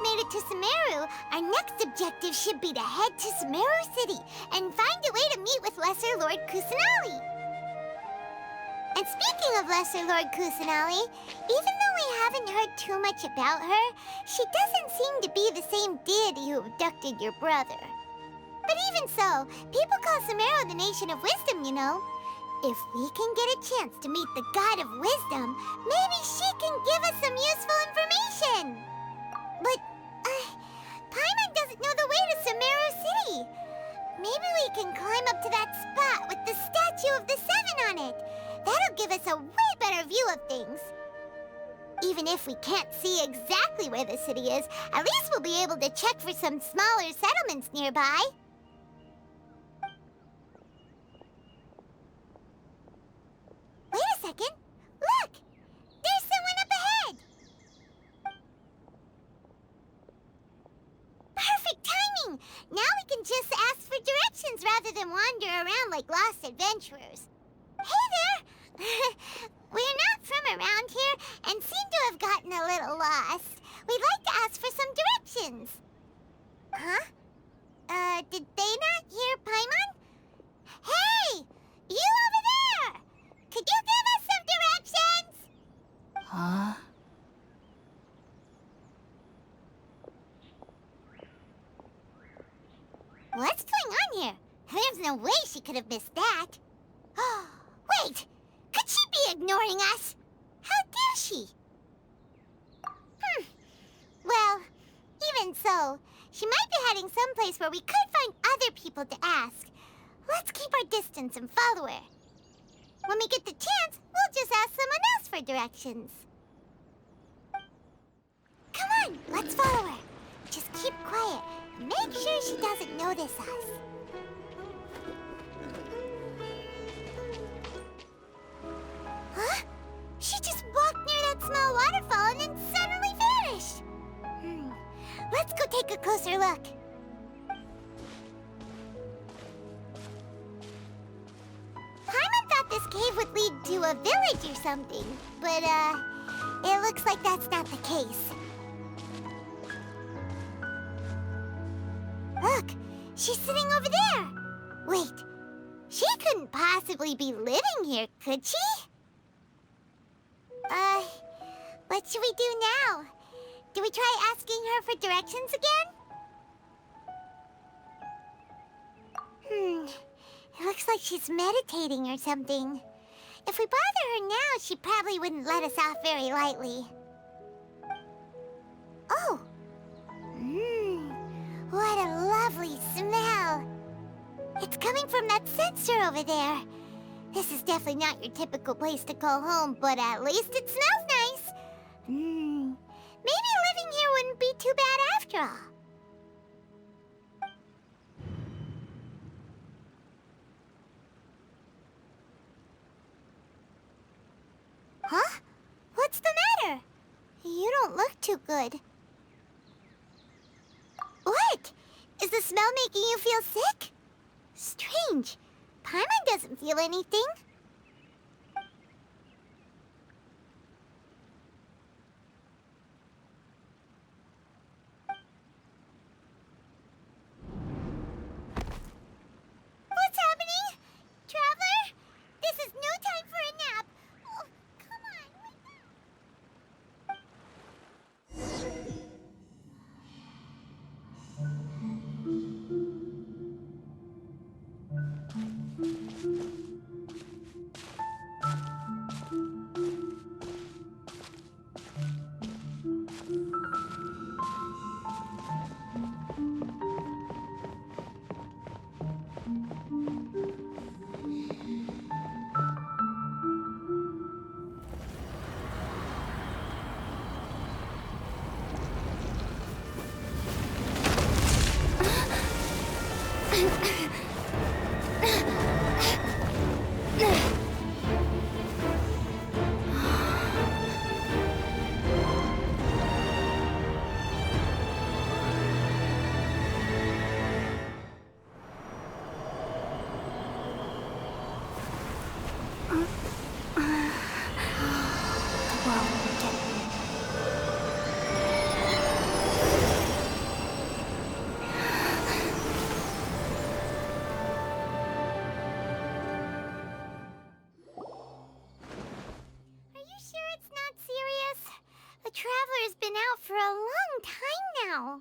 made it to Sumeru, our next objective should be to head to Sumeru City and find a way to meet with Lesser Lord Kusanali. And speaking of Lesser Lord Kusanali, even though we haven't heard too much about her, she doesn't seem to be the same deity who abducted your brother. But even so, people call Sumeru the Nation of Wisdom, you know. If we can get a chance to meet the God of Wisdom, maybe she can give us some useful information. But, Paimon doesn't know the way to Sumeru City. Maybe we can climb up to that spot with the statue of the Seven on it. That'll give us a way better view of things. Even if we can't see exactly where the city is, at least we'll be able to check for some smaller settlements nearby. Wait a second. Look! There's someone up ahead! Perfect timing! Now we can just ask for directions rather than wander around like lost adventurers. Hey there! We're not from around here and seem to have gotten a little lost. We'd like to ask for some directions. Huh? Did they not hear Paimon? Hey! You over there! Could you give us some directions? Huh? What's going on here? There's no way she could have missed that. Oh, wait! Could she be ignoring us? How dare she? Well, even so, she might be heading someplace where we could find other people to ask. Let's keep our distance and follow her. When we get the chance, we'll just ask someone else for directions. Come on, let's follow her. Just keep quiet and make sure she doesn't notice us. Huh? She just walked near that small waterfall and then suddenly vanished. Let's go take a closer look. Paimon thought this cave would lead to a village or something, but, it looks like that's not the case. Look, she's sitting over there. Wait, she couldn't possibly be living here, could she? What should we do now? Do we try asking her for directions again? It looks like she's meditating or something. If we bother her now, she probably wouldn't let us off very lightly. Oh! What a lovely smell! It's coming from that sensor over there. This is definitely not your typical place to call home, but at least it smells nice. Maybe living here wouldn't be too bad after all. Huh? What's the matter? You don't look too good. What? Is the smell making you feel sick? Strange. Paimon doesn't feel anything. What's happening? Traveler? This is no time for a nap. Oh, come on, wake up. been out for a long time now.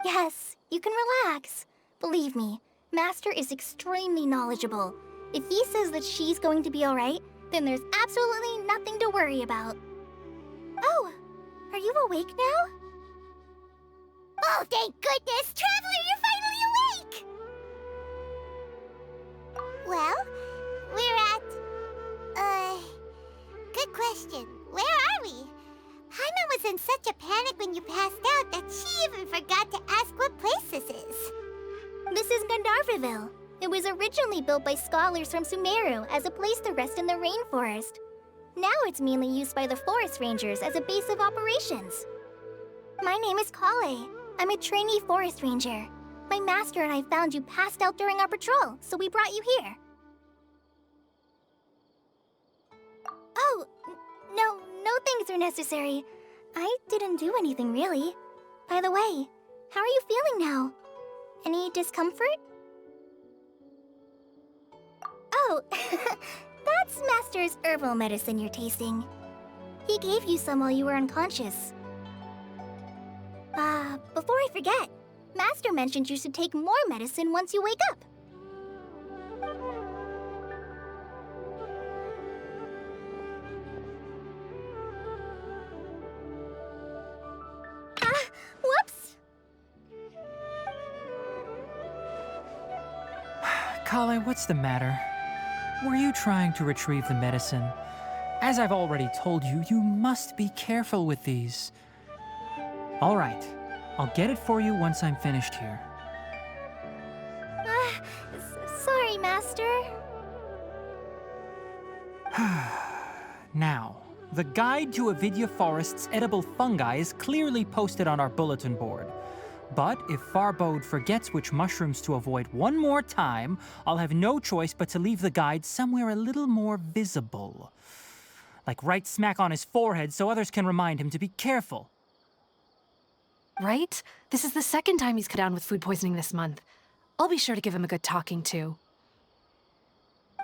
Yes, you can relax. Believe me, Master is extremely knowledgeable. If he says that she's going to be alright, then there's absolutely nothing to worry about. Oh, are you awake now? Oh, thank goodness! Traveler, you're finally awake! Well, we're at... Good question. Where are we? Paimon was in such a panic when you passed out that she even forgot to ask what place this is. This is Gandharvaville. It was originally built by scholars from Sumeru as a place to rest in the rainforest. Now it's mainly used by the forest rangers as a base of operations. My name is Kale. I'm a trainee forest ranger. My master and I found you passed out during our patrol, so we brought you here. Oh, no things are necessary. I didn't do anything really. By the way, how are you feeling now? Any discomfort? Oh, that's Master's herbal medicine you're tasting. He gave you some while you were unconscious. Before I forget, Master mentioned you should take more medicine once you wake up. Whoops! Kale, what's the matter? Were you trying to retrieve the medicine? As I've already told you, you must be careful with these. All right, I'll get it for you once I'm finished here. Sorry, Master. Now, the guide to Avidya Forest's edible fungi is clearly posted on our bulletin board. But if Farbode forgets which mushrooms to avoid one more time, I'll have no choice but to leave the guide somewhere a little more visible. Like right smack on his forehead so others can remind him to be careful. Right? This is the second time he's come down with food poisoning this month. I'll be sure to give him a good talking to.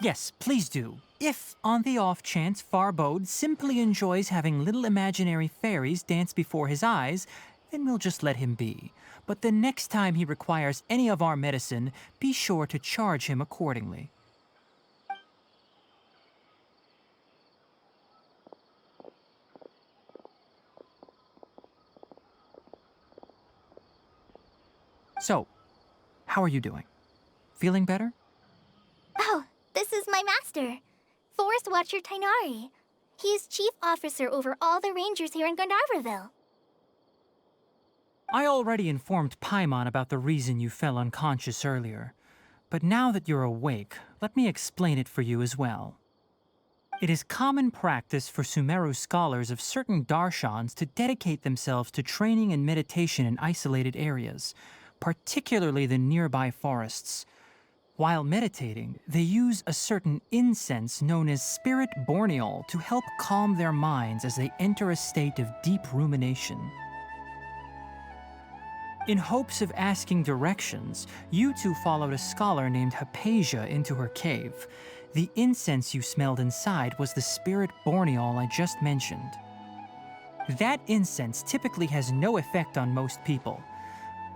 Yes, please do. If, on the off chance, Farbode simply enjoys having little imaginary fairies dance before his eyes, then we'll just let him be. But the next time he requires any of our medicine, be sure to charge him accordingly. So, how are you doing? Feeling better? Oh, this is my master, Forest Watcher Tainari. He is chief officer over all the rangers here in Gandharvaville. I already informed Paimon about the reason you fell unconscious earlier. But now that you're awake, let me explain it for you as well. It is common practice for Sumeru scholars of certain darshans to dedicate themselves to training and meditation in isolated areas, particularly the nearby forests. While meditating, they use a certain incense known as spirit borneol to help calm their minds as they enter a state of deep rumination. In hopes of asking directions, you two followed a scholar named Hypatia into her cave. The incense you smelled inside was the spirit borneol I just mentioned. That incense typically has no effect on most people,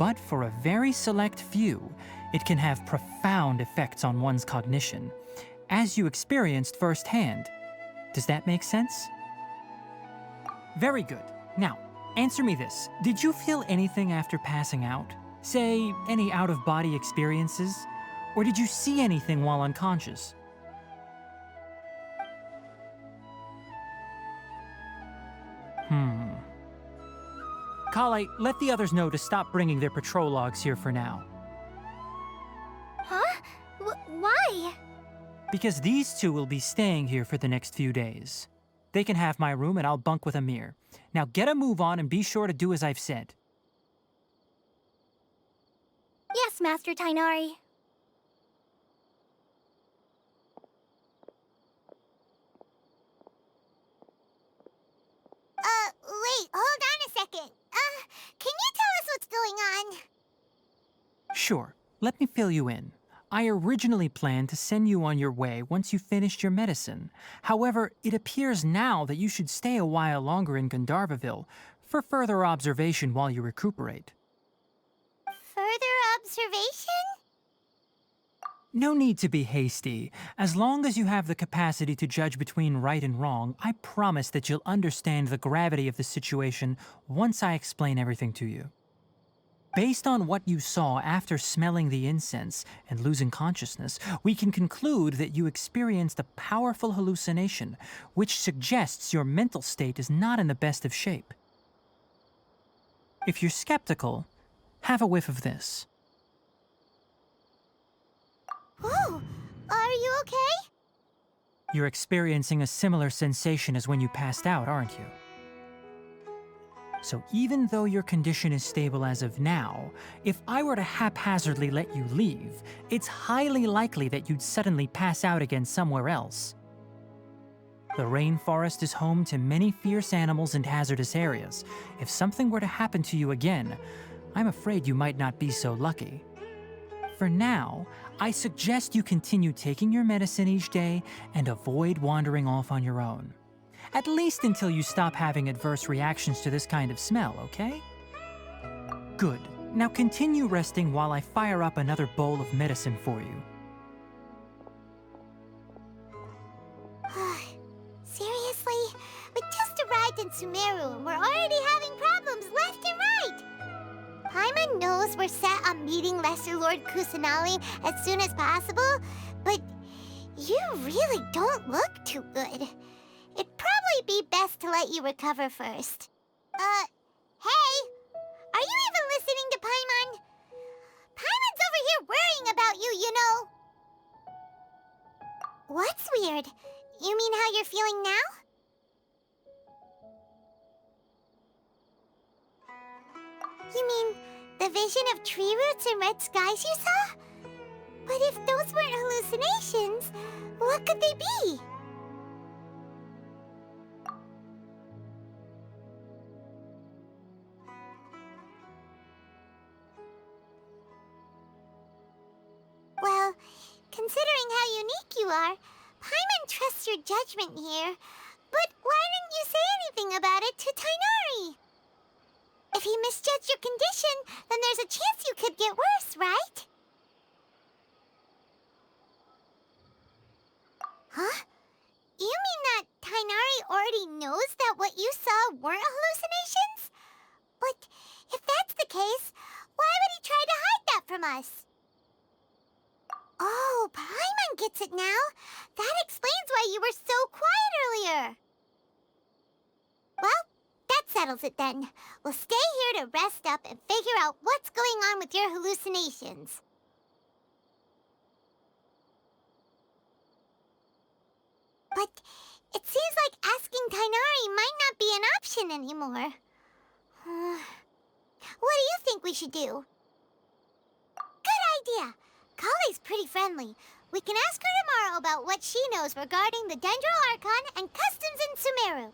but for a very select few, it can have profound effects on one's cognition, as you experienced firsthand. Does that make sense? Very good. Now, answer me this. Did you feel anything after passing out? Say, any out-of-body experiences? Or did you see anything while unconscious? Kale, let the others know to stop bringing their patrol logs here for now. Huh? Why? Because these two will be staying here for the next few days. They can have my room and I'll bunk with Amir. Now get a move on and be sure to do as I've said. Yes, Master Tainari. Wait, hold on a second. Can you tell us what's going on? Sure, let me fill you in. I originally planned to send you on your way once you finished your medicine. However, it appears now that you should stay a while longer in Gandharvaville, for further observation while you recuperate. Further observation? No need to be hasty. As long as you have the capacity to judge between right and wrong, I promise that you'll understand the gravity of the situation once I explain everything to you. Based on what you saw after smelling the incense and losing consciousness, we can conclude that you experienced a powerful hallucination, which suggests your mental state is not in the best of shape. If you're skeptical, have a whiff of this. Whoa, are you okay? You're experiencing a similar sensation as when you passed out, aren't you? So even though your condition is stable as of now, if I were to haphazardly let you leave, it's highly likely that you'd suddenly pass out again somewhere else. The rainforest is home to many fierce animals and hazardous areas. If something were to happen to you again, I'm afraid you might not be so lucky. For now, I suggest you continue taking your medicine each day and avoid wandering off on your own. At least until you stop having adverse reactions to this kind of smell, okay? Good. Now continue resting while I fire up another bowl of medicine for you. Seriously? We just arrived in Sumeru and we're already having problems left and right! Paimon knows we're set on meeting Lesser Lord Kusanali as soon as possible, but you really don't look too good. It'd probably be best to let you recover first. Hey! Are you even listening to Paimon? Paimon's over here worrying about you, you know! What's weird? You mean how you're feeling now? You mean the vision of tree roots and red skies you saw? But if those weren't hallucinations, what could they be? Well, considering how unique you are, Paimon trusts your judgment here. But why didn't you say anything about it to Tighnari? If he misjudged your condition, then there's a chance you could get worse, right? Huh? You mean that Tighnari already knows that what you saw weren't hallucinations? But if that's the case, why would he try to hide that from us? Oh, Paimon gets it now. That explains why you were so quiet earlier. Well, that settles it then. We'll stay here to rest up and figure out what's going on with your hallucinations. But it seems like asking Tighnari might not be an option anymore. What do you think we should do? Good idea. Kale's pretty friendly. We can ask her tomorrow about what she knows regarding the Dendro Archon and customs in Sumeru.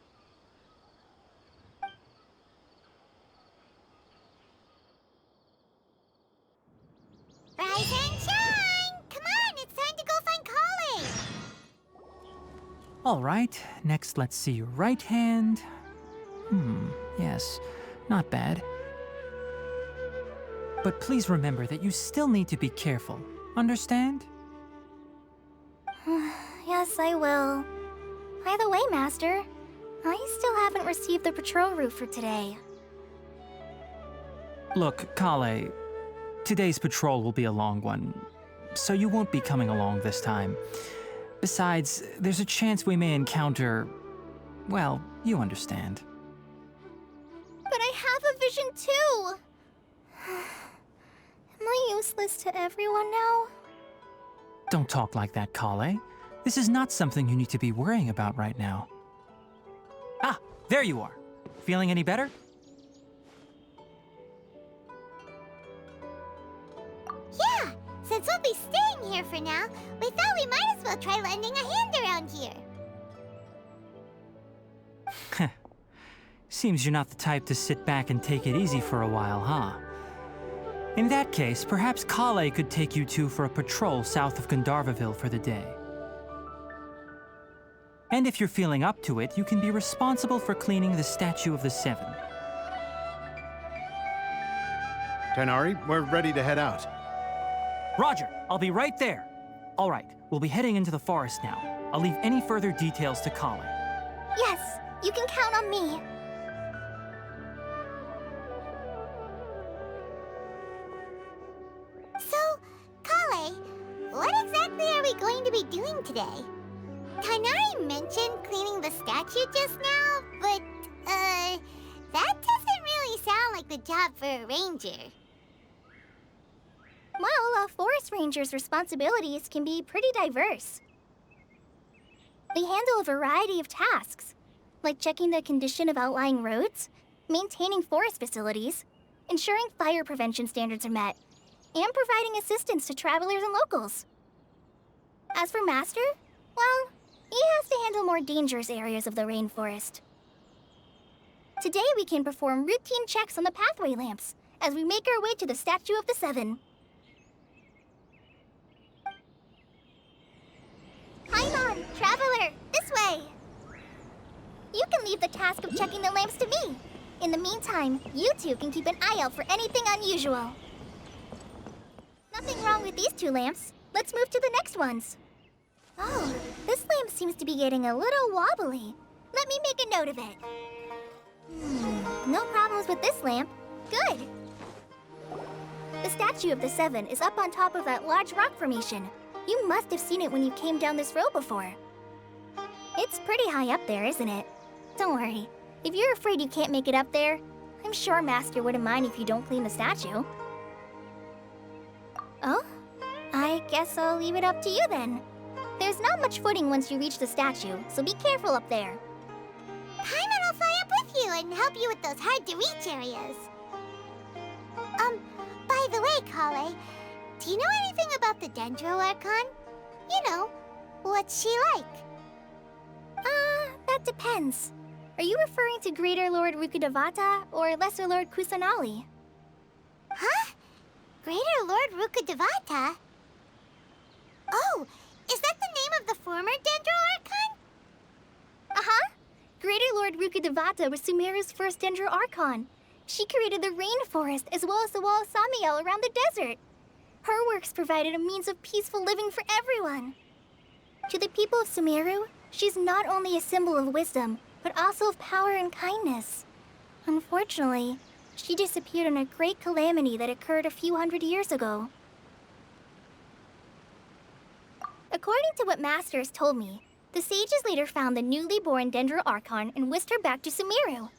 Rise and shine! Come on, it's time to go find Kale! All right, next let's see your right hand. Yes, not bad. But please remember that you still need to be careful. Understand? Yes, I will. By the way, Master, I still haven't received the patrol route for today. Look, Kale, today's patrol will be a long one, so you won't be coming along this time. Besides, there's a chance we may encounter... well, you understand. But I have a vision too! Am I useless to everyone now? Don't talk like that, Kale. This is not something you need to be worrying about right now. Ah, there you are. Feeling any better? Yeah, since we'll be staying here for now, we thought we might as well try lending a hand around here. Seems you're not the type to sit back and take it easy for a while, huh? In that case, perhaps Kale could take you two for a patrol south of Gandharvaville for the day. And if you're feeling up to it, you can be responsible for cleaning the Statue of the Seven. Tainari, we're ready to head out. Roger, I'll be right there. All right, we'll be heading into the forest now. I'll leave any further details to Kale. Yes, you can count on me. So, Kale, what exactly are we going to be doing today? Tainari mentioned cleaning the statue just now, but, that doesn't really sound like the job for a ranger. Well, a forest ranger's responsibilities can be pretty diverse. They handle a variety of tasks, like checking the condition of outlying roads, maintaining forest facilities, ensuring fire prevention standards are met, and providing assistance to travelers and locals. As for Master, well, he has to handle more dangerous areas of the rainforest. Today we can perform routine checks on the pathway lamps as we make our way to the Statue of the Seven. Paimon, traveler, this way! You can leave the task of checking the lamps to me. In the meantime, you two can keep an eye out for anything unusual. Nothing wrong with these two lamps. Let's move to the next ones. Oh, this lamp seems to be getting a little wobbly. Let me make a note of it. No problems with this lamp. Good. The Statue of the Seven is up on top of that large rock formation. You must have seen it when you came down this road before. It's pretty high up there, isn't it? Don't worry. If you're afraid you can't make it up there, I'm sure Master wouldn't mind if you don't clean the statue. Oh? I guess I'll leave it up to you then. There's not much footing once you reach the statue, so be careful up there. Paimon will fly up with you and help you with those hard-to-reach areas. By the way, Kale, do you know anything about the Dendro Archon? You know, what's she like? That depends. Are you referring to Greater Lord Rukkhadevata or Lesser Lord Kusanali? Huh? Greater Lord Rukkhadevata? Oh, is that the name of the former Dendro Archon? Uh-huh. Greater Lord Rukkhadevata was Sumeru's first Dendro Archon. She created the rainforest as well as the wall of Samiel around the desert. Her works provided a means of peaceful living for everyone. To the people of Sumeru, she's not only a symbol of wisdom, but also of power and kindness. Unfortunately, she disappeared in a great calamity that occurred a few hundred years ago. According to what Master has told me, the sages later found the newly born Dendro Archon and whisked her back to Sumeru.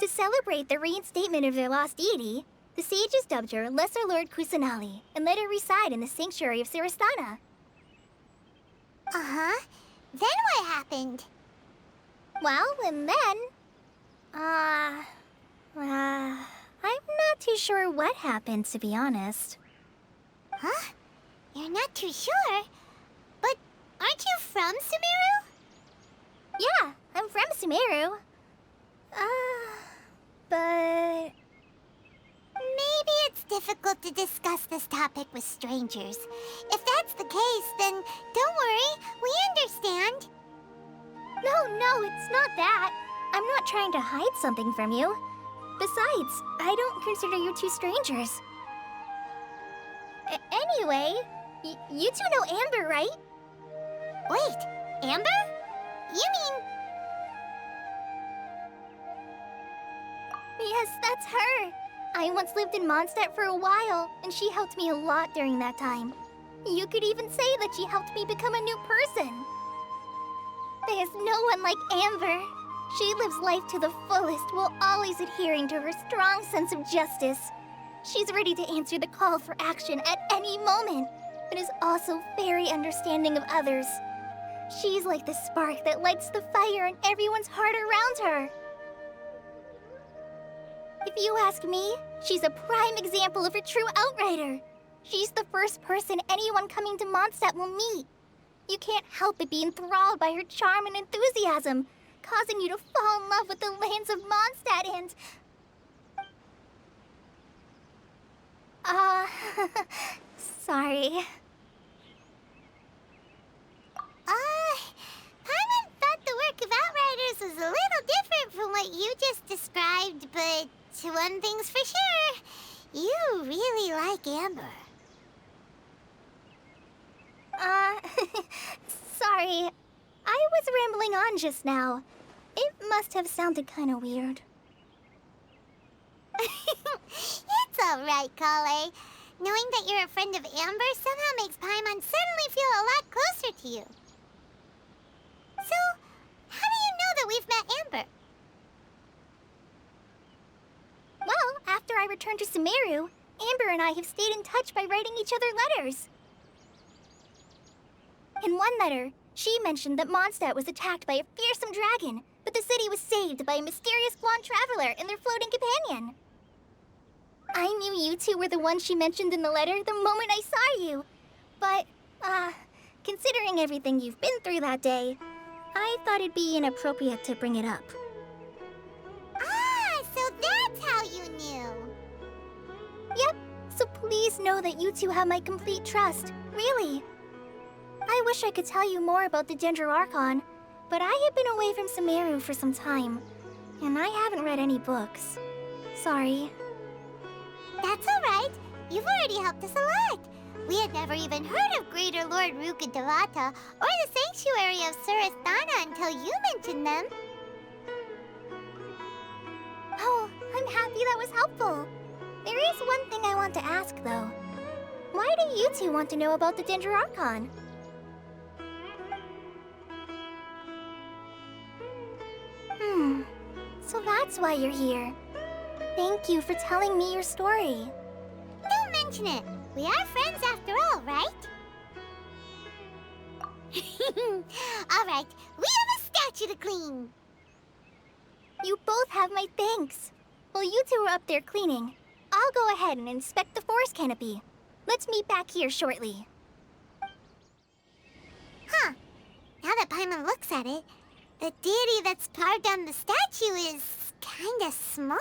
To celebrate the reinstatement of their lost deity, the sages dubbed her Lesser Lord Kusanali and let her reside in the sanctuary of Siristana. Uh-huh. Then what happened? Well, and then... I'm not too sure what happened, to be honest. Huh? You're not too sure? But aren't you from Sumeru? Yeah, I'm from Sumeru. But... Maybe it's difficult to discuss this topic with strangers. If that's the case, then don't worry, we understand. No, it's not that. I'm not trying to hide something from you. Besides, I don't consider you two strangers. Anyway, you two know Amber, right? Wait, Amber? You mean... Yes, that's her. I once lived in Mondstadt for a while, and she helped me a lot during that time. You could even say that she helped me become a new person. There's no one like Amber. She lives life to the fullest while always adhering to her strong sense of justice. She's ready to answer the call for action at any moment, but is also very understanding of others. She's like the spark that lights the fire in everyone's heart around her. If you ask me, she's a prime example of a true outrider. She's the first person anyone coming to Mondstadt will meet. You can't help but be enthralled by her charm and enthusiasm, causing you to fall in love with the lands of Mondstadt and... sorry. Paimon thought the work of Outriders was a little different from what you just described, but one thing's for like Amber? Sorry. I was rambling on just now. It must have sounded kind of weird. It's alright, Kale. Knowing that you're a friend of Amber somehow makes Paimon suddenly feel a lot closer to you. So, how do you know that we've met Amber? Well, after I returned to Sumeru, Amber and I have stayed in touch by writing each other letters. In one letter, she mentioned that Mondstadt was attacked by a fearsome dragon, but the city was saved by a mysterious blonde traveler and their floating companion. I knew you two were the ones she mentioned in the letter the moment I saw you. But, considering everything you've been through that day, I thought it'd be inappropriate to bring it up. Ah, so that's how you knew. Yep, so please know that you two have my complete trust, really. I wish I could tell you more about the Dendroarchon, but I have been away from Sumeru for some time, and I haven't read any books. Sorry. That's alright. You've already helped us a lot. We had never even heard of Greater Lord Rukkhadevata or the Sanctuary of Surasthana until you mentioned them. Oh, I'm happy that was helpful. There is one thing I want to ask, though. Why do you two want to know about the Dendroarchon? So that's why you're here. Thank you for telling me your story. Don't mention it. We are friends after all, right? Alright, we have a statue to clean. You both have my thanks. While you two are up there cleaning, I'll go ahead and inspect the forest canopy. Let's meet back here shortly. Huh. Now that Paimon looks at it, the deity that's carved on the statue is kinda small.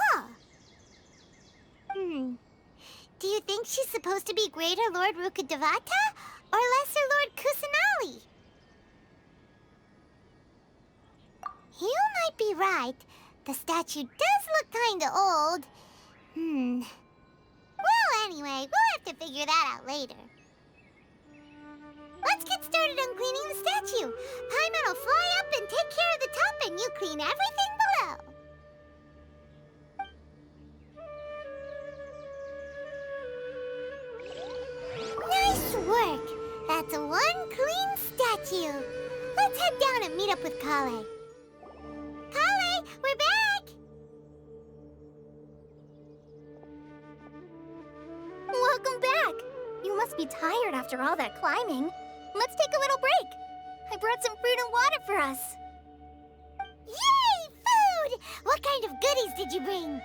Do you think she's supposed to be Greater Lord Rukkhadevata or Lesser Lord Kusanali? You might be right. The statue does look kinda old. Well, anyway, we'll have to figure that out later. Let's get started on cleaning the statue. Paimon will fly up and take care of the top, and you clean everything below. Nice work! That's one clean statue. Let's head down and meet up with Kale. Kale, we're back! Welcome back! You must be tired after all that climbing. Let's take a little break. I brought some fruit and water for us. Yay! Food! What kind of goodies did you bring?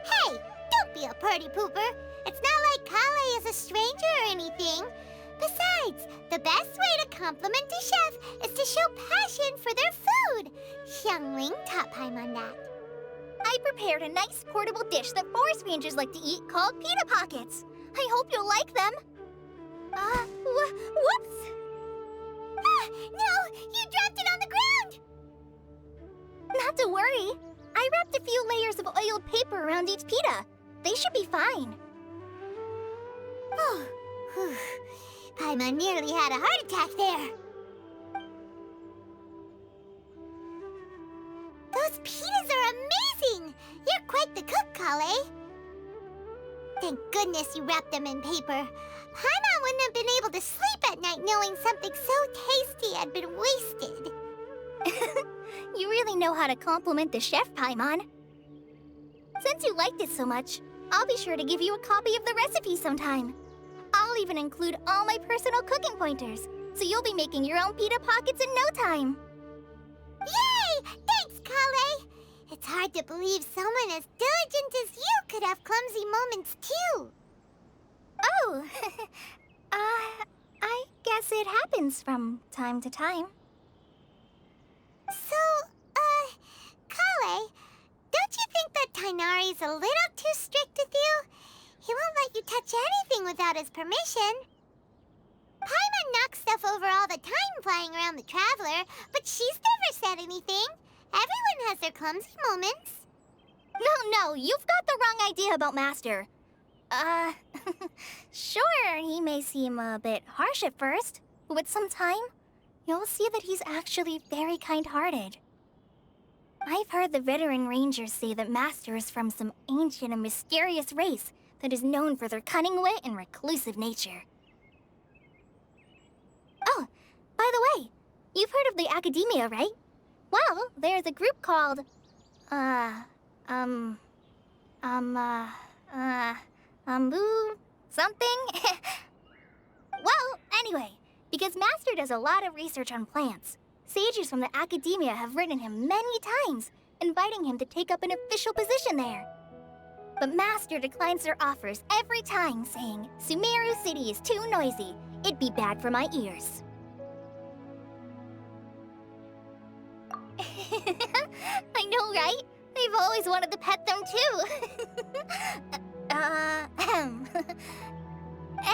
Hey, don't be a party pooper. It's not like Kale is a stranger or anything. Besides, the best way to compliment a chef is to show passion for their food. Xiangling taught Paimon that. I prepared a nice portable dish that forest rangers like to eat called pita pockets. I hope you'll like them. Whoops! Ah, no! You dropped it on the ground! Not to worry. I wrapped a few layers of oiled paper around each pita. They should be fine. Oh, whew. Paimon nearly had a heart attack there. Those pitas are amazing! You're quite the cook, Kale. Thank goodness you wrapped them in paper. Paimon wouldn't have been able to sleep at night knowing something so tasty had been wasted. You really know how to compliment the chef, Paimon. Since you liked it so much, I'll be sure to give you a copy of the recipe sometime. I'll even include all my personal cooking pointers, so you'll be making your own pita pockets in no time. Yay! Thanks, Kale! It's hard to believe someone as diligent as you could have clumsy moments, too. Oh, I guess it happens from time to time. So, Kale, don't you think that Tainari's a little too strict with you? He won't let you touch anything without his permission. Paimon knocks stuff over all the time flying around the Traveler, but she's never said anything. Everyone has their clumsy moments. No, you've got the wrong idea about Master. Uh, sure, he may seem a bit harsh at first, but with some time, you'll see that he's actually very kind-hearted. I've heard the veteran rangers say that Master is from some ancient and mysterious race that is known for their cunning wit and reclusive nature. Oh, by the way, you've heard of the Academia, right? Well, there's a group called, something? Well, anyway, because Master does a lot of research on plants, sages from the Academia have written him many times, inviting him to take up an official position there. But Master declines their offers every time, saying, Sumeru City is too noisy. It'd be bad for my ears. I know, right? I've always wanted to pet them too.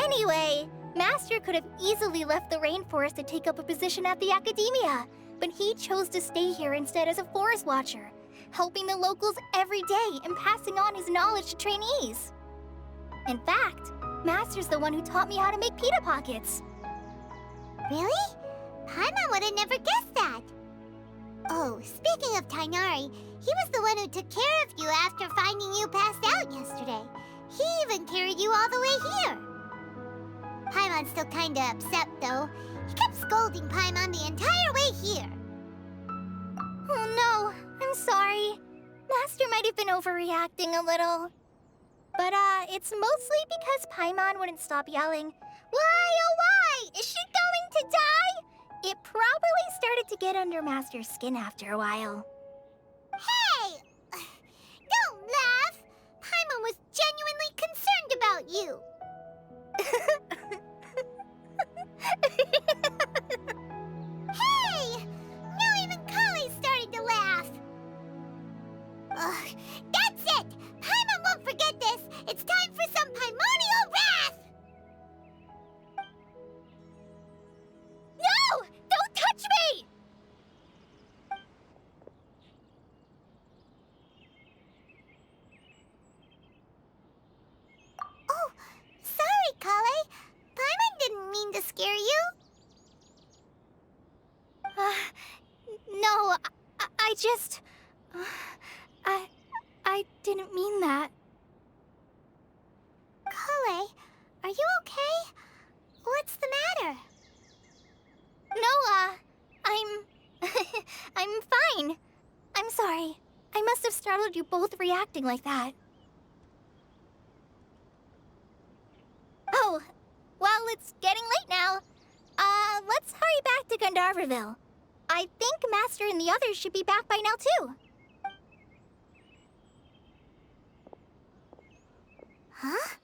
Anyway, Master could have easily left the rainforest to take up a position at the Academia, but he chose to stay here instead as a forest watcher, helping the locals every day and passing on his knowledge to trainees. In fact, Master's the one who taught me how to make pita pockets. Really? Paimon would have never guessed that. Oh, speaking of Tainari, he was the one who took care of you after finding you passed out yesterday. He even carried you all the way here. Paimon's still kinda upset, though. He kept scolding Paimon the entire way here. Oh no, I'm sorry. Master might have been overreacting a little. But, it's mostly because Paimon wouldn't stop yelling, Why, oh why? Is she going to die? It probably started to get under Master's skin after a while. Hey! Don't laugh! Paimon was genuinely concerned about you. Hey! Now even Kali's starting to laugh. Ugh, that's it! Paimon won't forget this! It's time for some Paimonial wrath! No! Don't touch me! Oh, sorry, Kale. Paimon didn't mean to scare you. No, I just... I didn't mean that. Kale, are you okay? What's the matter? No, I'm fine. I'm sorry. I must have startled you both reacting like that. Oh, well, it's getting late now. Let's hurry back to Gandharvaville. I think Master and the others should be back by now, too. Huh?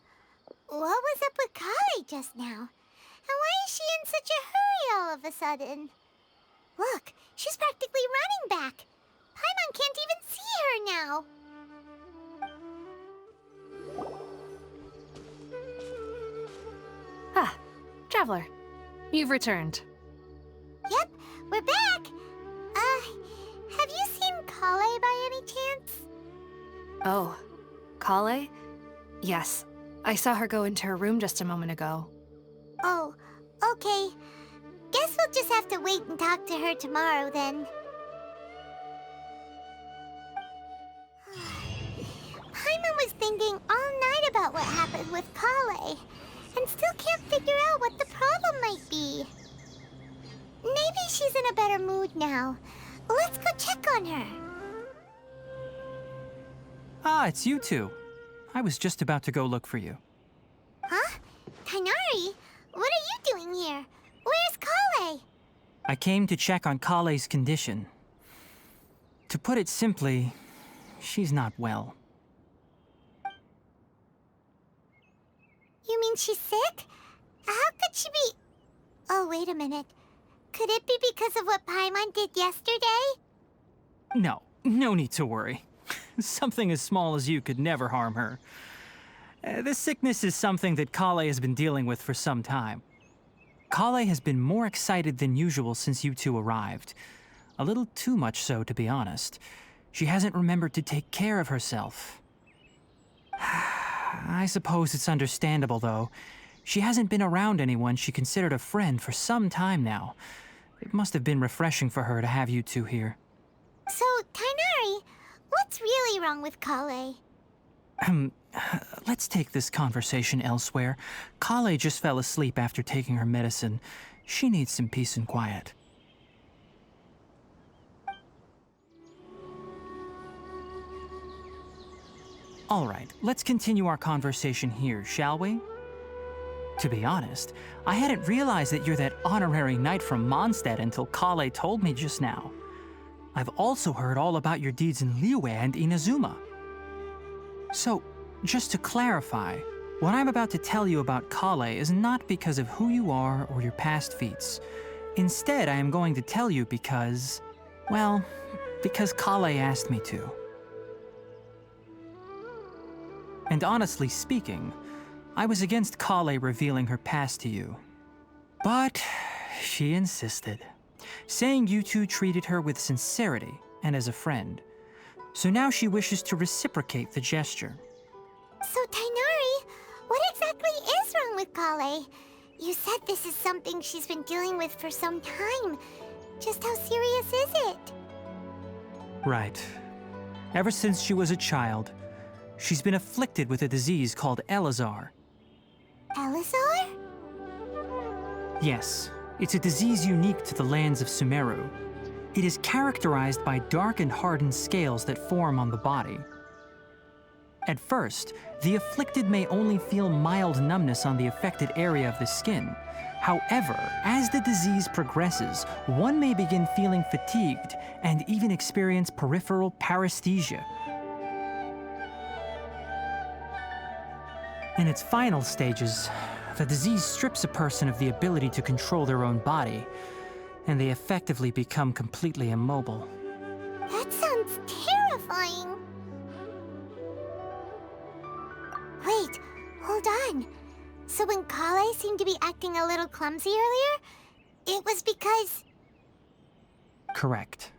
What was up with Kale just now? And why is she in such a hurry all of a sudden? Look, she's practically running back. Paimon can't even see her now. Ah, Traveler. You've returned. Yep, we're back. Have you seen Kale by any chance? Oh, Kale? Yes, I saw her go into her room just a moment ago. Oh, okay. Guess we'll just have to wait and talk to her tomorrow then. Paimon was thinking all night about what happened with Kale, and still can't figure out what the problem might be. Maybe she's in a better mood now. Let's go check on her. Ah, it's you two. I was just about to go look for you. Huh? Tainari? What are you doing here? Where's Kale? I came to check on Kale's condition. To put it simply, she's not well. You mean she's sick? How could she be... Oh, wait a minute. Could it be because of what Paimon did yesterday? No need to worry. Something as small as you could never harm her. This sickness is something that Kale has been dealing with for some time. Kale has been more excited than usual since you two arrived. A little too much so, to be honest. She hasn't remembered to take care of herself. I suppose it's understandable, though. She hasn't been around anyone she considered a friend for some time now. It must have been refreshing for her to have you two here. So, Tainari, what's really wrong with Kale? Let's take this conversation elsewhere. Kale just fell asleep after taking her medicine. She needs some peace and quiet. All right, let's continue our conversation here, shall we? To be honest, I hadn't realized that you're that honorary knight from Mondstadt until Kale told me just now. I've also heard all about your deeds in Liyue and Inazuma. So, just to clarify, what I'm about to tell you about Kale is not because of who you are or your past feats. Instead, I am going to tell you because, well, because Kale asked me to. And honestly speaking, I was against Kale revealing her past to you. But she insisted, saying you two treated her with sincerity and as a friend. So now she wishes to reciprocate the gesture. So, Tainari, what exactly is wrong with Kale? You said this is something she's been dealing with for some time. Just how serious is it? Right. Ever since she was a child, she's been afflicted with a disease called Elazar. Elazar? Yes, it's a disease unique to the lands of Sumeru. It is characterized by dark and hardened scales that form on the body. At first, the afflicted may only feel mild numbness on the affected area of the skin. However, as the disease progresses, one may begin feeling fatigued and even experience peripheral paresthesia. In its final stages, the disease strips a person of the ability to control their own body, and they effectively become completely immobile. That sounds terrifying. Wait, hold on. So when Kale seemed to be acting a little clumsy earlier, it was because... Correct.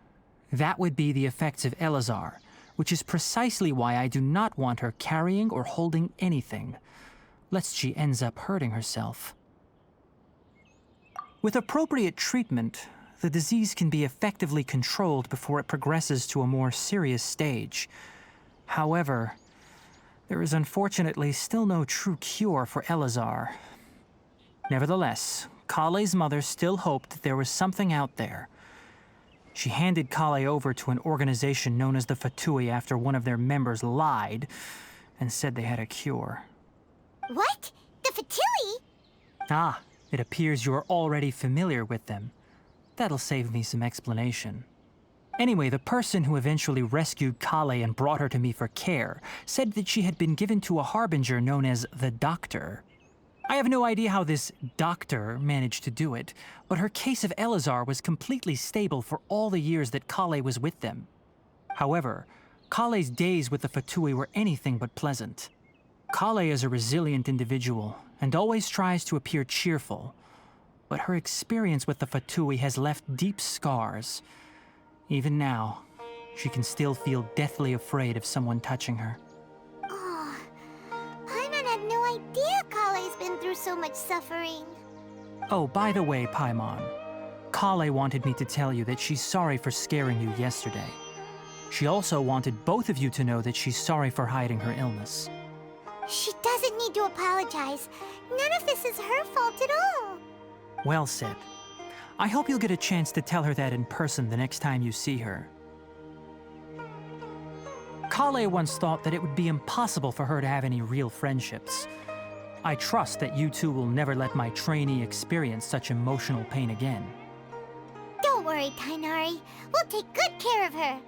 That would be the effects of Elazar, which is precisely why I do not want her carrying or holding anything, lest she ends up hurting herself. With appropriate treatment, the disease can be effectively controlled before it progresses to a more serious stage. However, there is unfortunately still no true cure for Elazar. Nevertheless, Kale's mother still hoped that there was something out there. She handed Kale over to an organization known as the Fatui after one of their members lied and said they had a cure. What? The Fatui? Ah, it appears you're already familiar with them. That'll save me some explanation. Anyway, the person who eventually rescued Kale and brought her to me for care said that she had been given to a harbinger known as the Doctor. I have no idea how this doctor managed to do it, but her case of Elazar was completely stable for all the years that Kale was with them. However, Kale's days with the Fatui were anything but pleasant. Kale is a resilient individual and always tries to appear cheerful, but her experience with the Fatui has left deep scars. Even now, she can still feel deathly afraid of someone touching her. Oh, Paimon had no idea Kale's been through so much suffering. Oh, by the way, Paimon, Kale wanted me to tell you that she's sorry for scaring you yesterday. She also wanted both of you to know that she's sorry for hiding her illness. She doesn't need to apologize. None of this is her fault at all. Well said. I hope you'll get a chance to tell her that in person the next time you see her. Kale once thought that it would be impossible for her to have any real friendships. I trust that you two will never let my trainee experience such emotional pain again. Don't worry, Tainari. We'll take good care of her.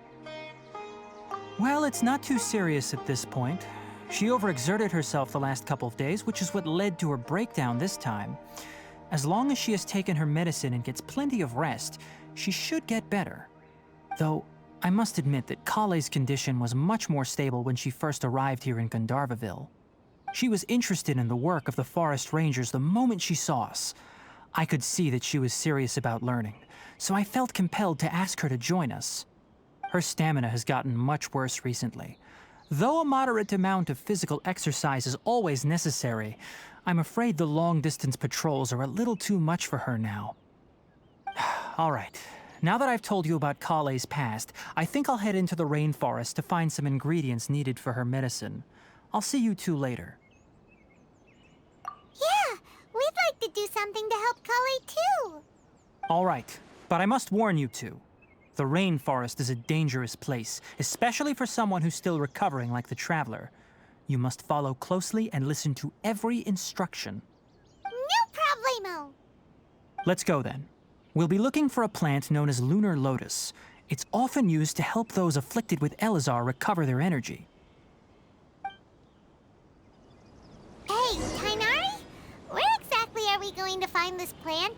Well, it's not too serious at this point. She overexerted herself the last couple of days, which is what led to her breakdown this time. As long as she has taken her medicine and gets plenty of rest, she should get better. Though, I must admit that Kale's condition was much more stable when she first arrived here in Gandharvaville. She was interested in the work of the forest rangers the moment she saw us. I could see that she was serious about learning, so I felt compelled to ask her to join us. Her stamina has gotten much worse recently, Though a moderate amount of physical exercise is always necessary, I'm afraid the long-distance patrols are a little too much for her now. All right, now that I've told you about Kale's past, I think I'll head into the rainforest to find some ingredients needed for her medicine. I'll see you two later. Yeah, we'd like to do something to help Kale too. All right, but I must warn you two. The rainforest is a dangerous place, especially for someone who's still recovering like the Traveler. You must follow closely and listen to every instruction. No problemo. Let's go then. We'll be looking for a plant known as lunar lotus. It's often used to help those afflicted with Elazar recover their energy. Hey, Tainari, where exactly are we going to find this plant?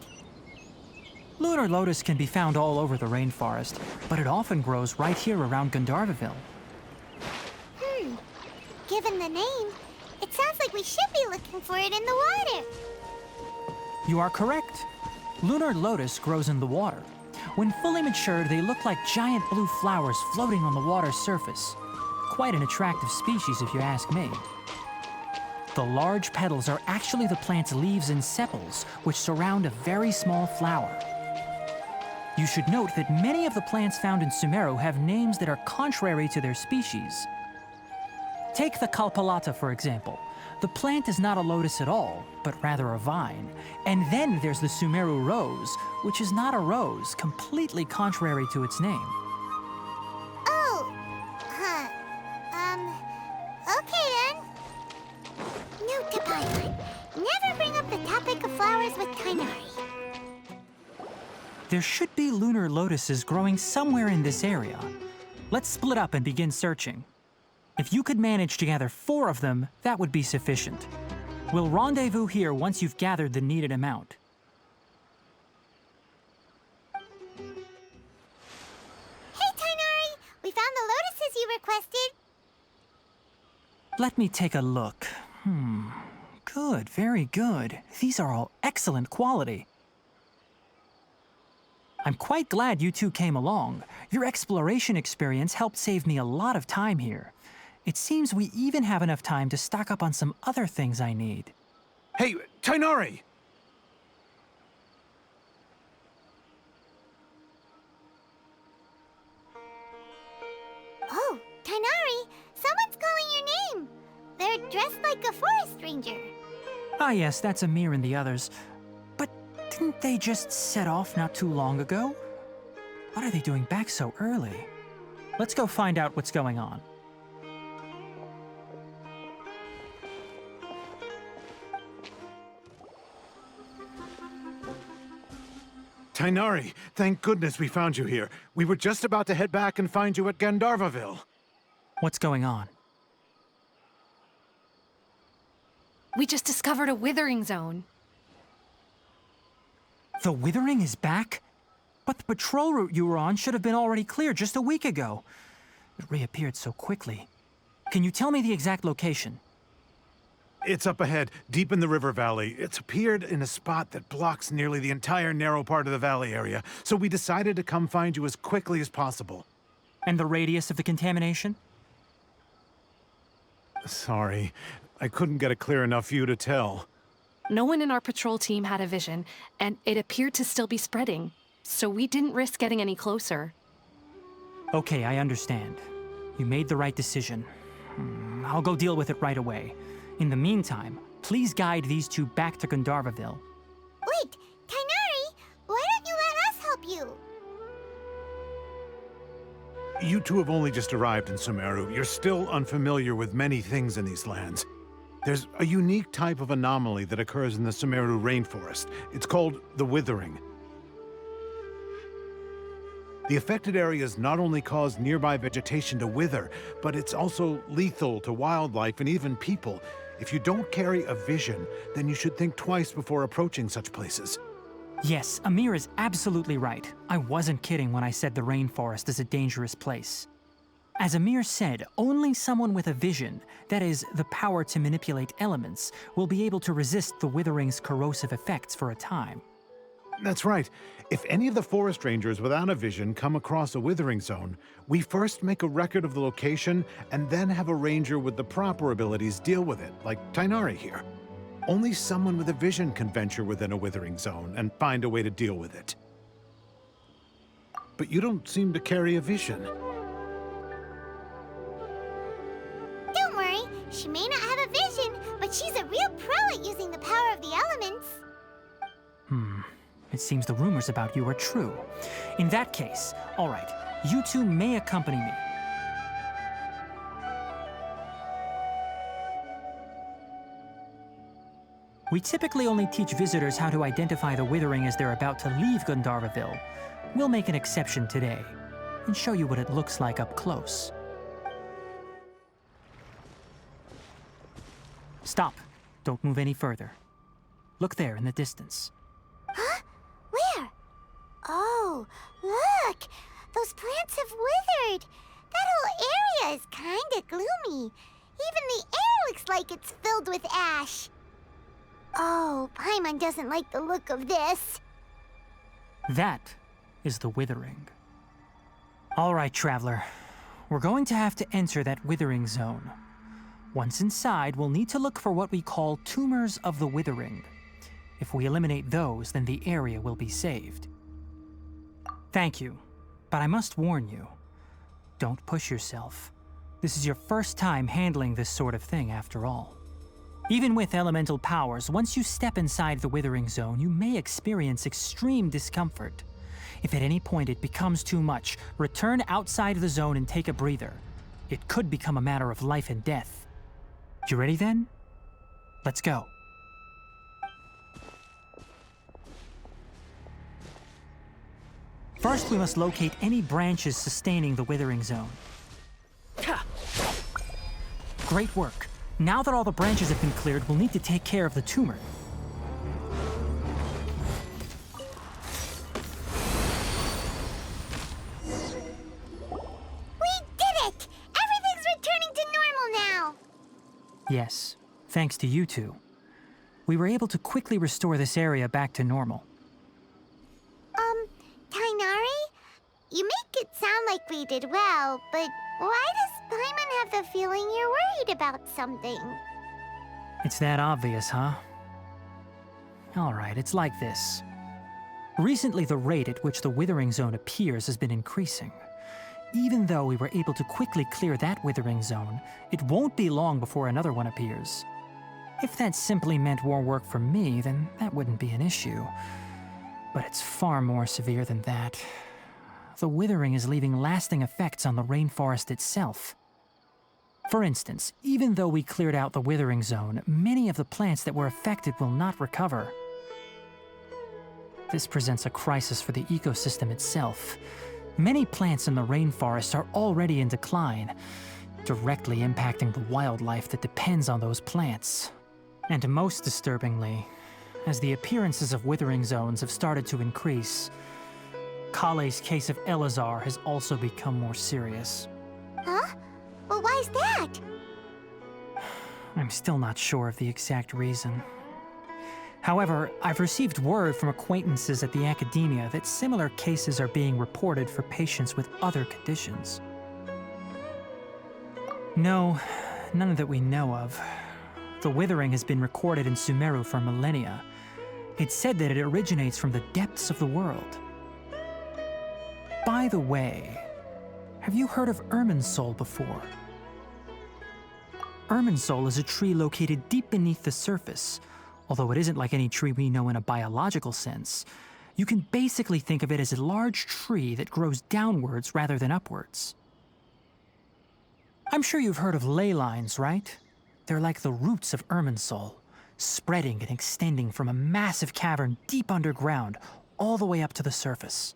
Lunar lotus can be found all over the rainforest, but it often grows right here around Gandharvaville. Given the name, it sounds like we should be looking for it in the water. You are correct. Lunar lotus grows in the water. When fully matured, they look like giant blue flowers floating on the water's surface. Quite an attractive species, if you ask me. The large petals are actually the plant's leaves and sepals, which surround a very small flower. You should note that many of the plants found in Sumeru have names that are contrary to their species. Take the Kalpalata, for example. The plant is not a lotus at all, but rather a vine. And then there's the Sumeru rose, which is not a rose, completely contrary to its name. Oh, okay then. Note to Paimon, never bring up the topic of flowers with Tainari. There should be lunar lotuses growing somewhere in this area. Let's split up and begin searching. If you could manage to gather 4 of them, that would be sufficient. We'll rendezvous here once you've gathered the needed amount. Hey, Tainari, we found the lotuses you requested. Let me take a look. Good, very good. These are all excellent quality. I'm quite glad you two came along. Your exploration experience helped save me a lot of time here. It seems we even have enough time to stock up on some other things I need. Hey, Tainari! Oh, Tainari, someone's calling your name. They're dressed like a forest ranger. Ah yes, that's Amir and the others. But didn't they just set off not too long ago? What are they doing back so early? Let's go find out what's going on. Tainari, thank goodness we found you here. We were just about to head back and find you at Gandharvaville. What's going on? We just discovered a withering zone. The Withering is back? But the patrol route you were on should have been already clear just a week ago. It reappeared so quickly. Can you tell me the exact location? It's up ahead, deep in the river valley. It's appeared in a spot that blocks nearly the entire narrow part of the valley area, so we decided to come find you as quickly as possible. And the radius of the contamination? Sorry, I couldn't get a clear enough view to tell. No one in our patrol team had a vision, and it appeared to still be spreading, so we didn't risk getting any closer. Okay, I understand. You made the right decision. I'll go deal with it right away. In the meantime, please guide these two back to Gandharvaville. Wait, Tainari, why don't you let us help you? You two have only just arrived in Sumeru. You're still unfamiliar with many things in these lands. There's a unique type of anomaly that occurs in the Sumeru rainforest. It's called the Withering. The affected areas not only cause nearby vegetation to wither, but it's also lethal to wildlife and even people. If you don't carry a vision, then you should think twice before approaching such places. Yes, Amir is absolutely right. I wasn't kidding when I said the rainforest is a dangerous place. As Amir said, only someone with a vision, that is, the power to manipulate elements, will be able to resist the Withering's corrosive effects for a time. That's right. If any of the forest rangers without a vision come across a withering zone, we first make a record of the location and then have a ranger with the proper abilities deal with it, like Tainari here. Only someone with a vision can venture within a withering zone and find a way to deal with it. But you don't seem to carry a vision. Don't worry, she may not have a vision, but she's a real pro at using the power of the elements. It seems the rumors about you are true. In that case, all right, you two may accompany me. We typically only teach visitors how to identify the withering as they're about to leave Gandharvaville. We'll make an exception today and show you what it looks like up close. Stop. Don't move any further. Look there in the distance. Huh? Where? Oh, look! Those plants have withered. That whole area is kinda gloomy. Even the air looks like it's filled with ash. Oh, Paimon doesn't like the look of this. That is the withering. All right, traveler. We're going to have to enter that withering zone. Once inside, we'll need to look for what we call tumors of the withering. If we eliminate those, then the area will be saved. Thank you, but I must warn you. Don't push yourself. This is your first time handling this sort of thing, after all. Even with elemental powers, once you step inside the withering zone, you may experience extreme discomfort. If at any point it becomes too much, return outside the zone and take a breather. It could become a matter of life and death. You ready then? Let's go. First, we must locate any branches sustaining the withering zone. Great work. Now that all the branches have been cleared, we'll need to take care of the tumor. We did it! Everything's returning to normal now! Yes, thanks to you two. We were able to quickly restore this area back to normal. Tainari? You make it sound like we did well, but why does Paimon have the feeling you're worried about something? It's that obvious, huh? All right, it's like this. Recently, the rate at which the withering zone appears has been increasing. Even though we were able to quickly clear that withering zone, it won't be long before another one appears. If that simply meant more work for me, then that wouldn't be an issue. But it's far more severe than that. The withering is leaving lasting effects on the rainforest itself. For instance, even though we cleared out the withering zone, many of the plants that were affected will not recover. This presents a crisis for the ecosystem itself. Many plants in the rainforest are already in decline, directly impacting the wildlife that depends on those plants. And most disturbingly, as the appearances of withering zones have started to increase, Kale's case of Elazar has also become more serious. Huh? Well, why's that? I'm still not sure of the exact reason. However, I've received word from acquaintances at the academia that similar cases are being reported for patients with other conditions. No, none that we know of. The withering has been recorded in Sumeru for millennia. It's said that it originates from the depths of the world. By the way, have you heard of Irminsul before? Irminsul is a tree located deep beneath the surface. Although it isn't like any tree we know in a biological sense, you can basically think of it as a large tree that grows downwards rather than upwards. I'm sure you've heard of ley lines, right? They're like the roots of Irminsul, spreading and extending from a massive cavern deep underground all the way up to the surface.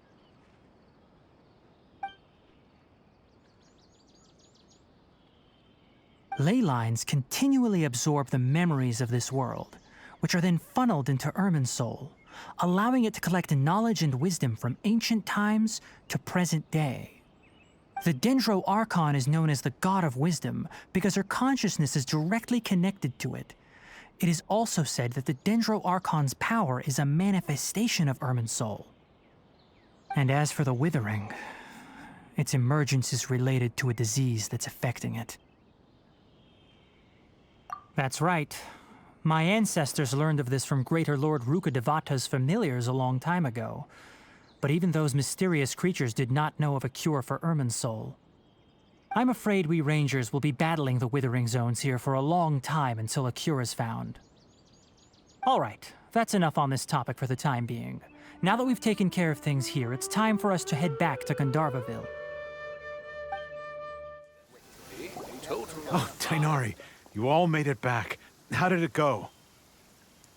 Ley lines continually absorb the memories of this world, which are then funneled into Irminsul, allowing it to collect knowledge and wisdom from ancient times to present day. The Dendro Archon is known as the God of Wisdom because her consciousness is directly connected to it. It is also said that the Dendro Archon's power is a manifestation of Irminsul. And as for the withering, its emergence is related to a disease that's affecting it. That's right. My ancestors learned of this from Greater Lord Rukkhadevata's familiars a long time ago. But even those mysterious creatures did not know of a cure for Irminsul. I'm afraid we Rangers will be battling the Withering Zones here for a long time until a cure is found. All right, that's enough on this topic for the time being. Now that we've taken care of things here, it's time for us to head back to Gandharvaville. Oh, Tainari, you all made it back. How did it go?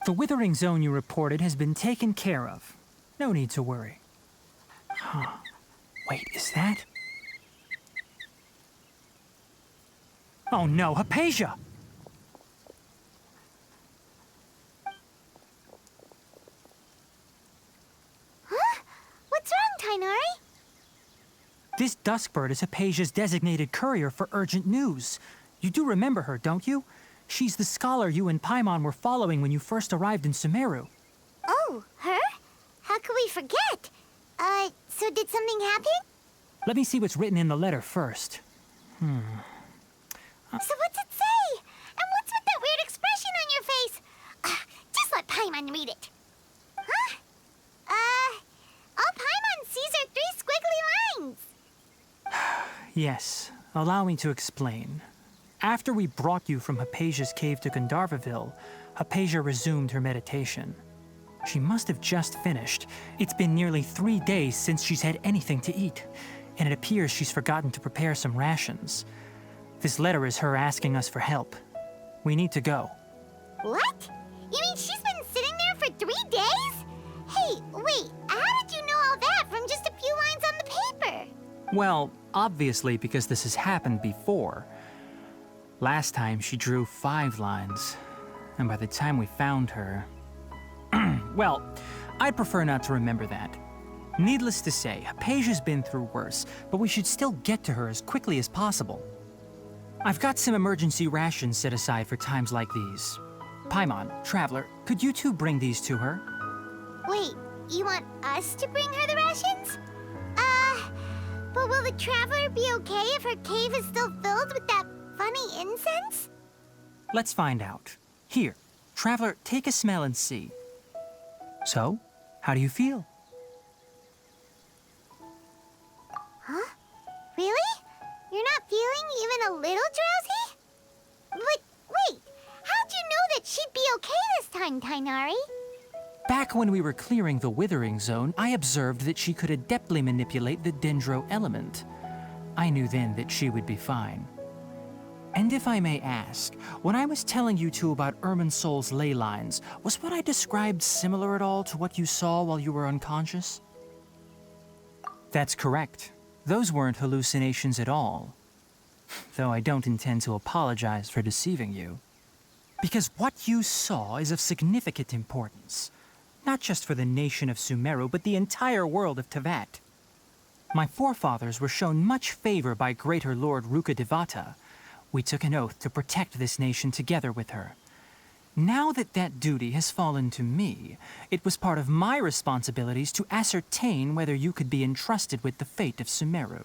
The Withering Zone you reported has been taken care of. No need to worry. Huh. Wait, is that? Oh no, Hypatia! Huh? What's wrong, Tainari? This Duskbird is Hypatia's designated courier for urgent news. You do remember her, don't you? She's the scholar you and Paimon were following when you first arrived in Sumeru. Oh, her? How could we forget? So did something happen? Let me see what's written in the letter first. So what's it say? And what's with that weird expression on your face? Just let Paimon read it. Huh? All Paimon sees are 3 squiggly lines. Yes, allow me to explain. After we brought you from Hypatia's cave to Gandharvaville, Hypatia resumed her meditation. She must have just finished. It's been nearly 3 days since she's had anything to eat, and it appears she's forgotten to prepare some rations. This letter is her asking us for help. We need to go. What? You mean she's been sitting there for 3 days? Hey, wait, how did you know all that from just a few lines on the paper? Well, obviously because this has happened before. Last time she drew 5 lines, and by the time we found her... Well, I'd prefer not to remember that. Needless to say, Hypatia's been through worse, but we should still get to her as quickly as possible. I've got some emergency rations set aside for times like these. Paimon, Traveler, could you two bring these to her? Wait, you want us to bring her the rations? But will the Traveler be okay if her cave is still filled with that funny incense? Let's find out. Here, Traveler, take a smell and see. So, how do you feel? Huh? Really? You're not feeling even a little drowsy? But wait, how'd you know that she'd be okay this time, Tainari? Back when we were clearing the Withering Zone, I observed that she could adeptly manipulate the Dendro element. I knew then that she would be fine. And if I may ask, when I was telling you two about Irminsul's ley lines, was what I described similar at all to what you saw while you were unconscious? That's correct. Those weren't hallucinations at all. Though I don't intend to apologize for deceiving you. Because what you saw is of significant importance. Not just for the nation of Sumeru, but the entire world of Tevat. My forefathers were shown much favor by Greater Lord Rukkhadevata. We took an oath to protect this nation together with her. Now that that duty has fallen to me, it was part of my responsibilities to ascertain whether you could be entrusted with the fate of Sumeru.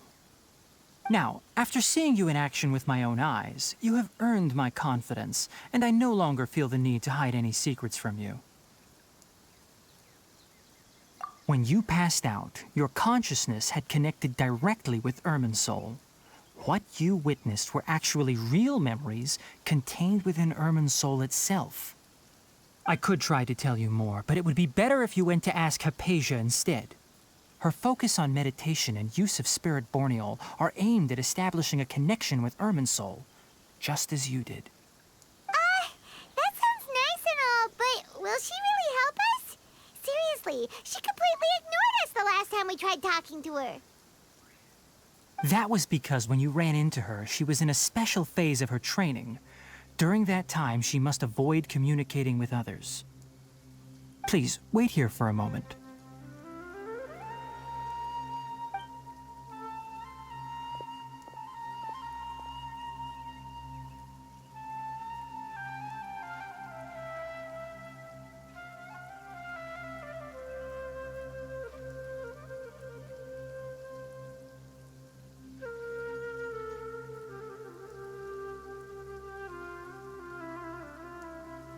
Now, after seeing you in action with my own eyes, you have earned my confidence, and I no longer feel the need to hide any secrets from you. When you passed out, your consciousness had connected directly with Irminsul. What you witnessed were actually real memories contained within Irminsul itself. I could try to tell you more, but it would be better if you went to ask Hypatia instead. Her focus on meditation and use of Spirit Borneol are aimed at establishing a connection with Irminsul, just as you did. That sounds nice and all, but will she really help us? Seriously, she completely ignored us the last time we tried talking to her. That was because when you ran into her, she was in a special phase of her training. During that time, she must avoid communicating with others. Please, wait here for a moment.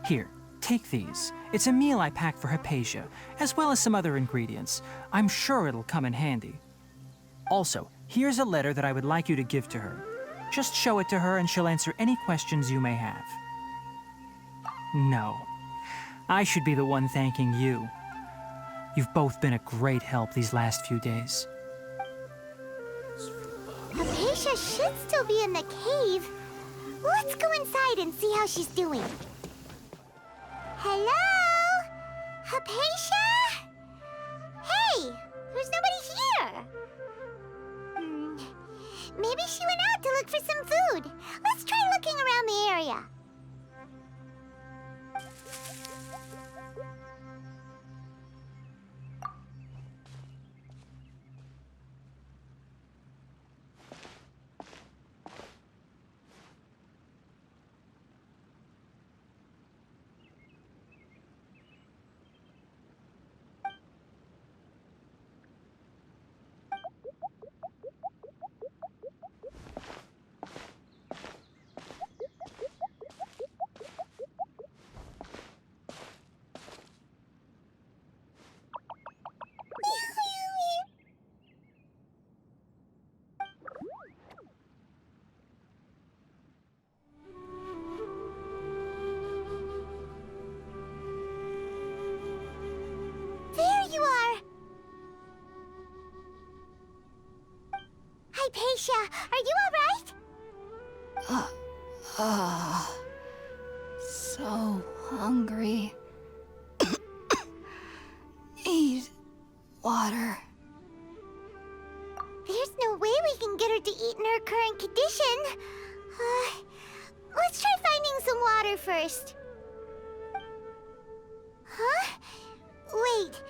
Here, take these. It's a meal I packed for Hypatia, as well as some other ingredients. I'm sure it'll come in handy. Also, here's a letter that I would like you to give to her. Just show it to her and she'll answer any questions you may have. No, I should be the one thanking you. You've both been a great help these last few days. Hypatia should still be in the cave. Let's go inside and see how she's doing. Hello? Hypatia? Hey, there's nobody here. Maybe she went out to look for some food. Let's try looking around the area. There you are! Hypatia, are you alright? So hungry. Need water. There's no way we can get her to eat in her current condition. Let's try finding some water first. Huh? Wait,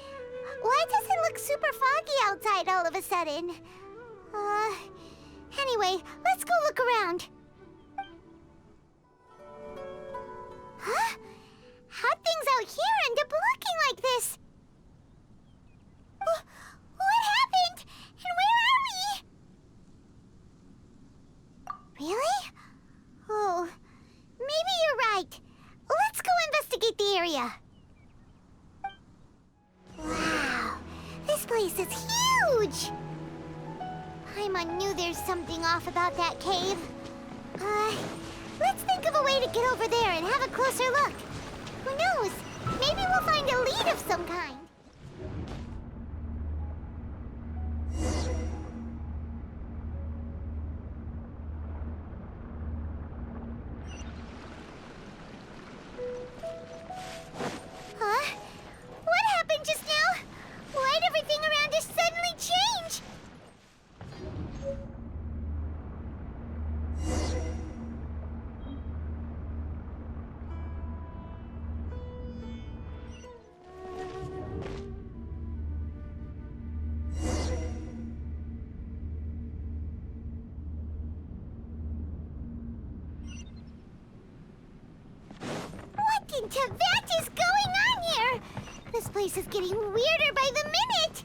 why does it look super foggy outside all of a sudden? Anyway, let's go look around. Huh? How'd things out here end up looking like this? What happened? And where are we? Really? Oh, maybe you're right. Let's go investigate the area. Wow, this place is huge! Paimon knew there's something off about that cave. Let's think of a way to get over there and have a closer look. Who knows? Maybe we'll find a lead of some kind. Huh? What happened just now? Why'd everything around us suddenly change? What into that is going on here? This place is getting weirder by the minute.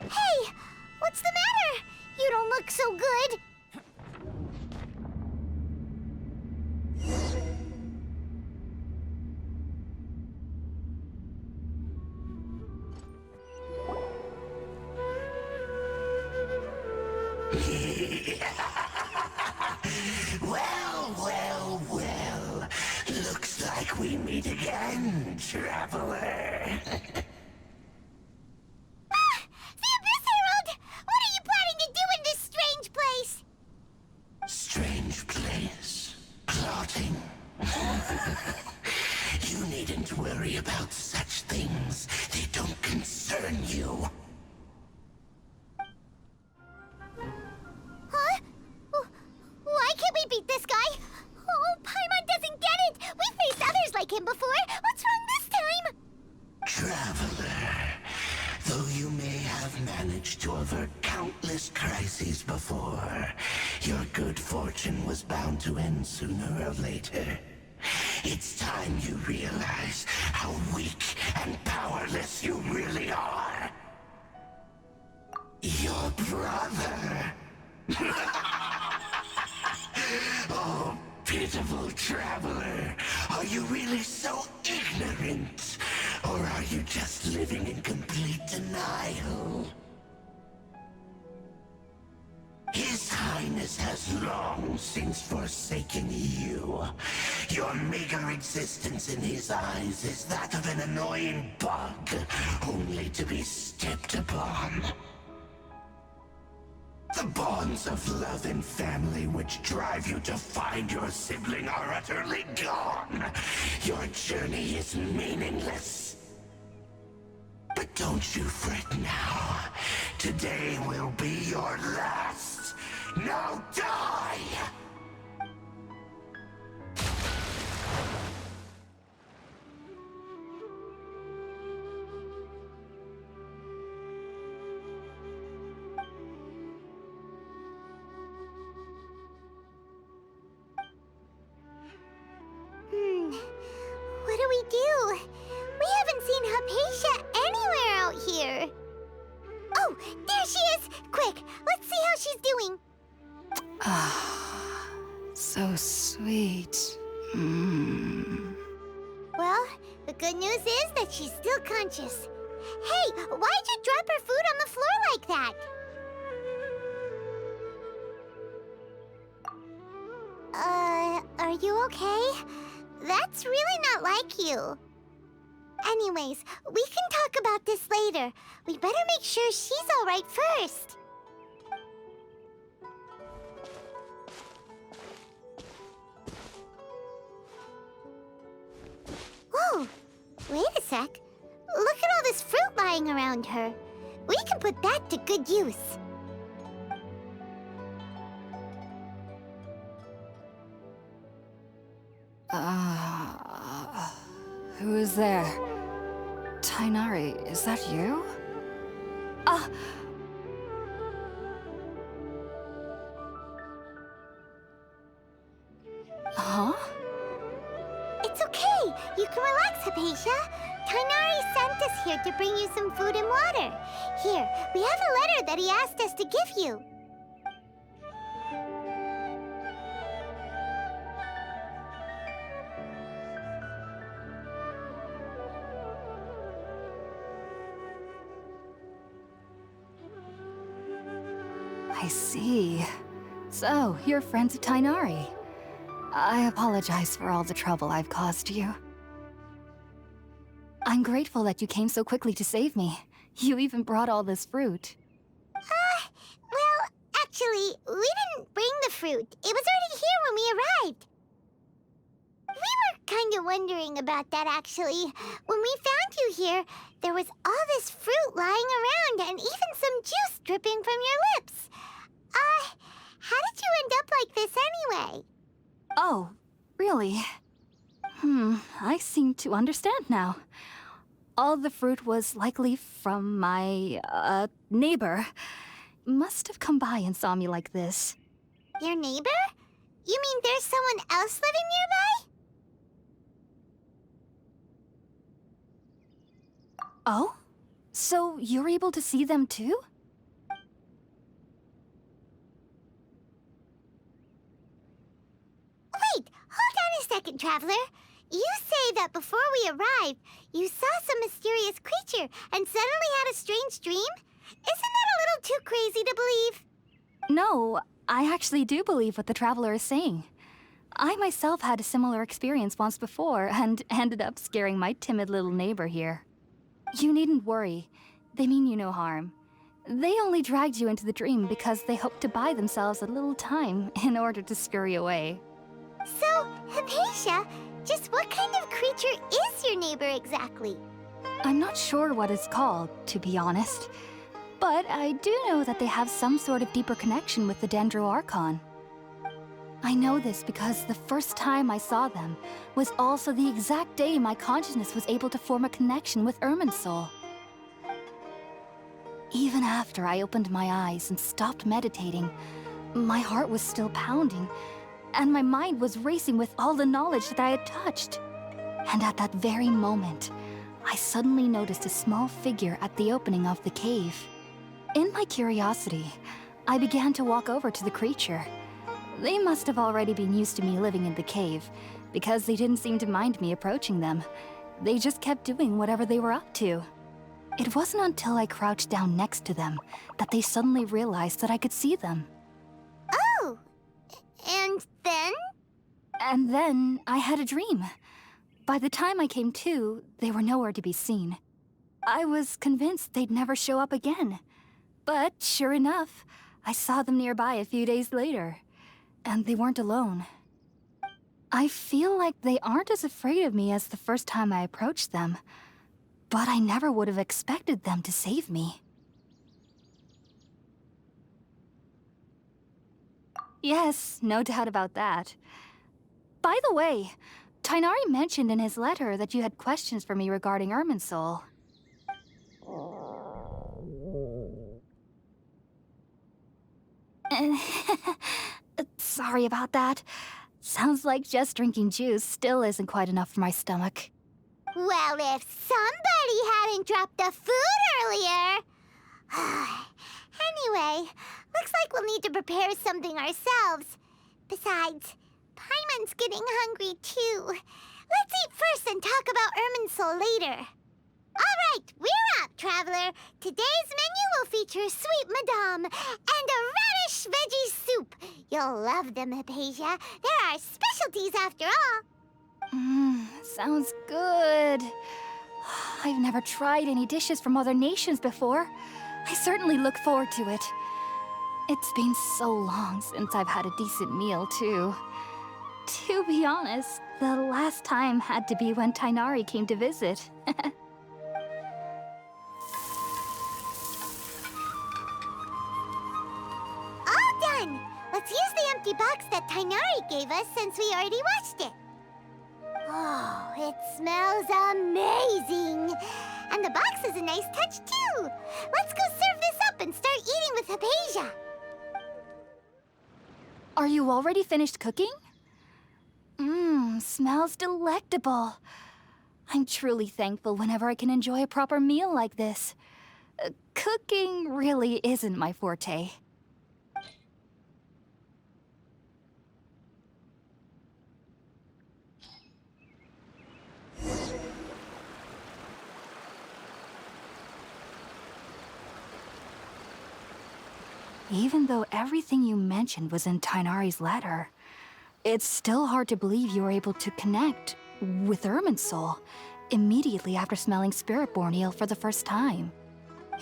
Hey, what's the matter? You don't look so good. Well. Looks like we meet again, traveler. The Abyss Herald! What are you planning to do in this strange place? Strange place. Plotting. You needn't worry about such things. They don't concern you. Huh? Why can't we beat this guy? Oh, Paimon doesn't get it! We've faced others like him before! What's wrong this time? Traveler, though you may have managed to avert countless crises before, your good fortune was bound to end sooner or later. It's time you realize how weak and powerless you really are. Your brother. Oh, pitiful traveler. Are you really so just living in complete denial. His Highness has long since forsaken you. Your meager existence in his eyes is that of an annoying bug, only to be stepped upon. The bonds of love and family which drive you to find your sibling are utterly gone. Your journey is meaningless. But don't you fret now. Today will be your last. Now die! What do we do? We haven't seen Hypatia anywhere out here. Oh, there she is! Quick, let's see how she's doing. Ah, so sweet. Well, the good news is that she's still conscious. Hey, why'd you drop her food on the floor like that? Are you okay? That's really not like you. Anyways, we can talk about this later. We better make sure she's all right first. Whoa, wait a sec. Look at all this fruit lying around her. We can put that to good use. Who is there? Tainari, is that you? Huh? It's okay. You can relax, Hypatia. Tainari sent us here to bring you some food and water. Here, we have a letter that he asked us to give you. I see. So, you're friends of Tainari. I apologize for all the trouble I've caused you. I'm grateful that you came so quickly to save me. You even brought all this fruit. Well, actually, we didn't bring the fruit. It was already here when we arrived. We were kind of wondering about that, actually. When we found you here, there was all this fruit lying around and even some juice dripping from your lips. How did you end up like this anyway? Oh, really? I seem to understand now. All the fruit was likely from my, neighbor. Must have come by and saw me like this. Your neighbor? You mean there's someone else living nearby? Oh? So you're able to see them too? Wait, hold on a second, Traveler. You say that before we arrived, you saw some mysterious creature and suddenly had a strange dream? Isn't that a little too crazy to believe? No, I actually do believe what the Traveler is saying. I myself had a similar experience once before and ended up scaring my timid little neighbor here. You needn't worry. They mean you no harm. They only dragged you into the dream because they hoped to buy themselves a little time in order to scurry away. So, Hypatia, just what kind of creature is your neighbor exactly? I'm not sure what it's called, to be honest. But I do know that they have some sort of deeper connection with the Dendro Archon. I know this because the first time I saw them was also the exact day my consciousness was able to form a connection with Irminsul. Even after I opened my eyes and stopped meditating, my heart was still pounding, and my mind was racing with all the knowledge that I had touched. And at that very moment, I suddenly noticed a small figure at the opening of the cave. In my curiosity, I began to walk over to the creature. They must have already been used to me living in the cave, because they didn't seem to mind me approaching them. They just kept doing whatever they were up to. It wasn't until I crouched down next to them that they suddenly realized that I could see them. Oh, and then? And then I had a dream. By the time I came to, they were nowhere to be seen. I was convinced they'd never show up again. But sure enough, I saw them nearby a few days later. And they weren't alone. I feel like they aren't as afraid of me as the first time I approached them. But I never would have expected them to save me. Yes, no doubt about that. By the way, Tainari mentioned in his letter that you had questions for me regarding Irminsul. Sorry about that. Sounds like just drinking juice still isn't quite enough for my stomach. Well, if somebody hadn't dropped the food earlier... Anyway, looks like we'll need to prepare something ourselves. Besides, Paimon's getting hungry too. Let's eat first and talk about Irminsul later. All right, we're up, Traveler. Today's menu will feature Sweet Madame and a radish veggie soup. You'll love them, Hypatia. They're our specialties after all. Sounds good. I've never tried any dishes from other nations before. I certainly look forward to it. It's been so long since I've had a decent meal, too. To be honest, the last time had to be when Tainari came to visit. All done! Let's use the empty box that Tainari gave us since we already watched it. Oh, it smells amazing! And the box is a nice touch, too! Let's go serve this up and start eating with Hypatia! Are you already finished cooking? Smells delectable. I'm truly thankful whenever I can enjoy a proper meal like this. Cooking really isn't my forte. Even though everything you mentioned was in Tainari's letter, it's still hard to believe you were able to connect with Irminsul immediately after smelling Spirit-born eel for the first time.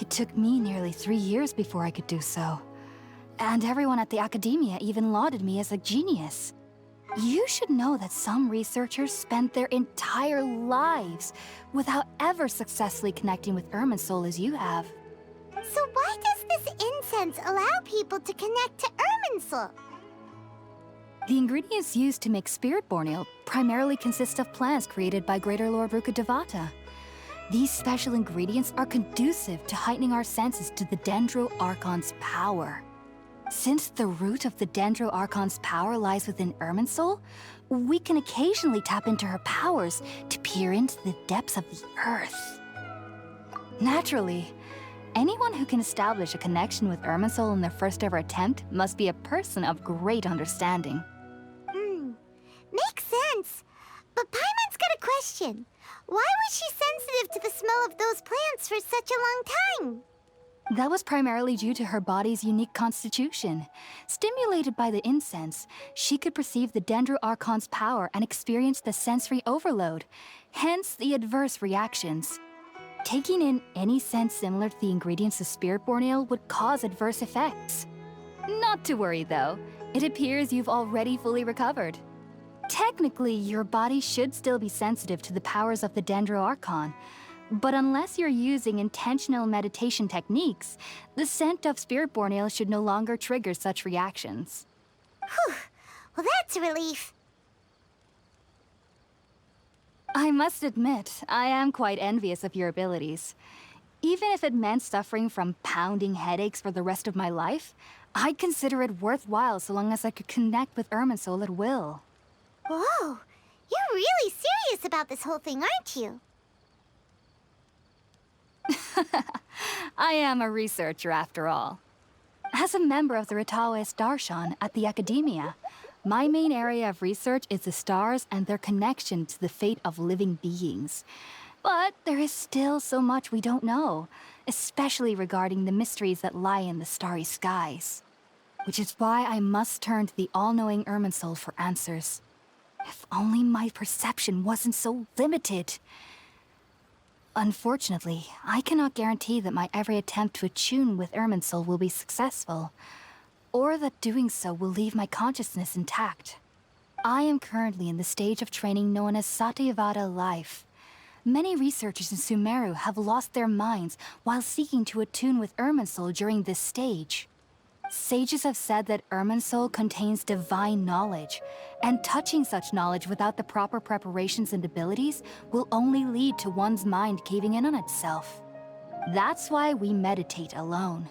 It took me nearly 3 years before I could do so. And everyone at the Academia even lauded me as a genius. You should know that some researchers spent their entire lives without ever successfully connecting with Irminsul as you have. So why does this incense allow people to connect to Irminsul? The ingredients used to make Spirit-born ale primarily consist of plants created by Greater Lord Rukkhadevata. These special ingredients are conducive to heightening our senses to the Dendro Archon's power. Since the root of the Dendro Archon's power lies within Irminsul, we can occasionally tap into her powers to peer into the depths of the earth. Naturally, anyone who can establish a connection with Irminsul in their first ever attempt must be a person of great understanding. Makes sense. But Paimon's got a question. Why was she sensitive to the smell of those plants for such a long time? That was primarily due to her body's unique constitution. Stimulated by the incense, she could perceive the Dendro Archon's power and experience the sensory overload, hence the adverse reactions. Taking in any scent similar to the ingredients of Spirit-born ale would cause adverse effects. Not to worry, though. It appears you've already fully recovered. Technically, your body should still be sensitive to the powers of the Dendro Archon, but unless you're using intentional meditation techniques, the scent of Spirit-born ale should no longer trigger such reactions. Whew. Well, that's a relief. I must admit, I am quite envious of your abilities. Even if it meant suffering from pounding headaches for the rest of my life, I'd consider it worthwhile so long as I could connect with Irminsul at will. Whoa, you're really serious about this whole thing, aren't you? I am a researcher after all. As a member of the Ritaoist Darshan at the Academia, My main area of research is the stars and their connection to the fate of living beings. But there is still so much we don't know, especially regarding the mysteries that lie in the starry skies. Which is why I must turn to the all-knowing Irminsul for answers. If only my perception wasn't so limited. Unfortunately, I cannot guarantee that my every attempt to attune with Irminsul will be successful, or that doing so will leave my consciousness intact. I am currently in the stage of training known as Satyavada life. Many researchers in Sumeru have lost their minds while seeking to attune with Irminsul during this stage. Sages have said that Irminsul contains divine knowledge, and touching such knowledge without the proper preparations and abilities will only lead to one's mind caving in on itself. That's why we meditate alone.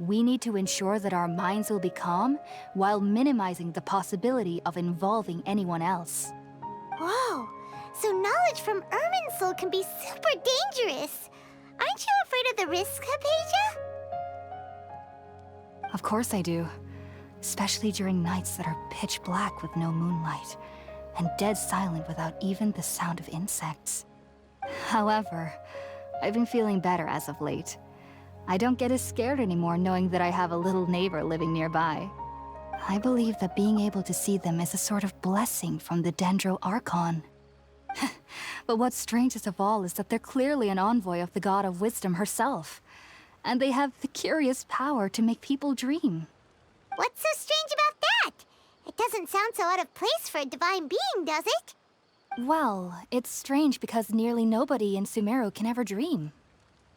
We need to ensure that our minds will be calm while minimizing the possibility of involving anyone else. Whoa, so knowledge from Irminsul can be super dangerous. Aren't you afraid of the risks, Hypatia? Of course I do. Especially during nights that are pitch black with no moonlight, and dead silent without even the sound of insects. However, I've been feeling better as of late. I don't get as scared anymore knowing that I have a little neighbor living nearby. I believe that being able to see them is a sort of blessing from the Dendro Archon. But what's strangest of all is that they're clearly an envoy of the God of Wisdom herself. And they have the curious power to make people dream. What's so strange about that? It doesn't sound so out of place for a divine being, does it? Well, it's strange because nearly nobody in Sumeru can ever dream.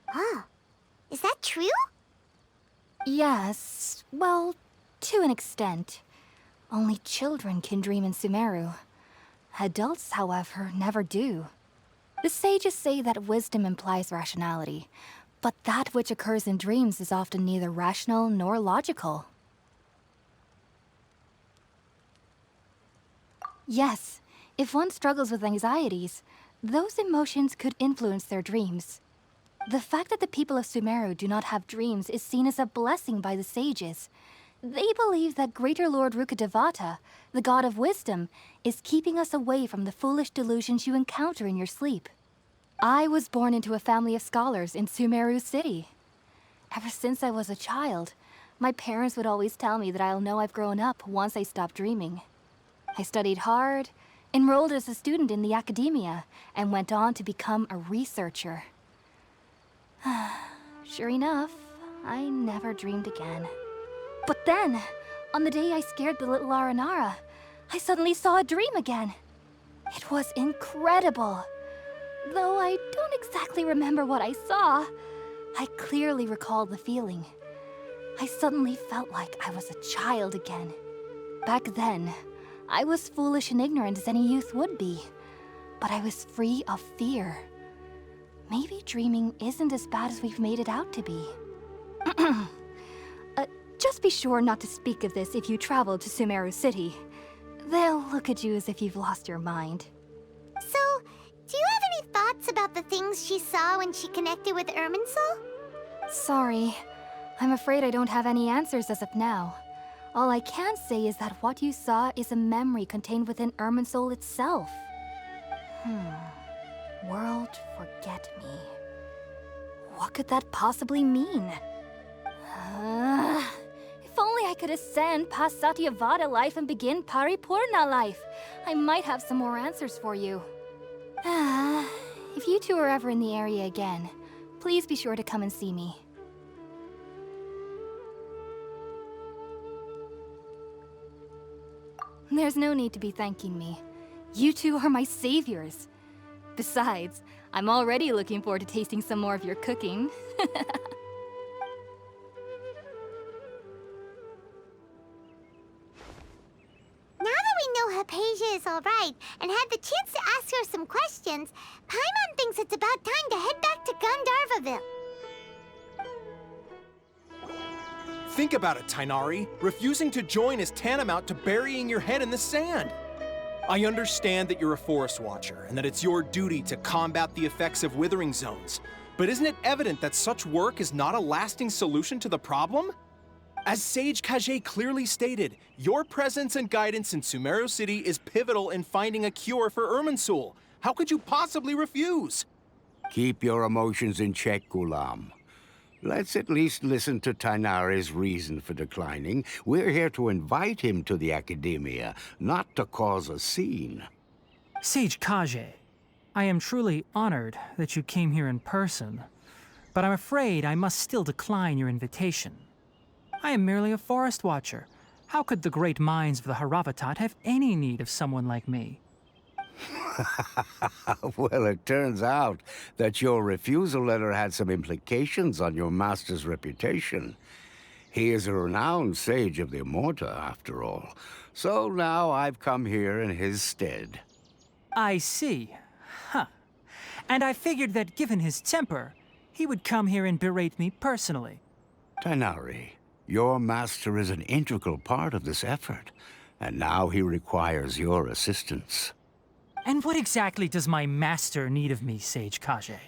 Huh. Is that true? Yes, well, to an extent. Only children can dream in Sumeru. Adults, however, never do. The sages say that wisdom implies rationality, but that which occurs in dreams is often neither rational nor logical. Yes, if one struggles with anxieties, those emotions could influence their dreams. The fact that the people of Sumeru do not have dreams is seen as a blessing by the sages. They believe that Greater Lord Rukkhadevata, the god of wisdom, is keeping us away from the foolish delusions you encounter in your sleep. I was born into a family of scholars in Sumeru City. Ever since I was a child, my parents would always tell me that I'll know I've grown up once I stop dreaming. I studied hard, enrolled as a student in the academia, and went on to become a researcher. Sure enough, I never dreamed again. But then, on the day I scared the little Aranara, I suddenly saw a dream again. It was incredible. Though I don't exactly remember what I saw, I clearly recall the feeling. I suddenly felt like I was a child again. Back then, I was foolish and ignorant as any youth would be, but I was free of fear. Maybe dreaming isn't as bad as we've made it out to be. Just be sure not to speak of this if you travel to Sumeru City. They'll look at you as if you've lost your mind. So, do you have any thoughts about the things she saw when she connected with Irminsul? Sorry. I'm afraid I don't have any answers as of now. All I can say is that what you saw is a memory contained within Irminsul itself. World forget me. What could that possibly mean? If only I could ascend past Satyavada life and begin Paripurna life. I might have some more answers for you. If you two are ever in the area again, please be sure to come and see me. There's no need to be thanking me. You two are my saviors. Besides, I'm already looking forward to tasting some more of your cooking. Now that we know Hypatia is alright and had the chance to ask her some questions, Paimon thinks it's about time to head back to Gandharvaville. Think about it, Tainari. Refusing to join is tantamount to burying your head in the sand. I understand that you're a forest watcher and that it's your duty to combat the effects of withering zones. But isn't it evident that such work is not a lasting solution to the problem? As Sage Kage clearly stated, your presence and guidance in Sumeru City is pivotal in finding a cure for Irminsul. How could you possibly refuse? Keep your emotions in check, Gulam. Let's at least listen to Tainari's reason for declining. We're here to invite him to the Academia, not to cause a scene. Sage Kage, I am truly honored that you came here in person, but I'm afraid I must still decline your invitation. I am merely a forest watcher. How could the great minds of the Haravatat have any need of someone like me? Well, it turns out that your refusal letter had some implications on your master's reputation. He is a renowned sage of the Immorta, after all. So now I've come here in his stead. I see. Huh. And I figured that given his temper, he would come here and berate me personally. Tainari, your master is an integral part of this effort, and now he requires your assistance. And what exactly does my master need of me, Sage Kage?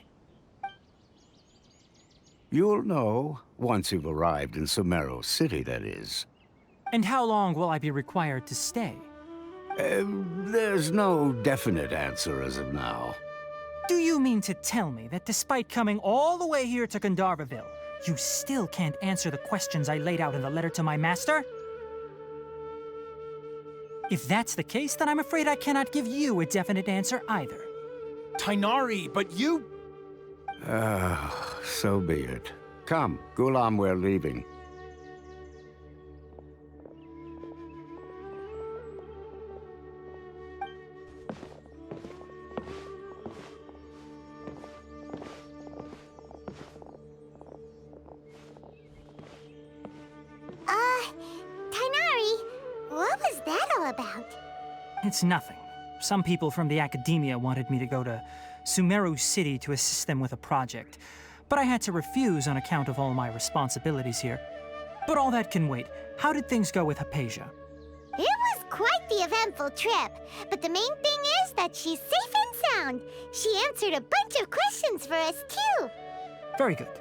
You'll know once you've arrived in Sumeru City, that is. And how long will I be required to stay? There's no definite answer as of now. Do you mean to tell me that despite coming all the way here to Gandharvaville, you still can't answer the questions I laid out in the letter to my master? If that's the case, then I'm afraid I cannot give you a definite answer either. Tainari, but you... So be it. Come, Gulam, we're leaving. Tainari, what was that all about? It's nothing. Some people from the Academia wanted me to go to Sumeru City to assist them with a project, but I had to refuse on account of all my responsibilities here. But all that can wait. How did things go with Hypatia? It was quite the eventful trip, but the main thing is that she's safe and sound. She answered a bunch of questions for us, too. Very good.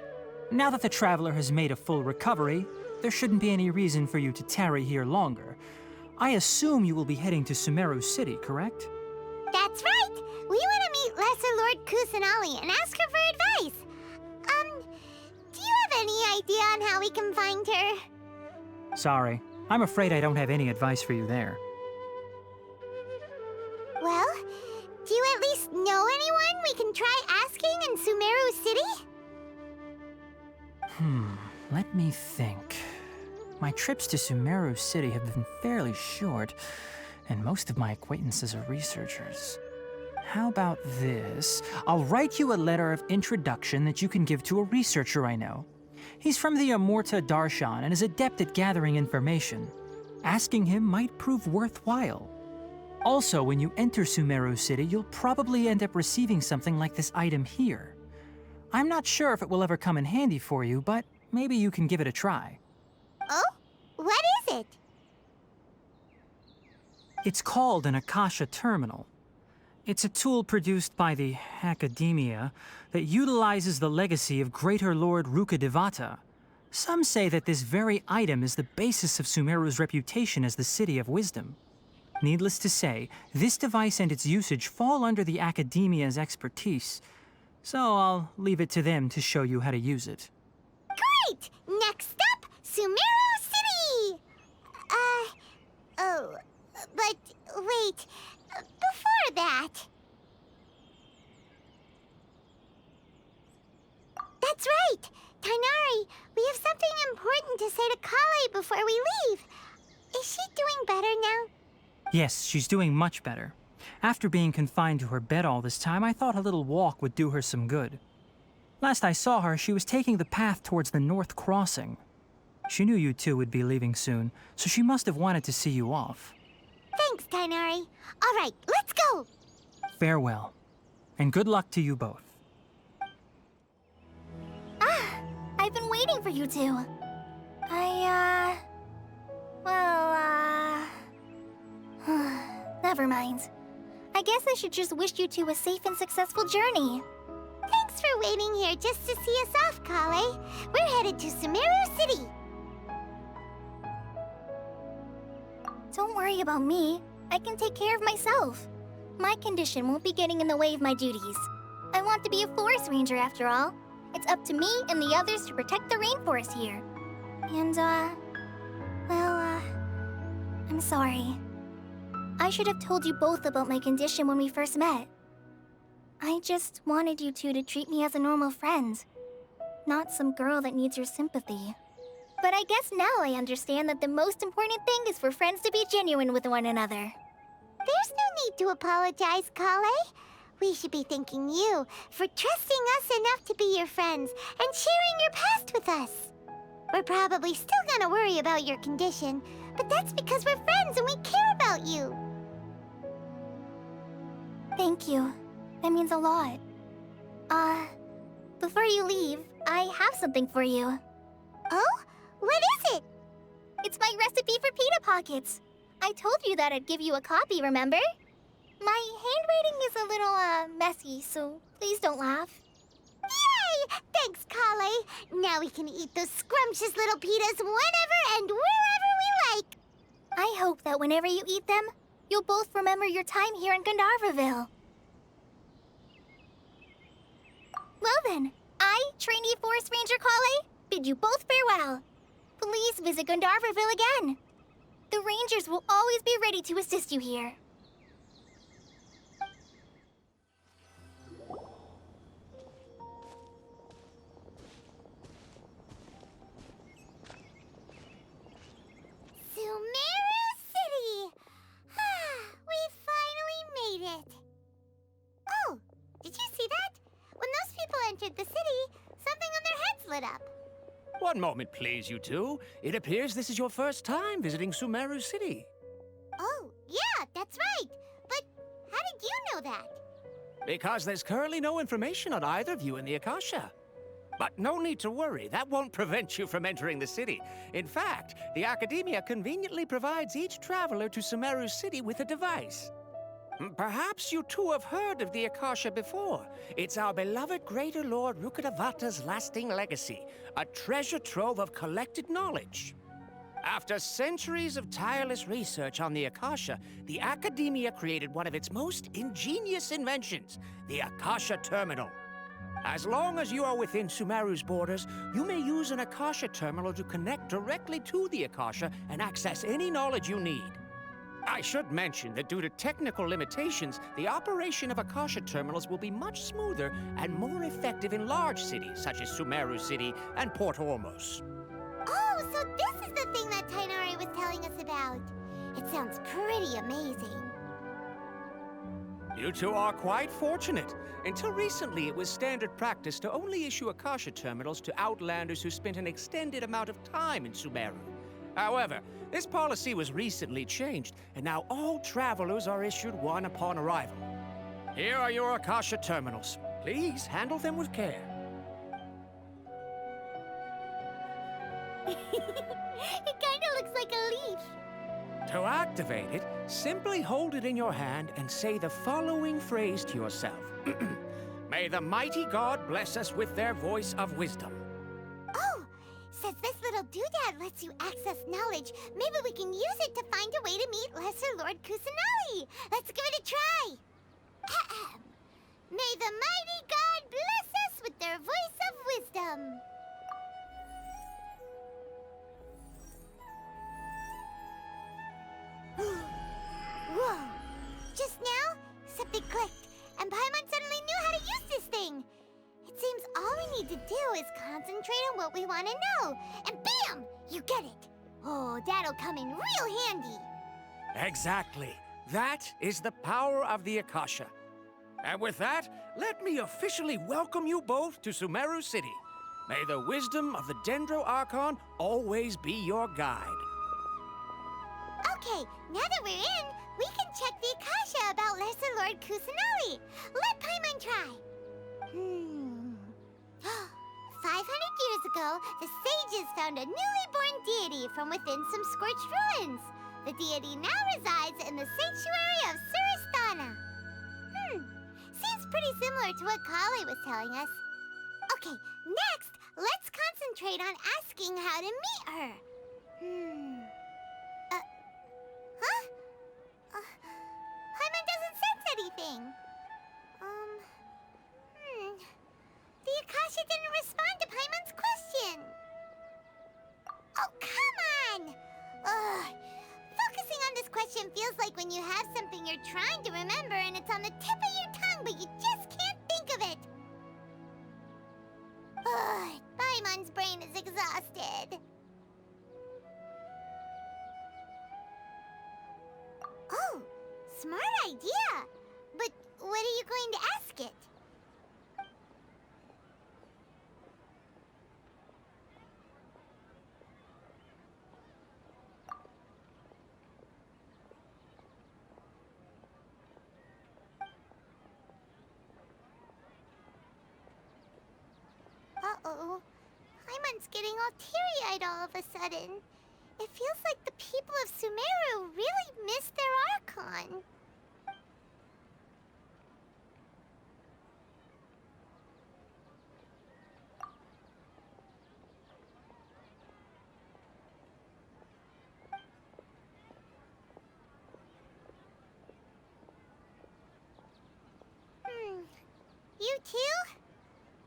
Now that the traveler has made a full recovery, there shouldn't be any reason for you to tarry here longer. I assume you will be heading to Sumeru City, correct? That's right. We want to meet Lesser Lord Kusanali and ask her for advice. Do you have any idea on how we can find her? Sorry. I'm afraid I don't have any advice for you there. Well, do you at least know anyone we can try asking in Sumeru City? Let me think. My trips to Sumeru City have been fairly short, and most of my acquaintances are researchers. How about this? I'll write you a letter of introduction that you can give to a researcher I know. He's from the Immorta Darshan and is adept at gathering information. Asking him might prove worthwhile. Also, when you enter Sumeru City, you'll probably end up receiving something like this item here. I'm not sure if it will ever come in handy for you, but maybe you can give it a try. Oh? What is it? It's called an Akasha Terminal. It's a tool produced by the Academia that utilizes the legacy of Greater Lord Rukkhadevata. Some say that this very item is the basis of Sumeru's reputation as the City of Wisdom. Needless to say, this device and its usage fall under the Academia's expertise, so I'll leave it to them to show you how to use it. Great! Next up, Sumeru City! Oh, but wait, before that... That's right! Tainari, we have something important to say to Kale before we leave. Is she doing better now? Yes, she's doing much better. After being confined to her bed all this time, I thought a little walk would do her some good. Last I saw her, she was taking the path towards the North Crossing. She knew you two would be leaving soon, so she must have wanted to see you off. Thanks, Tainari. All right, let's go! Farewell, and good luck to you both. I've been waiting for you two. Never mind. I guess I should just wish you two a safe and successful journey. Thanks for waiting here just to see us off, Kale. We're headed to Sumeru City. Don't worry about me. I can take care of myself. My condition won't be getting in the way of my duties. I want to be a forest ranger after all. It's up to me and the others to protect the rainforest here. And, I'm sorry. I should have told you both about my condition when we first met. I just wanted you two to treat me as a normal friend, not some girl that needs your sympathy. But I guess now I understand that the most important thing is for friends to be genuine with one another. There's no need to apologize, Kale. We should be thanking you for trusting us enough to be your friends and sharing your past with us. We're probably still gonna worry about your condition, but that's because we're friends and we care about you. Thank you. That means a lot. Before you leave, I have something for you. Oh? What is it? It's my recipe for pita pockets. I told you that I'd give you a copy, remember? My handwriting is a little, messy, so please don't laugh. Yay! Thanks, Kale. Now we can eat those scrumptious little pitas whenever and wherever we like. I hope that whenever you eat them, you'll both remember your time here in Gandharvaville. Well then, I, trainee Forest Ranger Kale, bid you both farewell. Please visit Gandharvaville again. The Rangers will always be ready to assist you here. Sumeru City! We finally made it. Oh, did you see that? When those people entered the city, something on their heads lit up. One moment, please, you two. It appears this is your first time visiting Sumeru City. Oh, yeah, that's right. But how did you know that? Because there's currently no information on either of you in the Akasha. But no need to worry, that won't prevent you from entering the city. In fact, the Academia conveniently provides each traveler to Sumeru City with a device. Perhaps you two have heard of the Akasha before. It's our beloved Greater Lord Rukkhadevata's lasting legacy, a treasure trove of collected knowledge. After centuries of tireless research on the Akasha, the Academia created one of its most ingenious inventions, the Akasha Terminal. As long as you are within Sumeru's borders, you may use an Akasha terminal to connect directly to the Akasha and access any knowledge you need. I should mention that due to technical limitations, the operation of Akasha terminals will be much smoother and more effective in large cities such as Sumeru City and Port Ormos. Oh, so this is the thing that Tainari was telling us about. It sounds pretty amazing. You two are quite fortunate. Until recently, it was standard practice to only issue Akasha terminals to outlanders who spent an extended amount of time in Sumeru. However, this policy was recently changed, and now all travelers are issued one upon arrival. Here are your Akasha terminals. Please handle them with care. It kinda looks like a leaf. To activate it, simply hold it in your hand and say the following phrase to yourself. May the mighty God bless us with their voice of wisdom. Oh, since this little doodad lets you access knowledge, maybe we can use it to find a way to meet Lesser Lord Kusanali. Let's give it a try. Ahem. May the mighty God bless us with their voice of wisdom. Whoa! Just now, something clicked, and Paimon suddenly knew how to use this thing. It seems all we need to do is concentrate on what we want to know, and bam! You get it. Oh, that'll come in real handy. Exactly. That is the power of the Akasha. And with that, let me officially welcome you both to Sumeru City. May the wisdom of the Dendro Archon always be your guide. Okay, now that we're in, we can check the Akasha about Lesser Lord Kusanali. Let Paimon try. 500 years ago, the sages found a newly born deity from within some scorched ruins. The deity now resides in the sanctuary of Suristana. Seems pretty similar to what Kale was telling us. Okay, next, let's concentrate on asking how to meet her. anything. The Akasha didn't respond to Paimon's question. Oh, come on! Ugh. Focusing on this question feels like when you have something you're trying to remember and it's on the tip of your tongue, but you just can't think of it. Ugh, Paimon's brain is exhausted. Oh, smart idea. But what are you going to ask it? Uh-oh. Paimon's getting all teary-eyed all of a sudden. It feels like the people of Sumeru really missed their Archon. You too?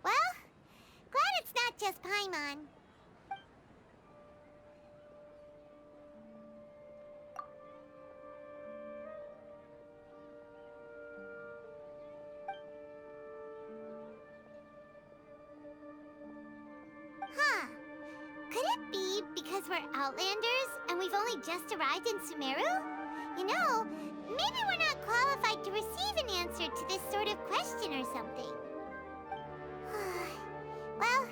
Well, glad it's not just Paimon. Huh. Could it be because we're Outlanders and we've only just arrived in Sumeru? You know, maybe we're not qualified to receive an answer to this sort of question or something. Well,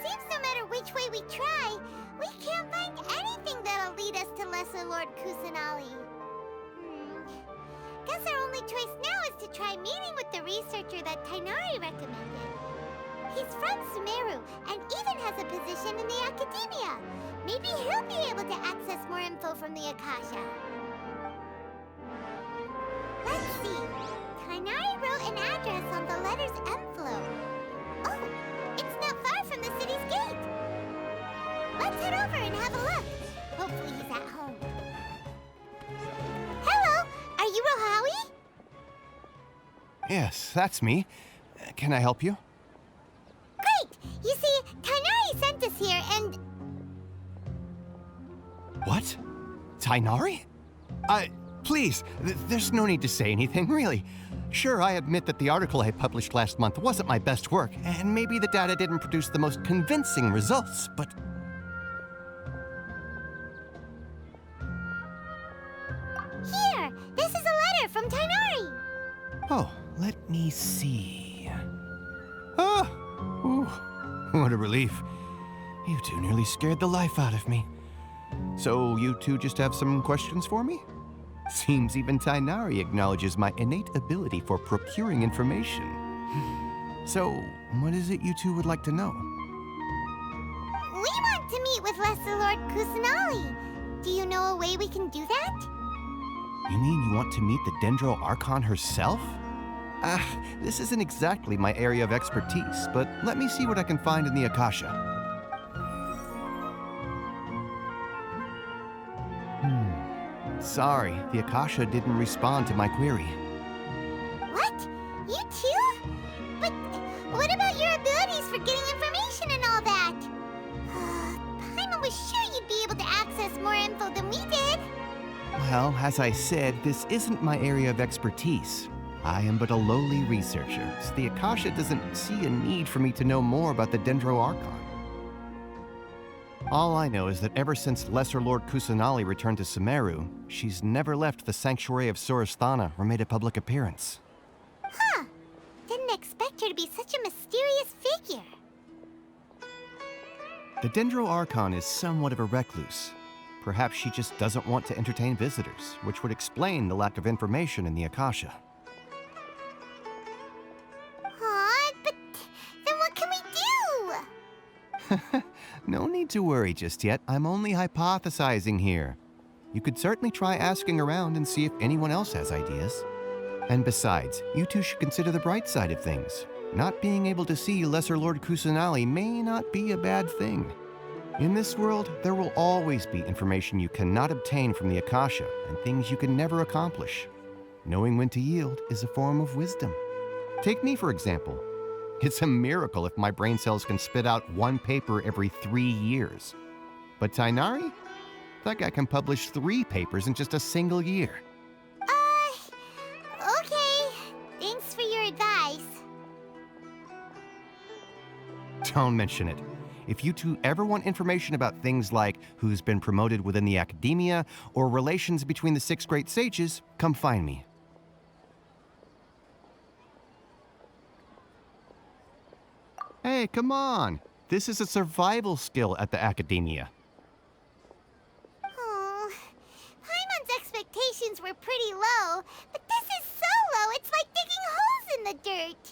seems no matter which way we try, we can't find anything that'll lead us to Lesser Lord Kusanali. Guess our only choice now is to try meeting with the researcher that Tainari recommended. He's from Sumeru and even has a position in the Academia. Maybe he'll be able to access more info from the Akasha. Let's see. Tainari wrote an address on the letter's envelope. Oh, it's not far from the city's gate. Let's head over and have a look. Hopefully he's at home. Hello, are you Rohawi? Yes, that's me. Can I help you? Great! You see, Tainari sent us here and... What? Tainari? Please, there's no need to say anything, really. Sure, I admit that the article I published last month wasn't my best work, and maybe the data didn't produce the most convincing results, but... Here! This is a letter from Tainari! Oh, let me see... Oh! Ooh, what a relief. You two nearly scared the life out of me. So you two just have some questions for me? Seems even Tainari acknowledges my innate ability for procuring information. So, what is it you two would like to know? We want to meet with Lesser Lord Kusanali. Do you know a way we can do that? You mean you want to meet the Dendro Archon herself? This isn't exactly my area of expertise, but let me see what I can find in the Akasha. Sorry, the Akasha didn't respond to my query. What? You too? But what about your abilities for getting information and all that? Paimon was sure you'd be able to access more info than we did. Well, as I said, this isn't my area of expertise. I am but a lowly researcher, so the Akasha doesn't see a need for me to know more about the Dendro Archon. All I know is that ever since Lesser Lord Kusanali returned to Sumeru, she's never left the Sanctuary of Sorasthana or made a public appearance. Huh. Didn't expect her to be such a mysterious figure. The Dendro Archon is somewhat of a recluse. Perhaps she just doesn't want to entertain visitors, which would explain the lack of information in the Akasha. But then what can we do? No need to worry just yet. I'm only hypothesizing here. You could certainly try asking around and see if anyone else has ideas. And besides, you two should consider the bright side of things. Not being able to see Lesser Lord Kusanali may not be a bad thing. In this world, there will always be information you cannot obtain from the Akasha and things you can never accomplish. Knowing when to yield is a form of wisdom. Take me, for example. It's a miracle if my brain cells can spit out one paper every 3 years. But Tainari? That guy can publish 3 papers in just a single year. Okay. Thanks for your advice. Don't mention it. If you two ever want information about things like who's been promoted within the academia or relations between the 6 great sages, come find me. Hey, come on. This is a survival skill at the academia. Oh, Paimon's expectations were pretty low, but this is so low, it's like digging holes in the dirt.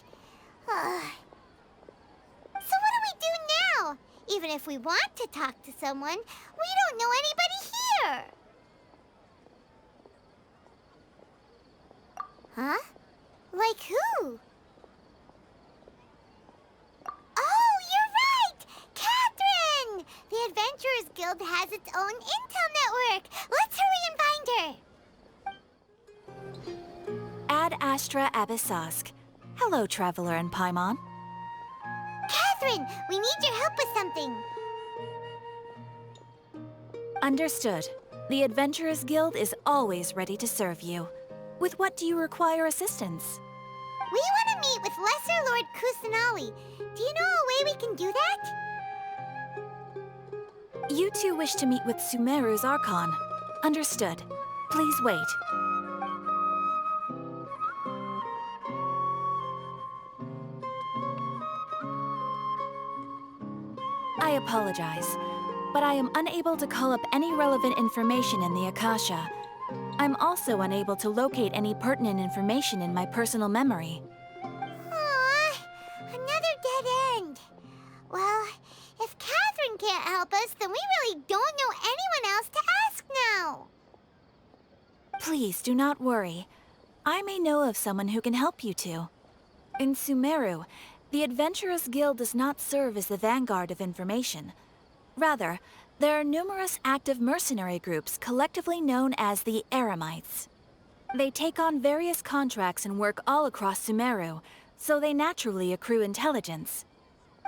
So what do we do now? Even if we want to talk to someone, we don't know anybody here. Huh? Like who? Oh, you're right! Catherine! The Adventurers Guild has its own intel network. Let's hurry and find her. Ad Astra Abyssosk. Hello, Traveler and Paimon. Catherine, we need your help with something. Understood. The Adventurers Guild is always ready to serve you. With what do you require assistance? We want to meet with Lesser Lord Kusanali. Do you know a way we can do that? You two wish to meet with Sumeru's Archon. Understood. Please wait. I apologize, but I am unable to call up any relevant information in the Akasha. I'm also unable to locate any pertinent information in my personal memory. Aww, another dead end. Well, if Catherine can't help us, then we really don't know anyone else to ask now. Please do not worry. I may know of someone who can help you two. In Sumeru, the Adventurers Guild does not serve as the vanguard of information. Rather, there are numerous active mercenary groups collectively known as the Eremites. They take on various contracts and work all across Sumeru, so they naturally accrue intelligence.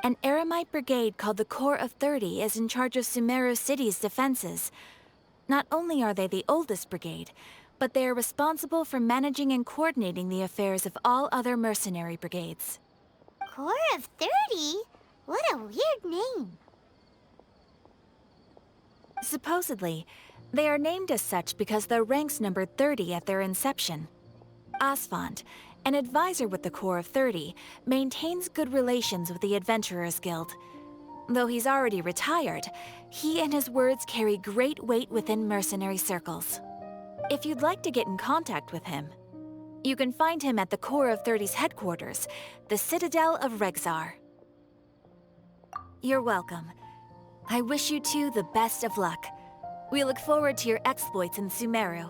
An Eremite brigade called the Corps of 30 is in charge of Sumeru City's defenses. Not only are they the oldest brigade, but they are responsible for managing and coordinating the affairs of all other mercenary brigades. Corps of 30? What a weird name. Supposedly, they are named as such because their ranks numbered 30 at their inception. Asfand, an advisor with the Corps of 30, maintains good relations with the Adventurers Guild. Though he's already retired, he and his words carry great weight within mercenary circles. If you'd like to get in contact with him, you can find him at the Corps of 30's headquarters, the Citadel of Rexar. You're welcome. I wish you two the best of luck. We look forward to your exploits in Sumeru.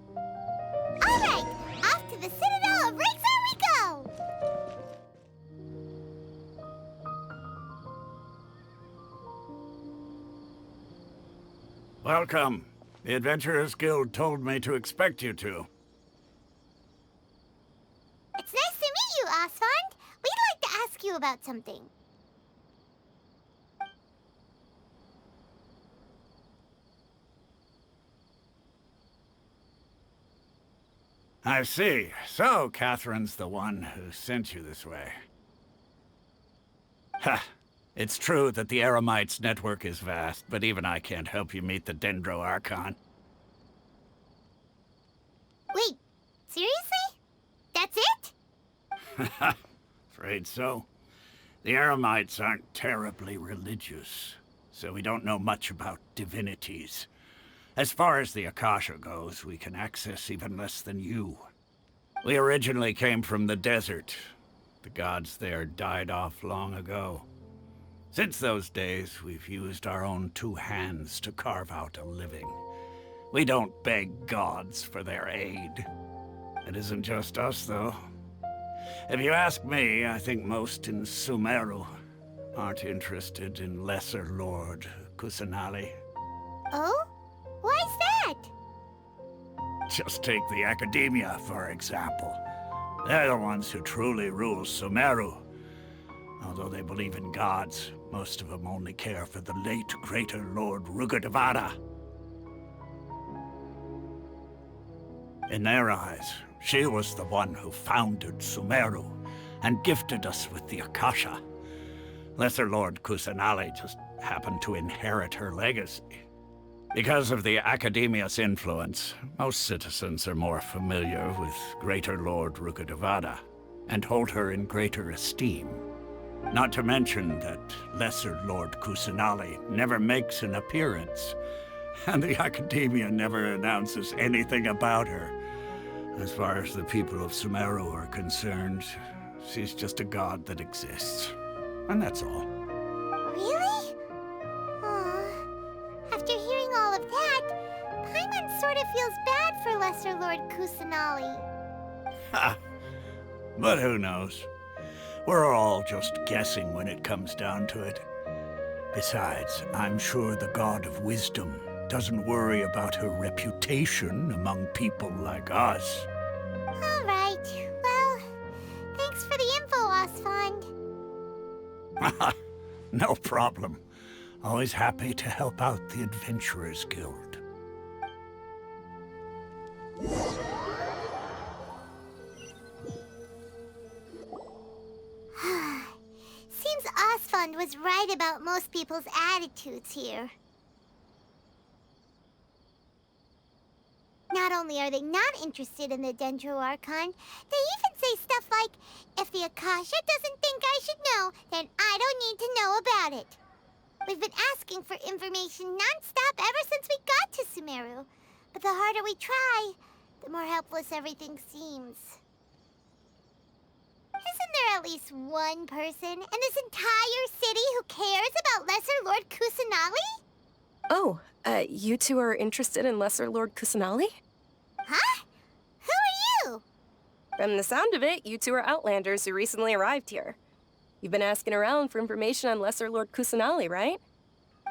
All right, off to the Citadel of Rexar we go! Welcome. The Adventurers Guild told me to expect you two. It's nice to meet you, Asfand. We'd like to ask you about something. I see. So, Catherine's the one who sent you this way. Ha! It's true that the Eremites' network is vast, but even I can't help you meet the Dendro Archon. Wait, seriously? That's it? Afraid so. The Eremites aren't terribly religious, so we don't know much about divinities. As far as the Akasha goes, we can access even less than you. We originally came from the desert. The gods there died off long ago. Since those days, we've used our own 2 hands to carve out a living. We don't beg gods for their aid. It isn't just us, though. If you ask me, I think most in Sumeru aren't interested in Lesser Lord Kusanali. Oh? Why's that? Just take the Academia, for example. They're the ones who truly rule Sumeru. Although they believe in gods, most of them only care for the late Greater Lord Rukkhadevata. In their eyes, she was the one who founded Sumeru and gifted us with the Akasha. Lesser Lord Kusanali just happened to inherit her legacy. Because of the Academia's influence, most citizens are more familiar with Greater Lord Rukkhadevata and hold her in greater esteem. Not to mention that Lesser Lord Kusanali never makes an appearance, and the Academia never announces anything about her. As far as the people of Sumeru are concerned, she's just a god that exists. And that's all. Really? Aw. After hearing all of that, Paimon sort of feels bad for Lesser Lord Kusanali. Ha! But who knows? We're all just guessing when it comes down to it. Besides, I'm sure the God of Wisdom doesn't worry about her reputation among people like us. All right. Well, thanks for the info, Osfond. No problem. Always happy to help out the Adventurers Guild. Seems Osfond was right about most people's attitudes here. Not only are they not interested in the Dendro Archon, they even say stuff like, if the Akasha doesn't think I should know, then I don't need to know about it. We've been asking for information non-stop ever since we got to Sumeru. But the harder we try, the more helpless everything seems. Isn't there at least one person in this entire city who cares about Lesser Lord Kusanali? Oh, you two are interested in Lesser Lord Kusanali? Huh? Who are you? From the sound of it, you two are Outlanders who recently arrived here. You've been asking around for information on Lesser Lord Kusanali, right?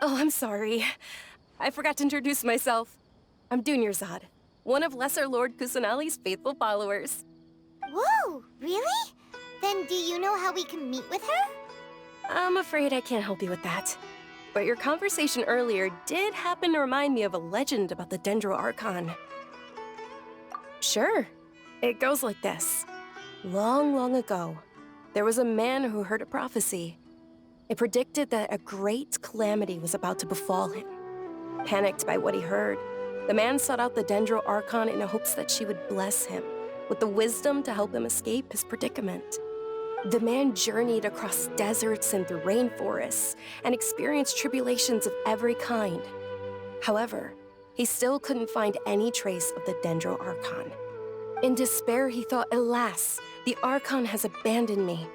Oh, I'm sorry. I forgot to introduce myself. I'm Dunyarzad, one of Lesser Lord Kusanali's faithful followers. Whoa, really? Then do you know how we can meet with her? I'm afraid I can't help you with that. But your conversation earlier did happen to remind me of a legend about the Dendro Archon. Sure. It goes like this. Long, long ago, there was a man who heard a prophecy. It predicted that a great calamity was about to befall him. Panicked by what he heard, the man sought out the Dendro Archon in hopes that she would bless him with the wisdom to help him escape his predicament. The man journeyed across deserts and through rainforests and experienced tribulations of every kind. However, he still couldn't find any trace of the Dendro Archon. In despair, he thought, alas, the Archon has abandoned me.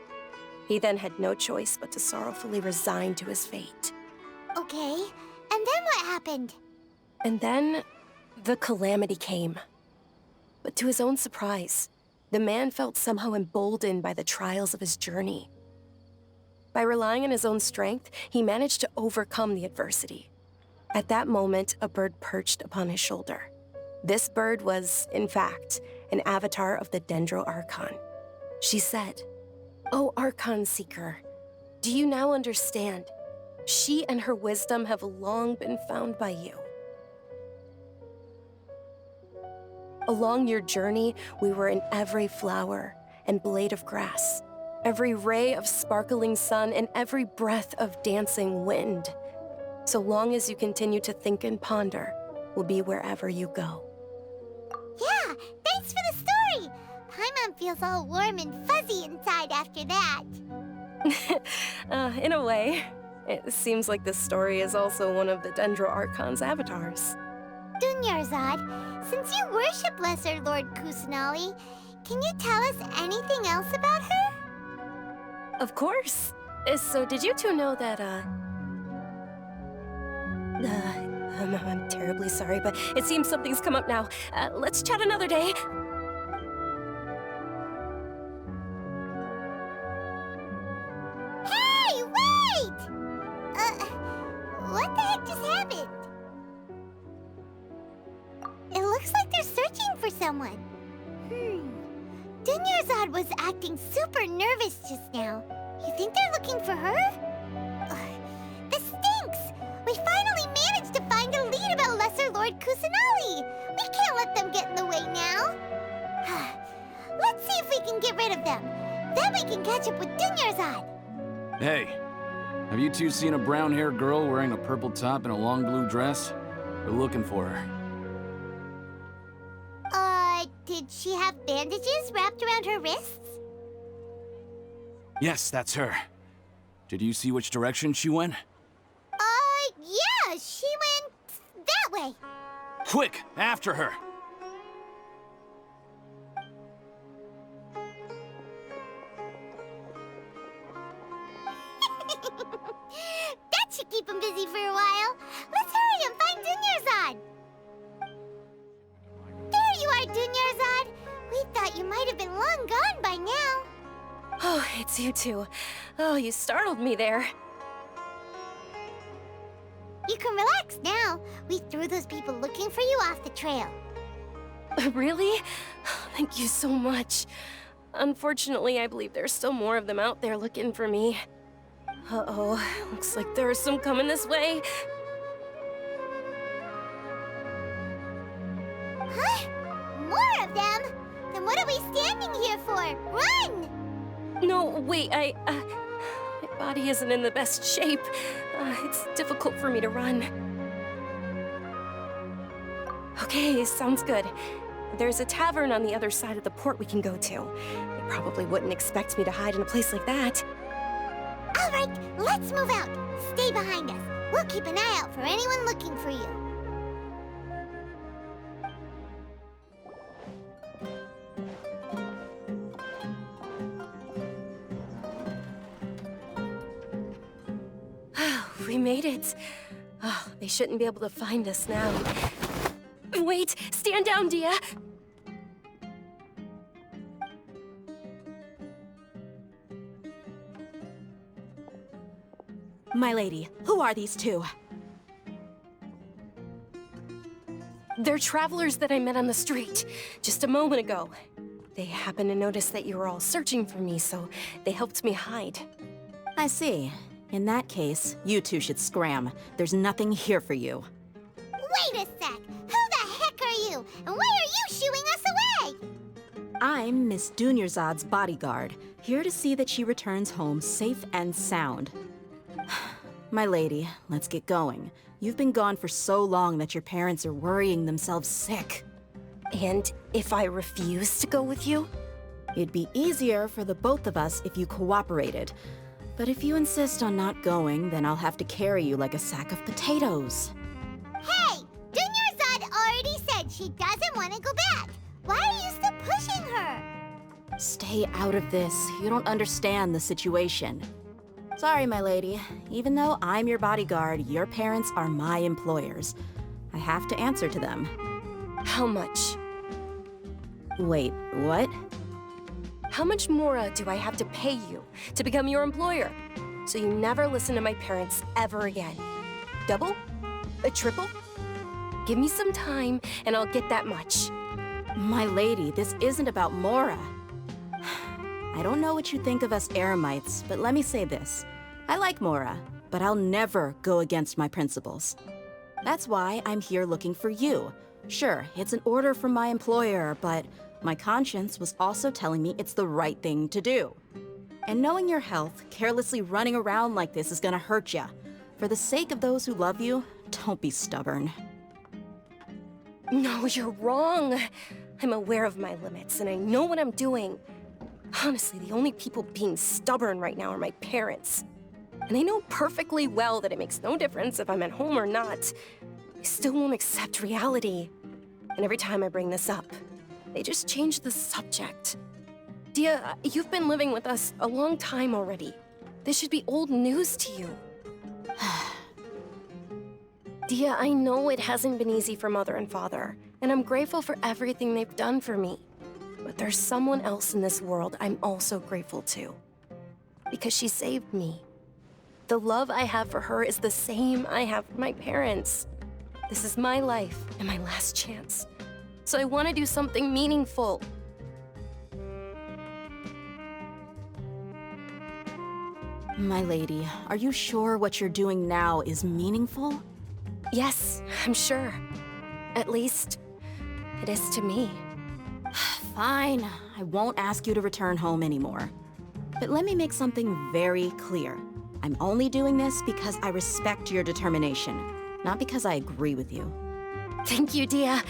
He then had no choice but to sorrowfully resign to his fate. Okay, and then what happened? And then, the calamity came. But to his own surprise, the man felt somehow emboldened by the trials of his journey. By relying on his own strength, he managed to overcome the adversity. At that moment, a bird perched upon his shoulder. This bird was, in fact, an avatar of the Dendro Archon. She said, "O Archon Seeker, do you now understand? She and her wisdom have long been found by you. Along your journey, we were in every flower and blade of grass, every ray of sparkling sun, and every breath of dancing wind. So long as you continue to think and ponder, we'll be wherever you go." Yeah, thanks for the story! Paimon feels all warm and fuzzy inside after that. In a way, it seems like this story is also one of the Dendro Archon's avatars. Dunyarzad, since you worship Lesser Lord Kusanali, can you tell us anything else about her? Of course. So did you two know that, I'm terribly sorry, but it seems something's come up now. Let's chat another day. Hey, wait! What the heck just happened? It looks like they're searching for Dunyarzad was acting super nervous just now. You think they're looking for her? Ugh, this stinks! We finally managed to find a lead about Lesser Lord Kusanali! We can't let them get in the way now! Let's see if we can get rid of them. Then we can catch up with Dunyarzad! Hey, have you two seen a brown-haired girl wearing a purple top and a long blue dress? We're looking for her. Did she have bandages wrapped around her wrists? Yes, that's her. Did you see which direction she went? Yeah, she went that way. Quick, after her! That should keep him busy for a while. Let's hurry and find Dunyarzad. There you are, Dunyarzad. We thought you might have been long gone by now. Oh, it's you two. Oh, you startled me there. You can relax now. We threw those people looking for you off the trail. Really? Thank you so much. Unfortunately, I believe there's still more of them out there looking for me. Uh-oh, looks like there's some coming this way. Huh? More of them? Then what are we standing here for? Run! No, wait, my body isn't in the best shape. It's difficult for me to run. Okay, sounds good. There's a tavern on the other side of the port we can go to. They probably wouldn't expect me to hide in a place like that. All right, let's move out. Stay behind us. We'll keep an eye out for anyone looking for you. We made it. Oh, they shouldn't be able to find us now. Wait! Stand down, Dia! My lady, who are these two? They're travelers that I met on the street just a moment ago. They happened to notice that you were all searching for me, so they helped me hide. I see. In that case, you two should scram. There's nothing here for you. Wait a sec! Who the heck are you? And why are you shooing us away? I'm Miss Dunyarzad's bodyguard, here to see that she returns home safe and sound. My lady, let's get going. You've been gone for so long that your parents are worrying themselves sick. And if I refuse to go with you? It'd be easier for the both of us if you cooperated. But if you insist on not going, then I'll have to carry you like a sack of potatoes. Hey! Dunyarzad already said she doesn't want to go back. Why are you still pushing her? Stay out of this. You don't understand the situation. Sorry, my lady. Even though I'm your bodyguard, your parents are my employers. I have to answer to them. How much? Wait, what? How much more do I have to pay you to become your employer? So you never listen to my parents ever again. Double? A triple? Give me some time and I'll get that much. My lady, this isn't about Mora. I don't know what you think of us Eremites, but let me say this. I like Mora, but I'll never go against my principles. That's why I'm here looking for you. Sure, it's an order from my employer, but my conscience was also telling me it's the right thing to do. And knowing your health, carelessly running around like this is gonna hurt ya. For the sake of those who love you, don't be stubborn. No, you're wrong. I'm aware of my limits and I know what I'm doing. Honestly, the only people being stubborn right now are my parents. And they know perfectly well that it makes no difference if I'm at home or not. They still won't accept reality. And every time I bring this up, they just change the subject. Dia, you've been living with us a long time already. This should be old news to you. Dia, I know it hasn't been easy for Mother and Father, and I'm grateful for everything they've done for me. But there's someone else in this world I'm also grateful to. Because she saved me. The love I have for her is the same I have for my parents. This is my life and my last chance. So I want to do something meaningful. My lady, are you sure what you're doing now is meaningful? Yes, I'm sure. At least, it is to me. Fine, I won't ask you to return home anymore. But let me make something very clear. I'm only doing this because I respect your determination, not because I agree with you. Thank you, Dia.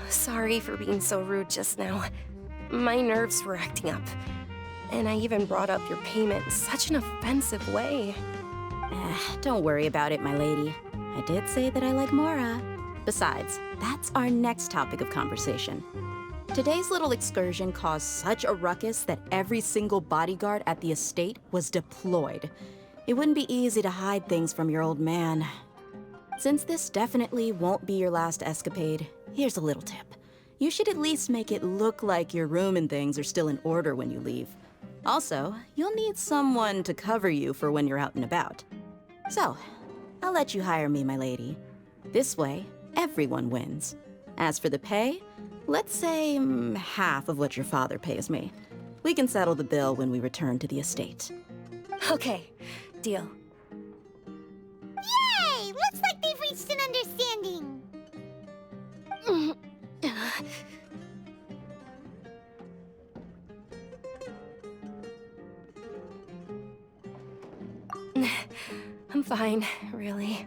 Sorry for being so rude just now. My nerves were acting up. And I even brought up your payment in such an offensive way. Don't worry about it, my lady. I did say that I like Mora. Besides, that's our next topic of conversation. Today's little excursion caused such a ruckus that every single bodyguard at the estate was deployed. It wouldn't be easy to hide things from your old man. Since this definitely won't be your last escapade, here's a little tip. You should at least make it look like your room and things are still in order when you leave. Also, you'll need someone to cover you for when you're out and about. So, I'll let you hire me, my lady. This way, everyone wins. As for the pay, let's say half of what your father pays me. We can settle the bill when we return to the estate. Okay, deal. Yay! Looks like they've reached an understanding. I'm fine, really.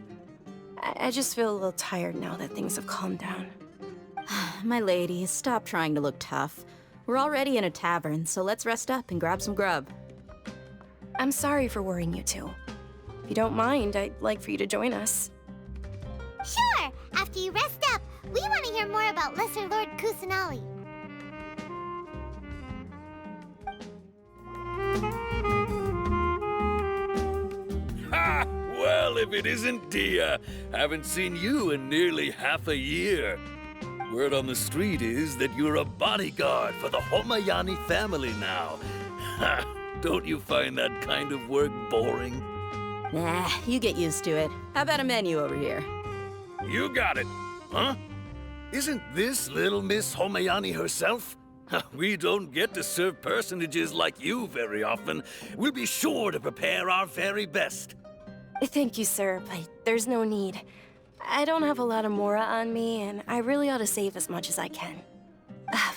I just feel a little tired now that things have calmed down. My lady, stop trying to look tough. We're already in a tavern, so let's rest up and grab some grub. I'm sorry for worrying you two. If you don't mind, I'd like for you to join us. Sure! After you rest up, we want to hear more about Lesser Lord Kusanali. Ha! Well, if it isn't Dia. Haven't seen you in nearly half a year. Word on the street is that you're a bodyguard for the Homayani family now. Ha! Don't you find that kind of work boring? Nah, you get used to it. How about a menu over here? You got it. Huh? Isn't this little Miss Homayani herself? We don't get to serve personages like you very often. We'll be sure to prepare our very best. Thank you, sir, but there's no need. I don't have a lot of Mora on me, and I really ought to save as much as I can.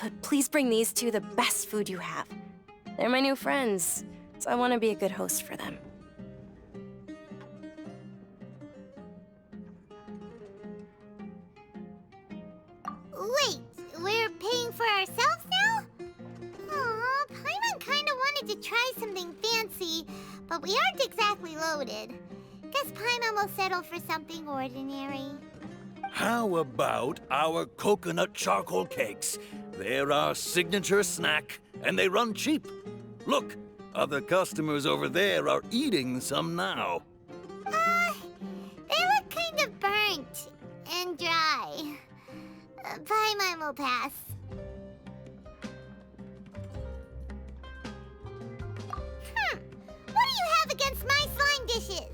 But please bring these two the best food you have. They're my new friends, so I want to be a good host for them. Wait, we're paying for ourselves now? Aw, Paimon kinda wanted to try something fancy, but we aren't exactly loaded. Guess Paimon will settle for something ordinary. How about our coconut charcoal cakes? They're our signature snack, and they run cheap. Look, other customers over there are eating some now. They look kind of burnt and dry. Paimon will pass. What do you have against my slime dishes?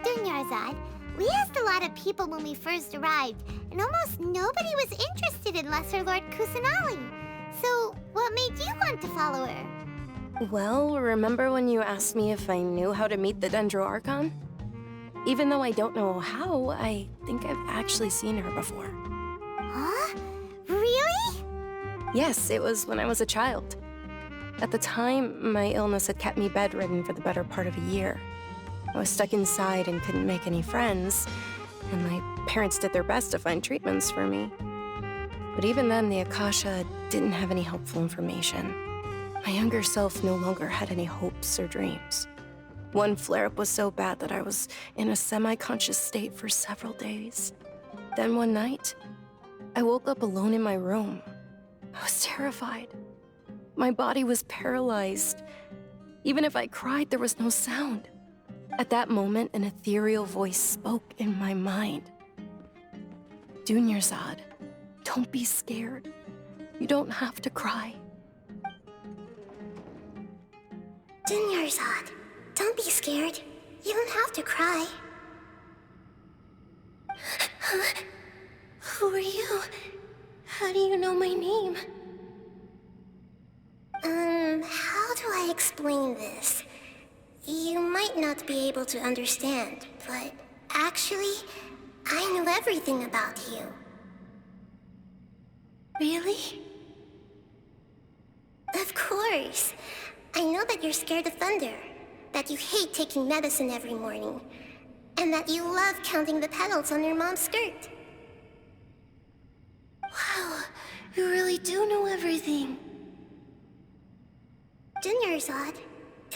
Dunyarzad, we asked a lot of people when we first arrived, and almost nobody was interested in Lesser Lord Kusanali. So, what made you want to follow her? Well, remember when you asked me if I knew how to meet the Dendro Archon? Even though I don't know how, I think I've actually seen her before. Huh? Really? Yes, it was when I was a child. At the time, my illness had kept me bedridden for the better part of a year. I was stuck inside and couldn't make any friends, and my parents did their best to find treatments for me. But even then, the Akasha didn't have any helpful information. My younger self no longer had any hopes or dreams. One flare-up was so bad that I was in a semi-conscious state for several days. Then one night, I woke up alone in my room. I was terrified. My body was paralyzed. Even if I cried, there was no sound. At that moment, an ethereal voice spoke in my mind. Dunyarzad, don't be scared. You don't have to cry. Dunyarzad, don't be scared. You don't have to cry. Who are you? How do you know my name? explain this? You might not be able to understand, but actually, I know everything about you. Really? Of course. I know that you're scared of thunder, that you hate taking medicine every morning, and that you love counting the petals on your mom's skirt. Wow, you really do know everything. Junior-Zod,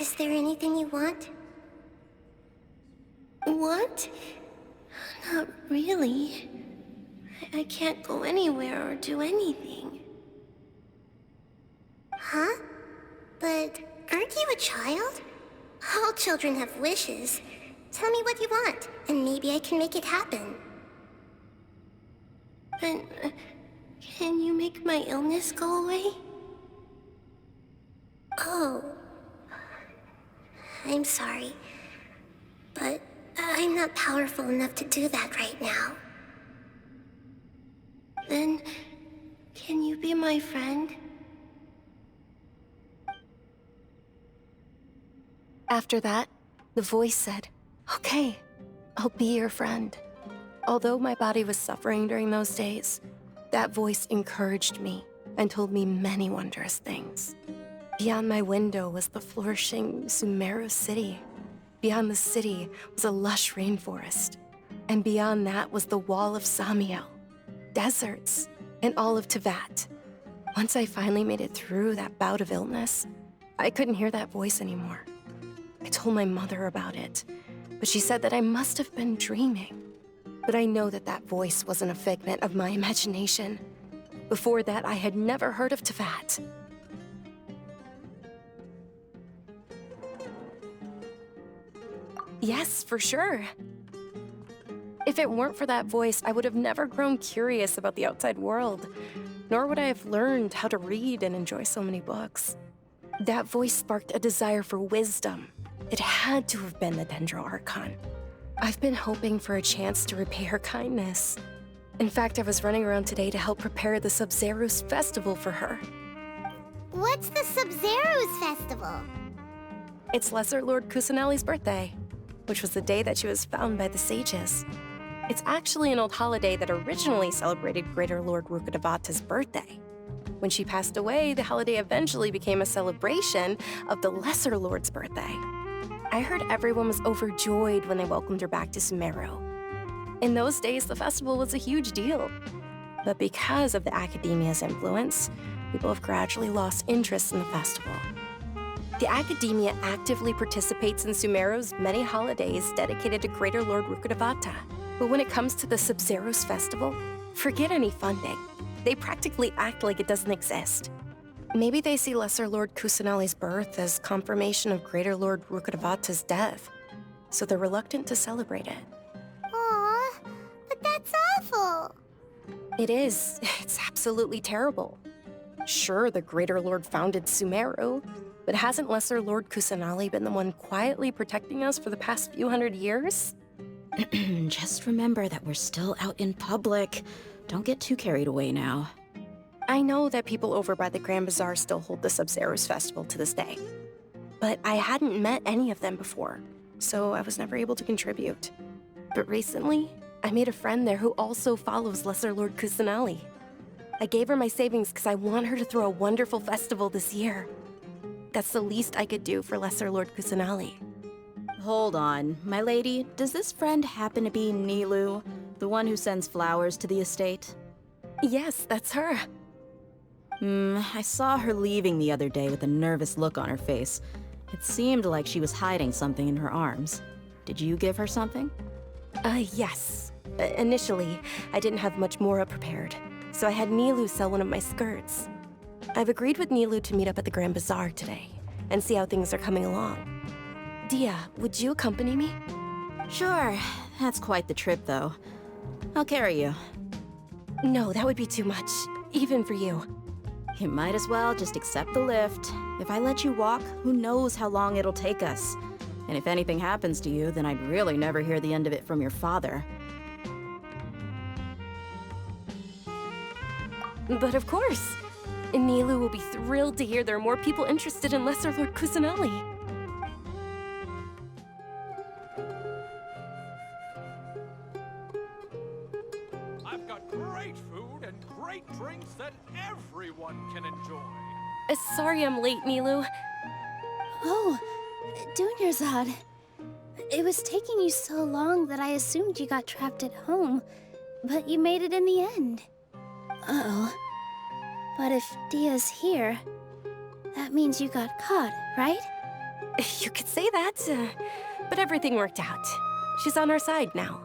is there anything you want? Want? Not really. I can't go anywhere or do anything. Huh? But aren't you a child? All children have wishes. Tell me what you want, and maybe I can make it happen. But, can you make my illness go away? Oh. I'm sorry. But I'm not powerful enough to do that right now. Then, can you be my friend? After that, the voice said, "Okay, I'll be your friend." Although my body was suffering during those days, that voice encouraged me and told me many wondrous things. Beyond my window was the flourishing Sumeru city. Beyond the city was a lush rainforest. And beyond that was the wall of Samiel, deserts, and all of Tevat. Once I finally made it through that bout of illness, I couldn't hear that voice anymore. I told my mother about it, but she said that I must have been dreaming. But I know that that voice wasn't a figment of my imagination. Before that, I had never heard of Tevat. Yes, for sure. If it weren't for that voice, I would have never grown curious about the outside world, nor would I have learned how to read and enjoy so many books. That voice sparked a desire for wisdom. It had to have been the Dendro Archon. I've been hoping for a chance to repay her kindness. In fact, I was running around today to help prepare the Sub-Zerus festival for her. What's the Sub-Zerus festival? It's Lesser Lord Kusanali's birthday, which was the day that she was found by the sages. It's actually an old holiday that originally celebrated Greater Lord Rukkhadevata's birthday. When she passed away, the holiday eventually became a celebration of the Lesser Lord's birthday. I heard everyone was overjoyed when they welcomed her back to Sumeru. In those days, the festival was a huge deal. But because of the Academia's influence, people have gradually lost interest in the festival. The Academia actively participates in Sumeru's many holidays dedicated to Greater Lord Rukkhadevata. But when it comes to the Sub-Zerus festival, forget any funding. They practically act like it doesn't exist. Maybe they see Lesser Lord Kusanali's birth as confirmation of Greater Lord Rukkhadevata's death, so they're reluctant to celebrate it. Aw, but that's awful. It is. It's absolutely terrible. Sure, the Greater Lord founded Sumeru, but hasn't Lesser Lord Kusanali been the one quietly protecting us for the past few hundred years? Just remember that we're still out in public. Don't get too carried away now. I know that people over by the Grand Bazaar still hold the Sub-Zerus festival to this day. But I hadn't met any of them before, so I was never able to contribute. But recently, I made a friend there who also follows Lesser Lord Kusanali. I gave her my savings because I want her to throw a wonderful festival this year. That's the least I could do for Lesser Lord Kusanali. Hold on, my lady. Does this friend happen to be Nilu, the one who sends flowers to the estate? Yes, that's her. I saw her leaving the other day with a nervous look on her face. It seemed like she was hiding something in her arms. Did you give her something? Yes. Initially, I didn't have much more prepared, so I had Nilu sell one of my skirts. I've agreed with Nilu to meet up at the Grand Bazaar today and see how things are coming along. Dia, would you accompany me? Sure. That's quite the trip, though. I'll carry you. No, that would be too much, even for you. You might as well just accept the lift. If I let you walk, who knows how long it'll take us. And if anything happens to you, then I'd really never hear the end of it from your father. But of course. And Nilu will be thrilled to hear there are more people interested in Lesser Lord Kusanali. I've got great food and great drinks that everyone can enjoy. Sorry I'm late, Nilu. Oh, Dunyarzad. It was taking you so long that I assumed you got trapped at home, but you made it in the end. Uh-oh. But if Dia's here, that means you got caught, right? You could say that, but everything worked out. She's on our side now.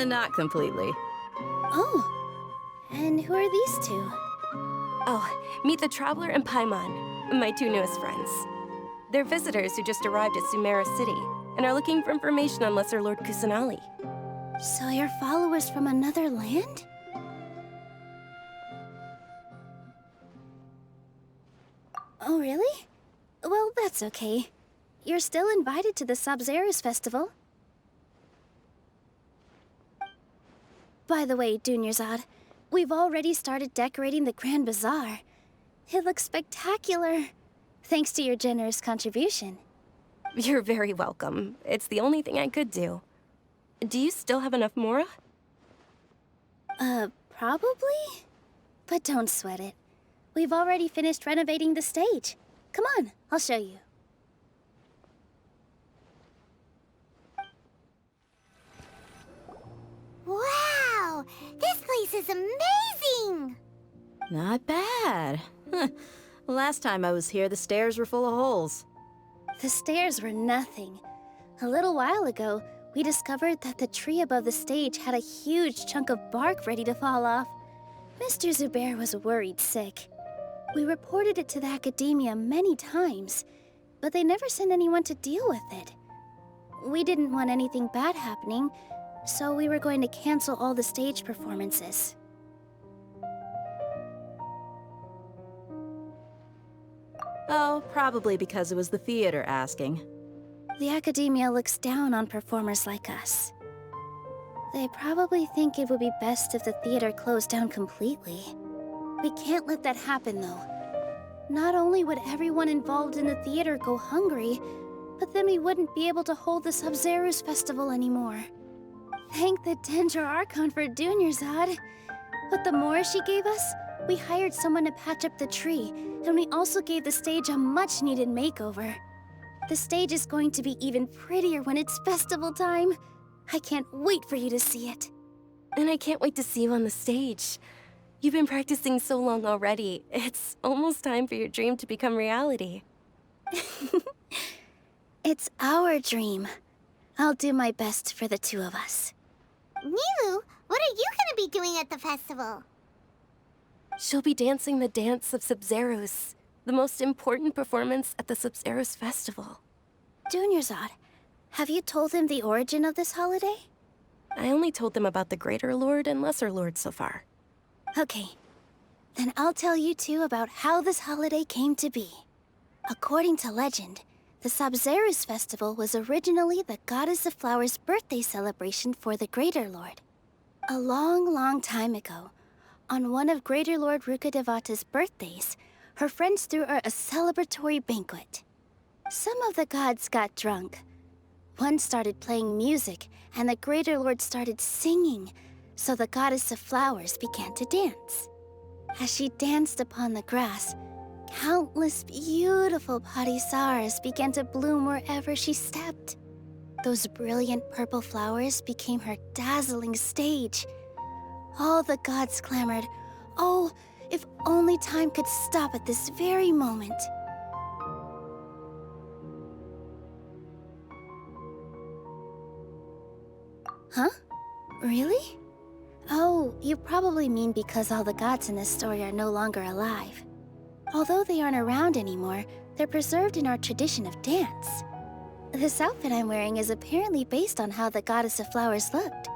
Not completely. Oh, and who are these two? Oh, meet the Traveler and Paimon, my two newest friends. They're visitors who just arrived at Sumeru City and are looking for information on Lesser Lord Kusanali. So you're followers from another land? Oh, really? Well, that's okay. You're still invited to the Sabzeruz Festival. By the way, Dunyarzad, we've already started decorating the Grand Bazaar. It looks spectacular, thanks to your generous contribution. You're very welcome. It's the only thing I could do. Do you still have enough Mora? Probably? But don't sweat it. We've already finished renovating the stage. Come on, I'll show you. Wow! This place is amazing! Not bad. Last time I was here, the stairs were full of holes. The stairs were nothing. A little while ago, we discovered that the tree above the stage had a huge chunk of bark ready to fall off. Mr. Zubair was worried sick. We reported it to the academia many times, but they never sent anyone to deal with it. We didn't want anything bad happening, so we were going to cancel all the stage performances. Oh, probably because it was the theater asking. The academia looks down on performers like us. They probably think it would be best if the theater closed down completely. We can't let that happen, though. Not only would everyone involved in the theater go hungry, but then we wouldn't be able to hold the Sabzeruz Festival anymore. Thank the Dendro Archon for Dunyarzad. With the Mora she gave us, we hired someone to patch up the tree, and we also gave the stage a much-needed makeover. The stage is going to be even prettier when it's festival time. I can't wait for you to see it. And I can't wait to see you on the stage. You've been practicing so long already. It's almost time for your dream to become reality. It's our dream. I'll do my best for the two of us. Nilu, what are you gonna be doing at the festival? She'll be dancing the dance of Sabzeruz, the most important performance at the Sabzeruz Festival. Dunyarzad, have you told them the origin of this holiday? I only told them about the Greater Lord and Lesser Lord so far. Okay, then I'll tell you two about how this holiday came to be. According to legend, the Sabzeruz Festival was originally the Goddess of Flowers' birthday celebration for the Greater Lord. A long, long time ago, on one of Greater Lord Rukkhadevata's birthdays, her friends threw her a celebratory banquet. Some of the gods got drunk. One started playing music, and the Greater Lord started singing, so the Goddess of Flowers began to dance. As she danced upon the grass, countless beautiful parisaras began to bloom wherever she stepped. Those brilliant purple flowers became her dazzling stage. All the gods clamored, "Oh, if only time could stop at this very moment." Huh? Really? Oh, you probably mean because all the gods in this story are no longer alive. Although they aren't around anymore, they're preserved in our tradition of dance. This outfit I'm wearing is apparently based on how the Goddess of Flowers looked.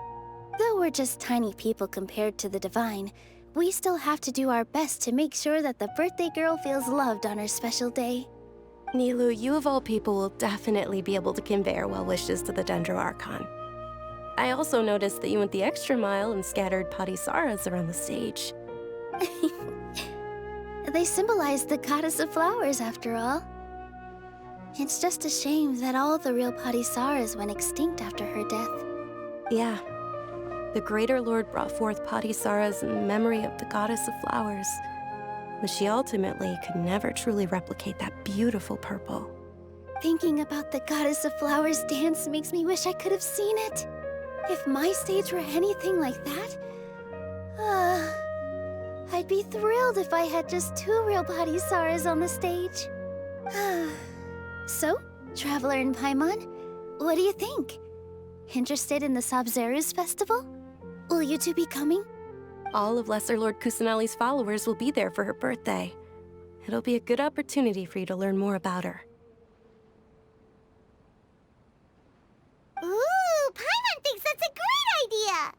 Though we're just tiny people compared to the divine, we still have to do our best to make sure that the birthday girl feels loved on her special day. Nilu, you of all people will definitely be able to convey our well wishes to the Dendro Archon. I also noticed that you went the extra mile and scattered parisaras around the stage. They symbolize the goddess of flowers, after all. It's just a shame that all the real Patisaras went extinct after her death. Yeah. The Greater Lord brought forth Patisaras in memory of the goddess of flowers, but she ultimately could never truly replicate that beautiful purple. Thinking about the goddess of flowers dance makes me wish I could have seen it. If my stage were anything like that, I'd be thrilled if I had just 2 real Patisaras on the stage. So, Traveler and Paimon, what do you think? Interested in the Sabzeruz festival? Will you two be coming? All of Lesser Lord Kusanali's followers will be there for her birthday. It'll be a good opportunity for you to learn more about her. Ooh, Paimon thinks that's a great idea!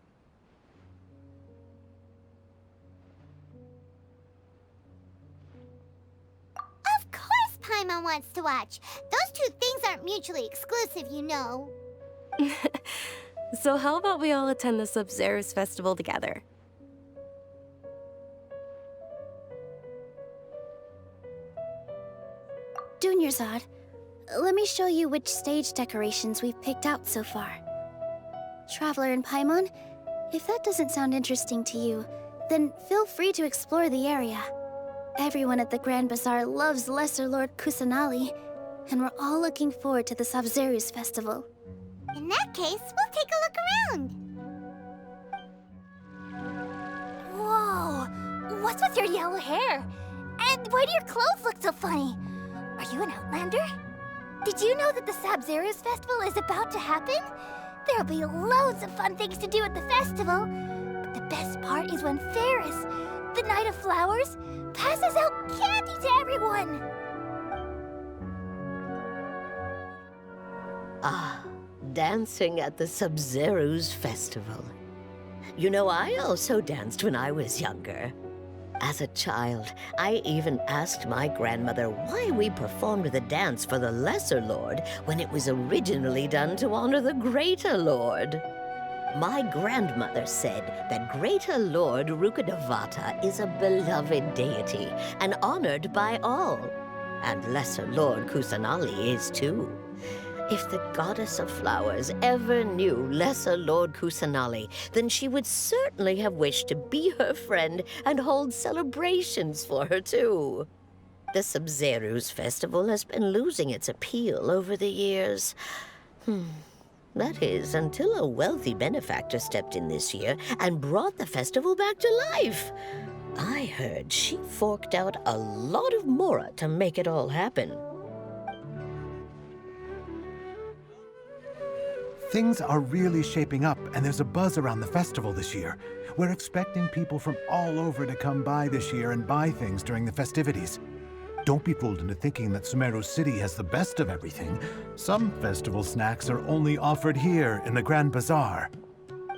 Of course Paimon wants to watch. Those 2 things aren't mutually exclusive, you know. So how about we all attend the Sabzeruz festival together? Dunyarzad, let me show you which stage decorations we've picked out so far. Traveler and Paimon, if that doesn't sound interesting to you, then feel free to explore the area. Everyone at the Grand Bazaar loves Lesser Lord Kusanali, and we're all looking forward to the Sabzeruz festival. In that case, we'll take a look around. Whoa! What's with your yellow hair? And why do your clothes look so funny? Are you an Outlander? Did you know that the Sabzeruz festival is about to happen? There'll be loads of fun things to do at the festival. But the best part is when Ferris, the Knight of Flowers, passes out candy to everyone! Ah, dancing at the Sabzeruz festival. You know, I also danced when I was younger. As a child, I even asked my grandmother why we performed the dance for the Lesser Lord when it was originally done to honor the Greater Lord. My grandmother said that Greater Lord Rukkhadevata is a beloved deity and honored by all. And Lesser Lord Kusanali is too. If the Goddess of Flowers ever knew Lesser Lord Kusanali, then she would certainly have wished to be her friend and hold celebrations for her too. The Sabzeruz festival has been losing its appeal over the years. That is, until a wealthy benefactor stepped in this year and brought the festival back to life. I heard she forked out a lot of mora to make it all happen. Things are really shaping up, and there's a buzz around the festival this year. We're expecting people from all over to come by this year and buy things during the festivities. Don't be fooled into thinking that Sumeru City has the best of everything. Some festival snacks are only offered here in the Grand Bazaar.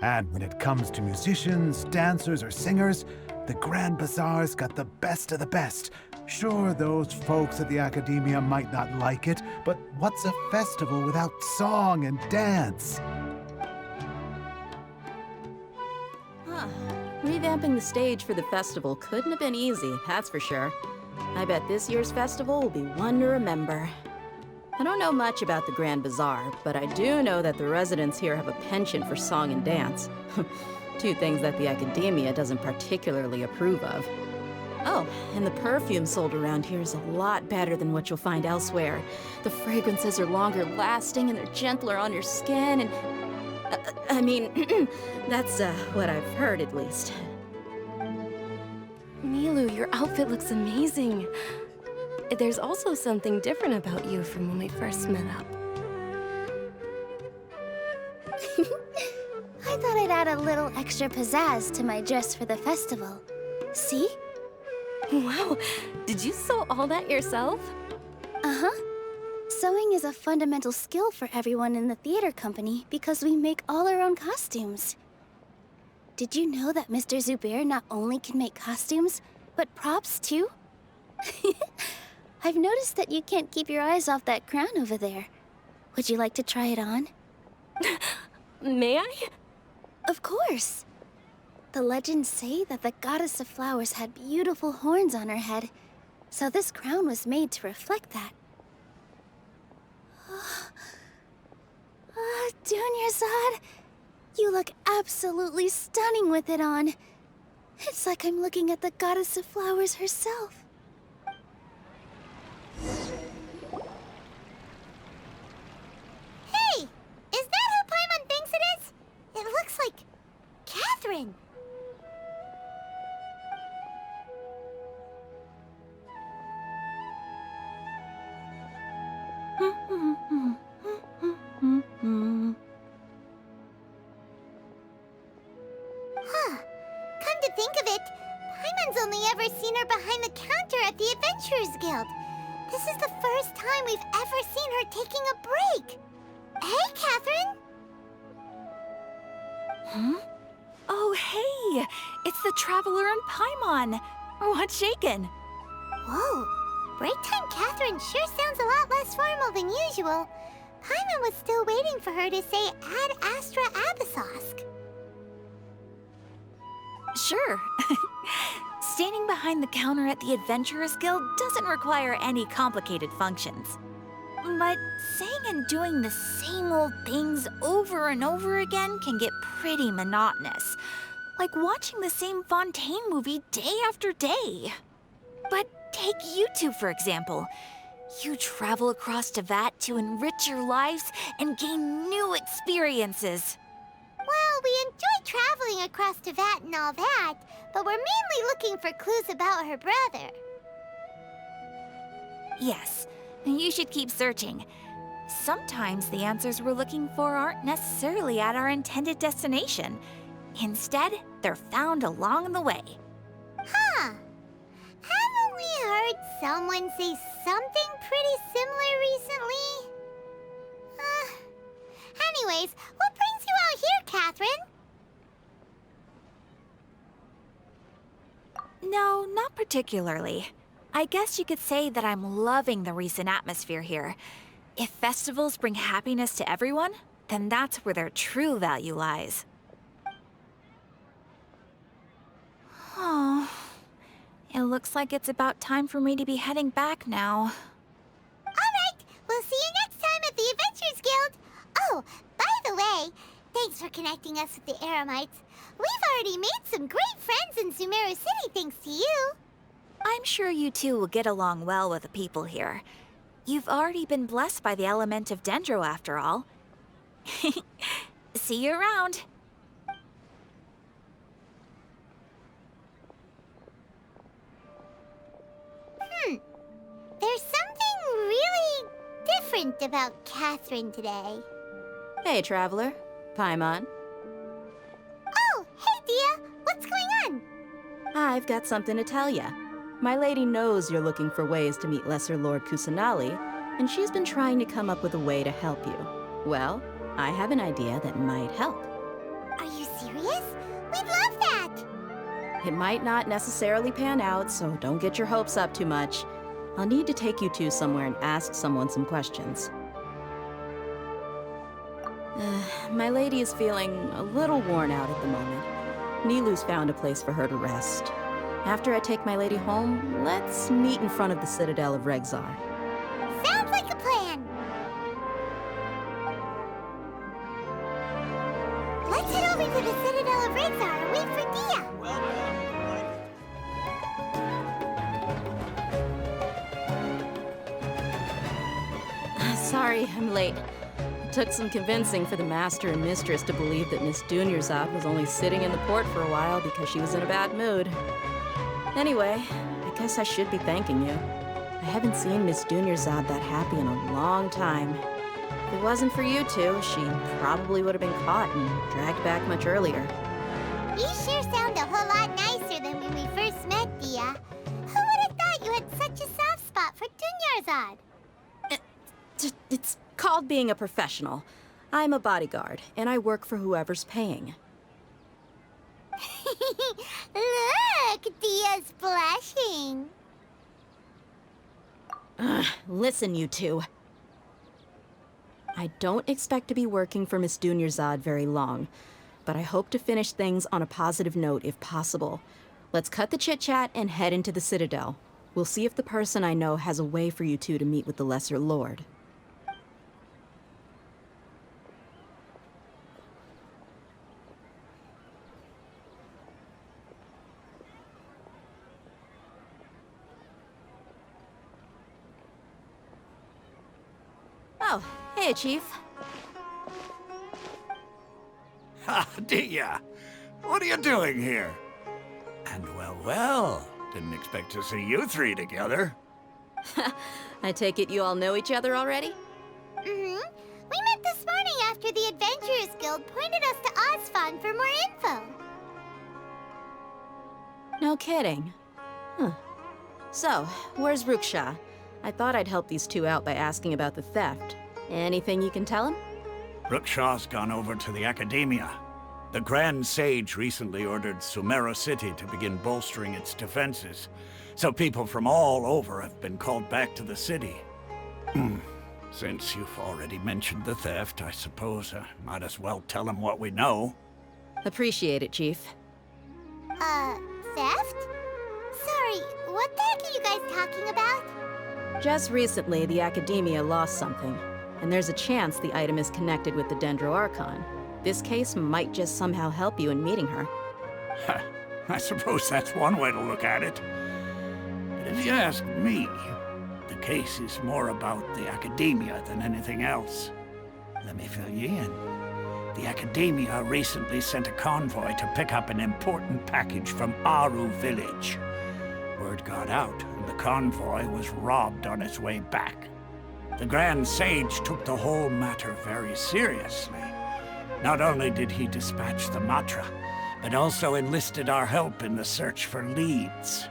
And when it comes to musicians, dancers, or singers, the Grand Bazaar's got the best of the best. Sure, those folks at the Academia might not like it, but what's a festival without song and dance? Revamping the stage for the festival couldn't have been easy, that's for sure. I bet this year's festival will be one to remember. I don't know much about the Grand Bazaar, but I do know that the residents here have a penchant for song and dance. 2 things that the Academia doesn't particularly approve of. Oh, and the perfume sold around here is a lot better than what you'll find elsewhere. The fragrances are longer lasting and they're gentler on your skin and... I mean, that's what I've heard at least. Milu, your outfit looks amazing. There's also something different about you from when we first met up. I thought I'd add a little extra pizzazz to my dress for the festival. See? Wow, did you sew all that yourself? Uh-huh. Sewing is a fundamental skill for everyone in the theater company because we make all our own costumes. Did you know that Mr. Zubair not only can make costumes, but props too? I've noticed that you can't keep your eyes off that crown over there. Would you like to try it on? May I? Of course. The legends say that the goddess of flowers had beautiful horns on her head, so this crown was made to reflect that. Dunyarzad, you look absolutely stunning with it on. It's like I'm looking at the goddess of flowers herself. Hey! Is that who Paimon thinks it is? It looks like Catherine. Huh. Come to think of it, Paimon's only ever seen her behind the counter at the Adventurers Guild. This is the first time we've ever seen her taking a break. Hey, Catherine! Huh? Oh, hey! It's the Traveler and Paimon! What's shaken? Whoa! Break time Catherine sure sounds a lot less formal than usual. Paimon was still waiting for her to say Ad Astra Abyssosque. Sure. Standing behind the counter at the Adventurers Guild doesn't require any complicated functions. But saying and doing the same old things over and over again can get pretty monotonous. Like watching the same Fontaine movie day after day. But take you two, for example. You travel across Tevat to enrich your lives and gain new experiences. Well, we enjoy traveling across Tevat and all that, but we're mainly looking for clues about her brother. Yes, you should keep searching. Sometimes the answers we're looking for aren't necessarily at our intended destination. Instead, they're found along the way. Huh. Haven't we heard someone say something pretty similar recently? Anyways, what brings you out here, Catherine? No, not particularly. I guess you could say that I'm loving the recent atmosphere here. If festivals bring happiness to everyone, then that's where their true value lies. Oh, it looks like it's about time for me to be heading back now. Alright, we'll see you next time at the Adventurers Guild. Oh, by the way, thanks for connecting us with the Eremites. We've already made some great friends in Sumeru City thanks to you. I'm sure you two will get along well with the people here. You've already been blessed by the element of Dendro after all. See you around. There's something really different about Catherine today. Hey, Traveler. Paimon. Oh, hey, Dia. What's going on? I've got something to tell ya. My lady knows you're looking for ways to meet Lesser Lord Kusanali, and she's been trying to come up with a way to help you. Well, I have an idea that might help. Are you serious? We'd love that! It might not necessarily pan out, so don't get your hopes up too much. I'll need to take you two somewhere and ask someone some questions. My lady is feeling a little worn out at the moment. Nilu's found a place for her to rest. After I take my lady home, let's meet in front of the Citadel of Regzar. Sounds like a plan! Let's head over to the Citadel of Regzar and wait for Dia! Sorry, I'm late. It took some convincing for the Master and Mistress to believe that Miss Dunyarzad was only sitting in the port for a while because she was in a bad mood. Anyway, I guess I should be thanking you. I haven't seen Miss Dunyarzad that happy in a long time. If it wasn't for you two, she probably would have been caught and dragged back much earlier. You sure sound a whole lot nicer than when we first met, Dia. Who would have thought you had such a soft spot for Dunyarzad? It's called being a professional. I'm a bodyguard, and I work for whoever's paying. Look, Dia's blushing. Listen, you two. I don't expect to be working for Miss Dunyarzad very long. but I hope to finish things on a positive note if possible. Let's cut the chit-chat and head into the Citadel. We'll see if the person I know has a way for you two to meet with the Lesser Lord. Oh, hey, Chief. Ha, Dia! What are you doing here? And well, didn't expect to see you three together. I take it you all know each other already? Mm-hmm. We met this morning after the Adventurers Guild pointed us to Osfond for more info. No kidding. Huh. So, where's Ruksha? I thought I'd help these two out by asking about the theft. Anything you can tell him? Ruksha's gone over to the Academia. The Grand Sage recently ordered Sumeru City to begin bolstering its defenses, so people from all over have been called back to the city. Since you've already mentioned the theft, I suppose I might as well tell him what we know. Appreciate it, Chief. Theft? Sorry, what the heck are you guys talking about? Just recently, the Academia lost something, and there's a chance the item is connected with the Dendro Archon. This case might just somehow help you in meeting her. I suppose that's one way to look at it. But if you ask me, the case is more about the Academia than anything else. Let me fill you in. The Academia recently sent a convoy to pick up an important package from Aru village. Word got out, and the convoy was robbed on its way back. The Grand Sage took the whole matter very seriously. Not only did he dispatch the Matra, but also enlisted our help in the search for leads.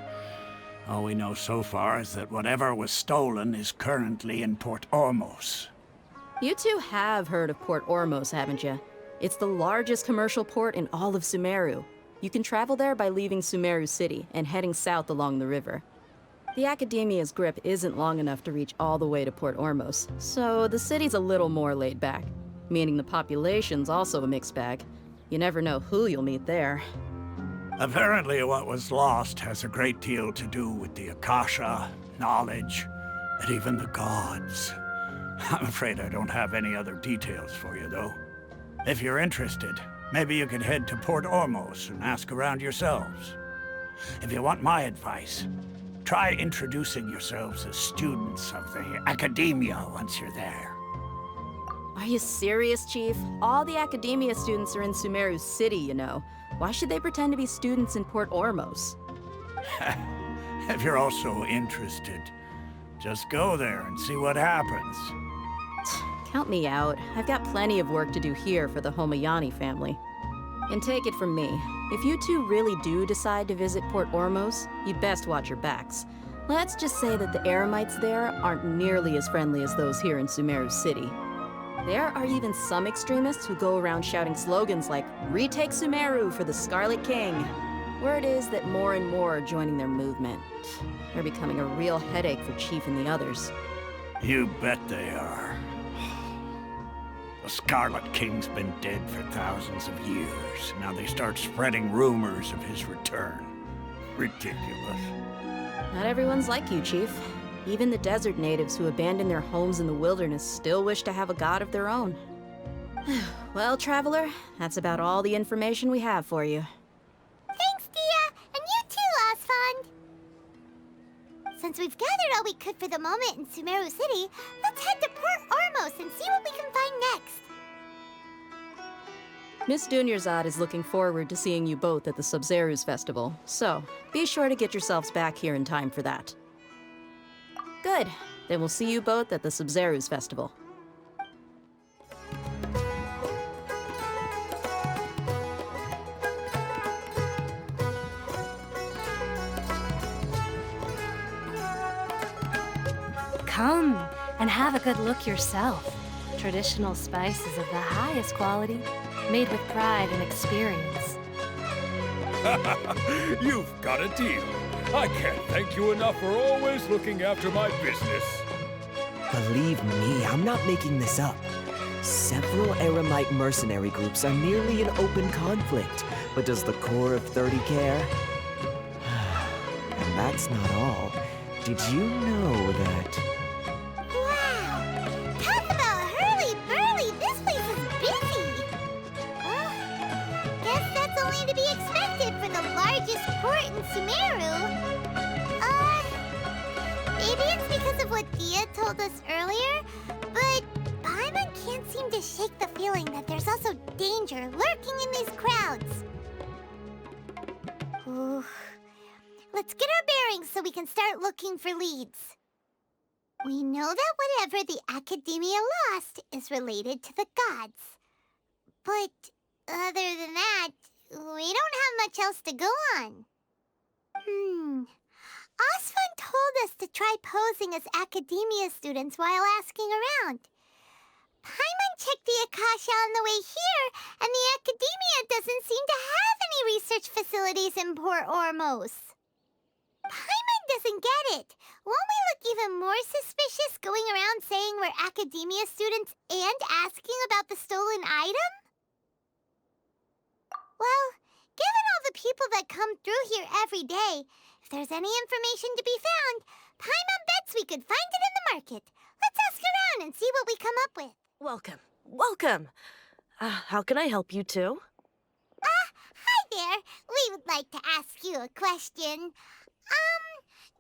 All we know so far is that whatever was stolen is currently in Port Ormos. You two have heard of Port Ormos, haven't you? It's the largest commercial port in all of Sumeru. You can travel there by leaving Sumeru City and heading south along the river. The Academia's grip isn't long enough to reach all the way to Port Ormos, so the city's a little more laid back, meaning the population's also a mixed bag. You never know who you'll meet there. Apparently what was lost has a great deal to do with the Akasha, knowledge, and even the gods. I'm afraid I don't have any other details for you, though. If you're interested, maybe you could head to Port Ormos and ask around yourselves. If you want my advice, try introducing yourselves as students of the Academia once you're there. Are you serious, Chief? All the Academia students are in Sumeru City, you know. Why should they pretend to be students in Port Ormos? If you're also interested, just go there and see what happens. Count me out. I've got plenty of work to do here for the Homayani family. And take it from me, if you two really do decide to visit Port Ormos, you'd best watch your backs. Let's just say that the Eremites there aren't nearly as friendly as those here in Sumeru City. There are even some extremists who go around shouting slogans like, "Retake Sumeru for the Scarlet King." Word is that more and more are joining their movement. They're becoming a real headache for Chief and the others. You bet they are. The Scarlet King's been dead for thousands of years. Now they start spreading rumors of his return. Ridiculous. Not everyone's like you, Chief. Even the desert natives who abandoned their homes in the wilderness still wish to have a god of their own. Well, Traveler, that's about all the information we have for you. Thanks, Dia! And you too, Osfond! Since we've gathered all we could for the moment in Sumeru City, let's head to Port Ormos and see what we can find next. Miss Dunyarzad is looking forward to seeing you both at the Sub-Zerus Festival, so be sure to get yourselves back here in time for that. Good. Then we'll see you both at the Sub-Zerus Festival. Come and have a good look yourself. Traditional spices of the highest quality, made with pride and experience. You've got a deal. I can't thank you enough for always looking after my business. Believe me, I'm not making this up. Several Eremite mercenary groups are nearly in open conflict, but does the core of 30 care? And that's not all. Did you know that... Wow! Talk about hurly-burly! This place is busy! Well, guess that's only to be expected for the largest port in Sumeru. Maybe it's because of what Dia told us earlier, but Paimon can't seem to shake the feeling that there's also danger lurking in these crowds. Ooh. Let's get our bearings so we can start looking for leads. We know that whatever the Academia lost is related to the gods. But other than that, we don't have much else to go on. Osfun told us to try posing as Academia students while asking around. Paimon checked the Akasha on the way here, and the Academia doesn't seem to have any research facilities in Port Ormos. Paimon doesn't get it. Won't we look even more suspicious going around saying we're Academia students and asking about the stolen item? Well, given all the people that come through here every day, if there's any information to be found, Paimon bets we could find it in the market. Let's ask around and see what we come up with. Welcome. Welcome. How can I help you two? Hi there. We would like to ask you a question.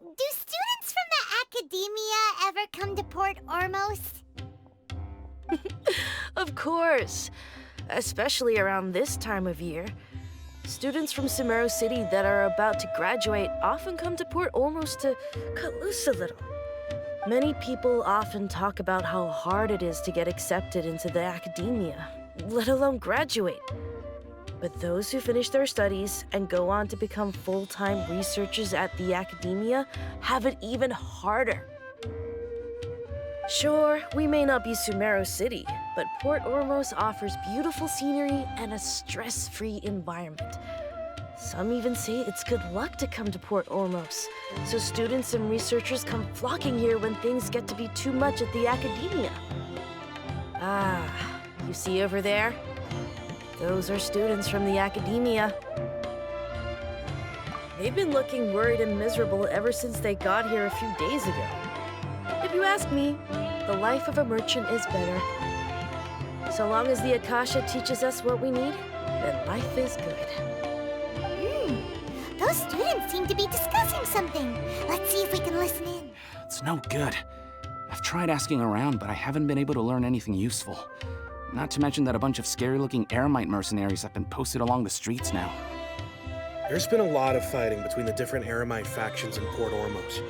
Do students from the Academia ever come to Port Ormos? Of course. Especially around this time of year. Students from Sumeru City that are about to graduate often come to Port Ormos to cut loose a little. Many people often talk about how hard it is to get accepted into the Academia, let alone graduate. But those who finish their studies and go on to become full-time researchers at the Academia have it even harder. Sure, we may not be Sumeru City, but Port Ormos offers beautiful scenery and a stress-free environment. Some even say it's good luck to come to Port Ormos, so students and researchers come flocking here when things get to be too much at the Academia. You see over there? Those are students from the Academia. They've been looking worried and miserable ever since they got here a few days ago. If you ask me, the life of a merchant is better. So long as the Akasha teaches us what we need, then life is good. Those students seem to be discussing something. Let's see if we can listen in. It's no good. I've tried asking around, but I haven't been able to learn anything useful. Not to mention that a bunch of scary-looking Eremite mercenaries have been posted along the streets now. There's been a lot of fighting between the different Eremite factions in Port Ormos.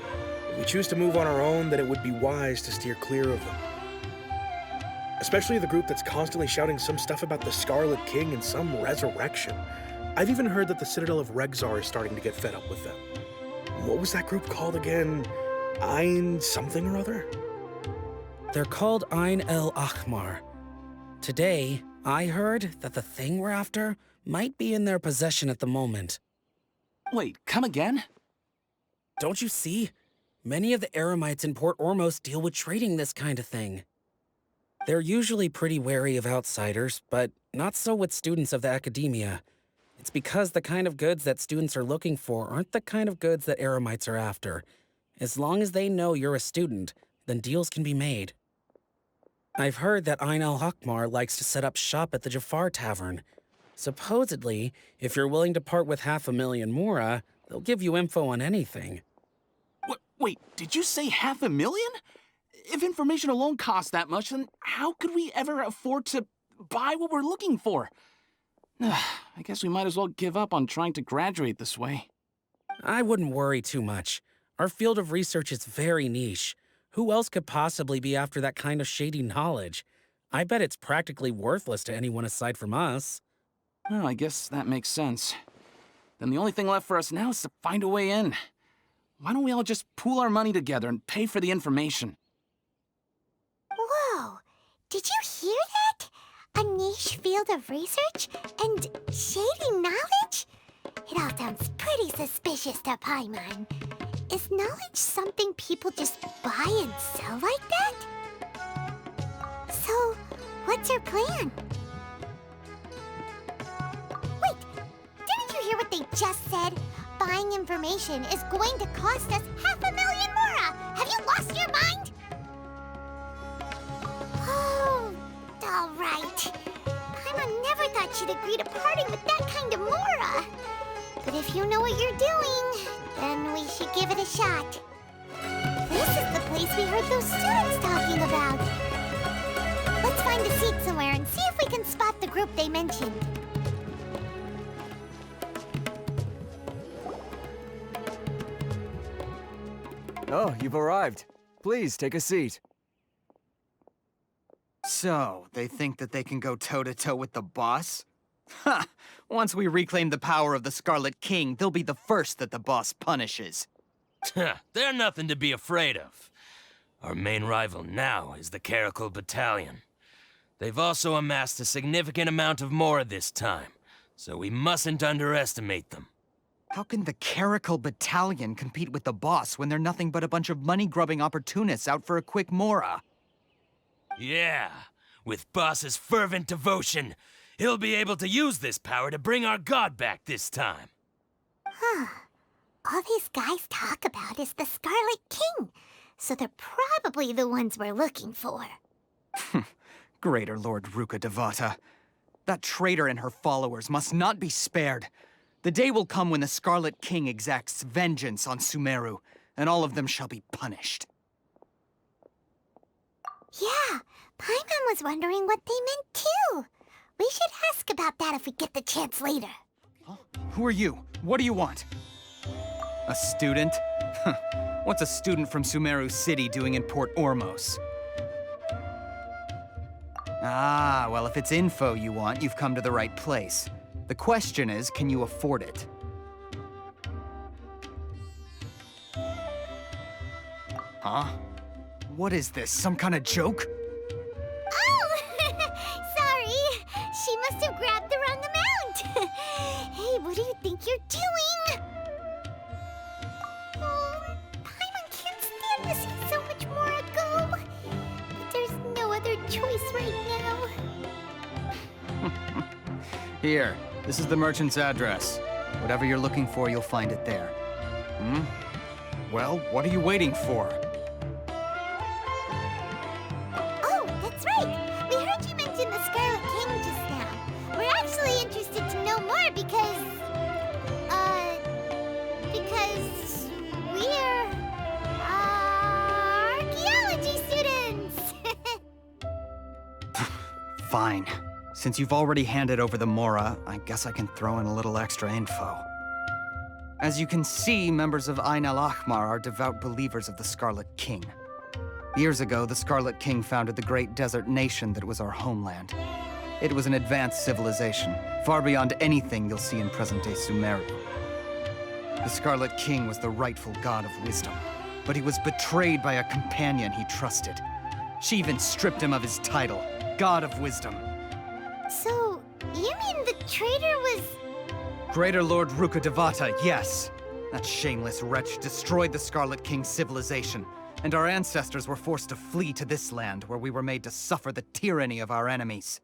If we choose to move on our own, then it would be wise to steer clear of them. Especially the group that's constantly shouting some stuff about the Scarlet King and some resurrection. I've even heard that the Citadel of Regzar is starting to get fed up with them. What was that group called again? Ein something or other? They're called Ein El Ahmar. Today, I heard that the thing we're after might be in their possession at the moment. Wait, come again? Don't you see? Many of the Eremites in Port Ormos deal with trading this kind of thing. They're usually pretty wary of outsiders, but not so with students of the Academia. It's because the kind of goods that students are looking for aren't the kind of goods that Eremites are after. As long as they know you're a student, then deals can be made. I've heard that Ein al-Hakmar likes to set up shop at the Jafar Tavern. Supposedly, if you're willing to part with 500,000 Mora, they'll give you info on anything. Wait, did you say 500,000? If information alone costs that much, then how could we ever afford to buy what we're looking for? I guess we might as well give up on trying to graduate this way. I wouldn't worry too much. Our field of research is very niche. Who else could possibly be after that kind of shady knowledge? I bet it's practically worthless to anyone aside from us. Well, I guess that makes sense. Then the only thing left for us now is to find a way in. Why don't we all just pool our money together and pay for the information? Whoa! Did you hear that? A niche field of research? And shady knowledge? It all sounds pretty suspicious to Paimon. Is knowledge something people just buy and sell like that? So, what What's her plan? Wait, didn't you hear what they just said? Buying information is going to cost us 500,000 mora! Have you lost your mind? Oh, all right. Paimon never thought she'd agree to parting with that kind of mora. But if you know what you're doing, then we should give it a shot. This is the place we heard those students talking about. Let's find a seat somewhere and see if we can spot the group they mentioned. Oh, you've arrived. Please, take a seat. So, they think that they can go toe-to-toe with the boss? Ha! Once we reclaim the power of the Scarlet King, they'll be the first that the boss punishes. They're nothing to be afraid of. Our main rival now is the Caracal Battalion. They've also amassed a significant amount of Mora this time, so we mustn't underestimate them. How can the Caracal Battalion compete with the boss when they're nothing but a bunch of money-grubbing opportunists out for a quick Mora? Yeah, with Boss's fervent devotion, he'll be able to use this power to bring our god back this time. Huh. All these guys talk about is the Scarlet King, so they're probably the ones we're looking for. Greater Lord Ruka Devata. That traitor and her followers must not be spared. The day will come when the Scarlet King exacts vengeance on Sumeru, and all of them shall be punished. Yeah, Paimon was wondering what they meant too. We should ask about that if we get the chance later. Who are you? What do you want? A student? What's a student from Sumeru City doing in Port Ormos? Ah, well, if it's info you want, you've come to the right place. The question is, can you afford it? Huh? What is this, some kind of joke? Oh! Sorry! She must have grabbed the wrong amount! Hey, what do you think you're doing? Oh, Paimon can't stand to see so much more go. But there's no other choice right now. Here, this is the merchant's address. Whatever you're looking for, you'll find it there. Well, what are you waiting for? Oh, that's right! We heard you mention the Scarlet King just now. We're actually interested to know more because we're archaeology students! Fine. Since you've already handed over the Mora, I guess I can throw in a little extra info. As you can see, members of Ain al-Ahmar are devout believers of the Scarlet King. Years ago, the Scarlet King founded the great desert nation that was our homeland. It was an advanced civilization, far beyond anything you'll see in present-day Sumeru. The Scarlet King was the rightful god of wisdom, but he was betrayed by a companion he trusted. She even stripped him of his title, God of Wisdom. So, you mean the traitor was... Greater Lord Ruka Devata, yes. That shameless wretch destroyed the Scarlet King's civilization, and our ancestors were forced to flee to this land where we were made to suffer the tyranny of our enemies.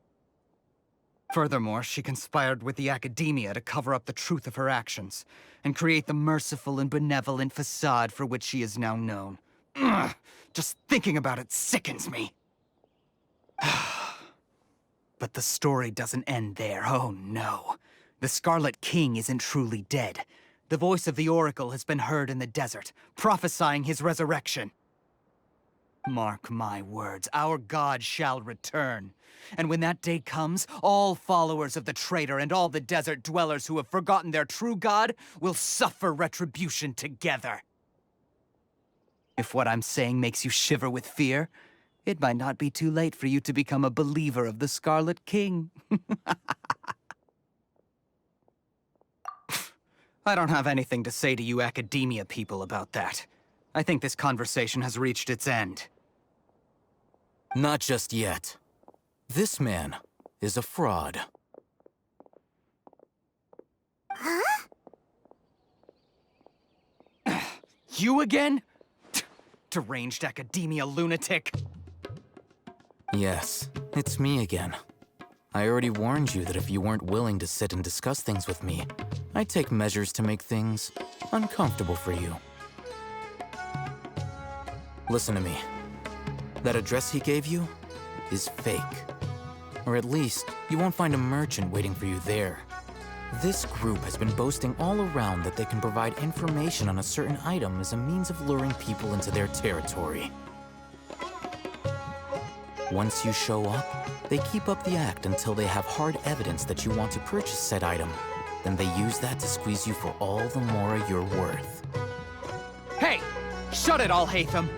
Furthermore, she conspired with the Academia to cover up the truth of her actions, and create the merciful and benevolent facade for which she is now known. Ugh, just thinking about it sickens me. But the story doesn't end there, oh no. The Scarlet King isn't truly dead. The voice of the Oracle has been heard in the desert, prophesying his resurrection. Mark my words, our god shall return. And when that day comes, all followers of the traitor and all the desert dwellers who have forgotten their true god will suffer retribution together. If what I'm saying makes you shiver with fear, it might not be too late for you to become a believer of the Scarlet King. I don't have anything to say to you Academia people about that. I think this conversation has reached its end. Not just yet. This man is a fraud. Huh? You again? Deranged Academia lunatic. Yes, it's me again. I already warned you that if you weren't willing to sit and discuss things with me, I'd take measures to make things uncomfortable for you. Listen to me. That address he gave you is fake. Or at least, you won't find a merchant waiting for you there. This group has been boasting all around that they can provide information on a certain item as a means of luring people into their territory. Once you show up, they keep up the act until they have hard evidence that you want to purchase said item. Then they use that to squeeze you for all the more you're worth. Hey! Shut it all, Hatham!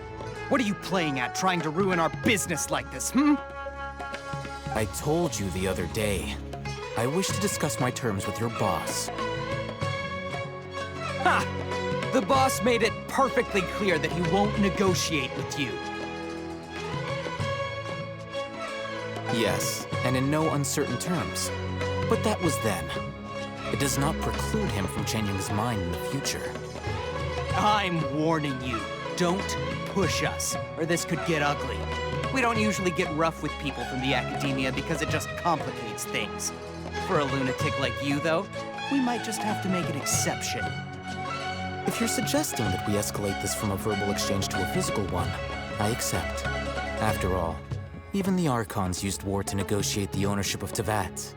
What are you playing at, trying to ruin our business like this, I told you the other day. I wish to discuss my terms with your boss. Ha! The boss made it perfectly clear that he won't negotiate with you. Yes, and in no uncertain terms. But that was then. It does not preclude him from changing his mind in the future. I'm warning you. Don't push us, or this could get ugly. We don't usually get rough with people from the academia because it just complicates things. For a lunatic like you, though, we might just have to make an exception. If you're suggesting that we escalate this from a verbal exchange to a physical one, I accept. After all, even the Archons used war to negotiate the ownership of Tevat.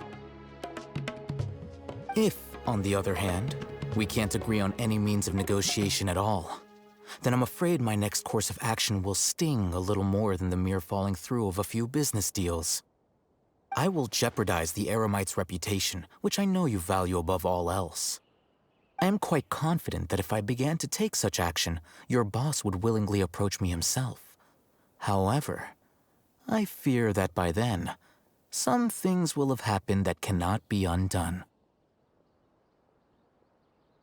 If, on the other hand, we can't agree on any means of negotiation at all, then I'm afraid my next course of action will sting a little more than the mere falling through of a few business deals. I will jeopardize the Eremites' reputation, which I know you value above all else. I am quite confident that if I began to take such action, your boss would willingly approach me himself. However, I fear that by then, some things will have happened that cannot be undone.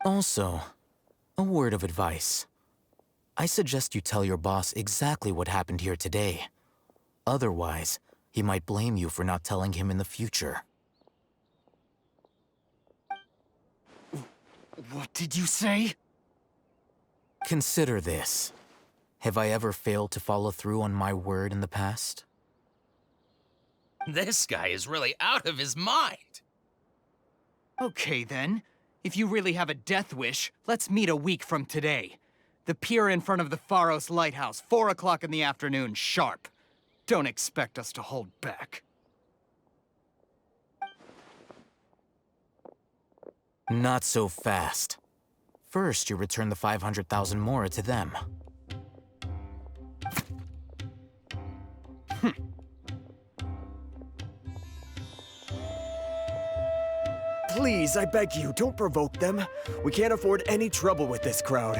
Also, a word of advice. I suggest you tell your boss exactly what happened here today. Otherwise, he might blame you for not telling him in the future. What did you say? Consider this. Have I ever failed to follow through on my word in the past? This guy is really out of his mind. Okay, then. If you really have a death wish, let's meet a week from today. The pier in front of the Pharos Lighthouse, 4 o'clock in the afternoon, sharp. Don't expect us to hold back. Not so fast. First, you return the 500,000 mora to them. Please, I beg you, don't provoke them. We can't afford any trouble with this crowd.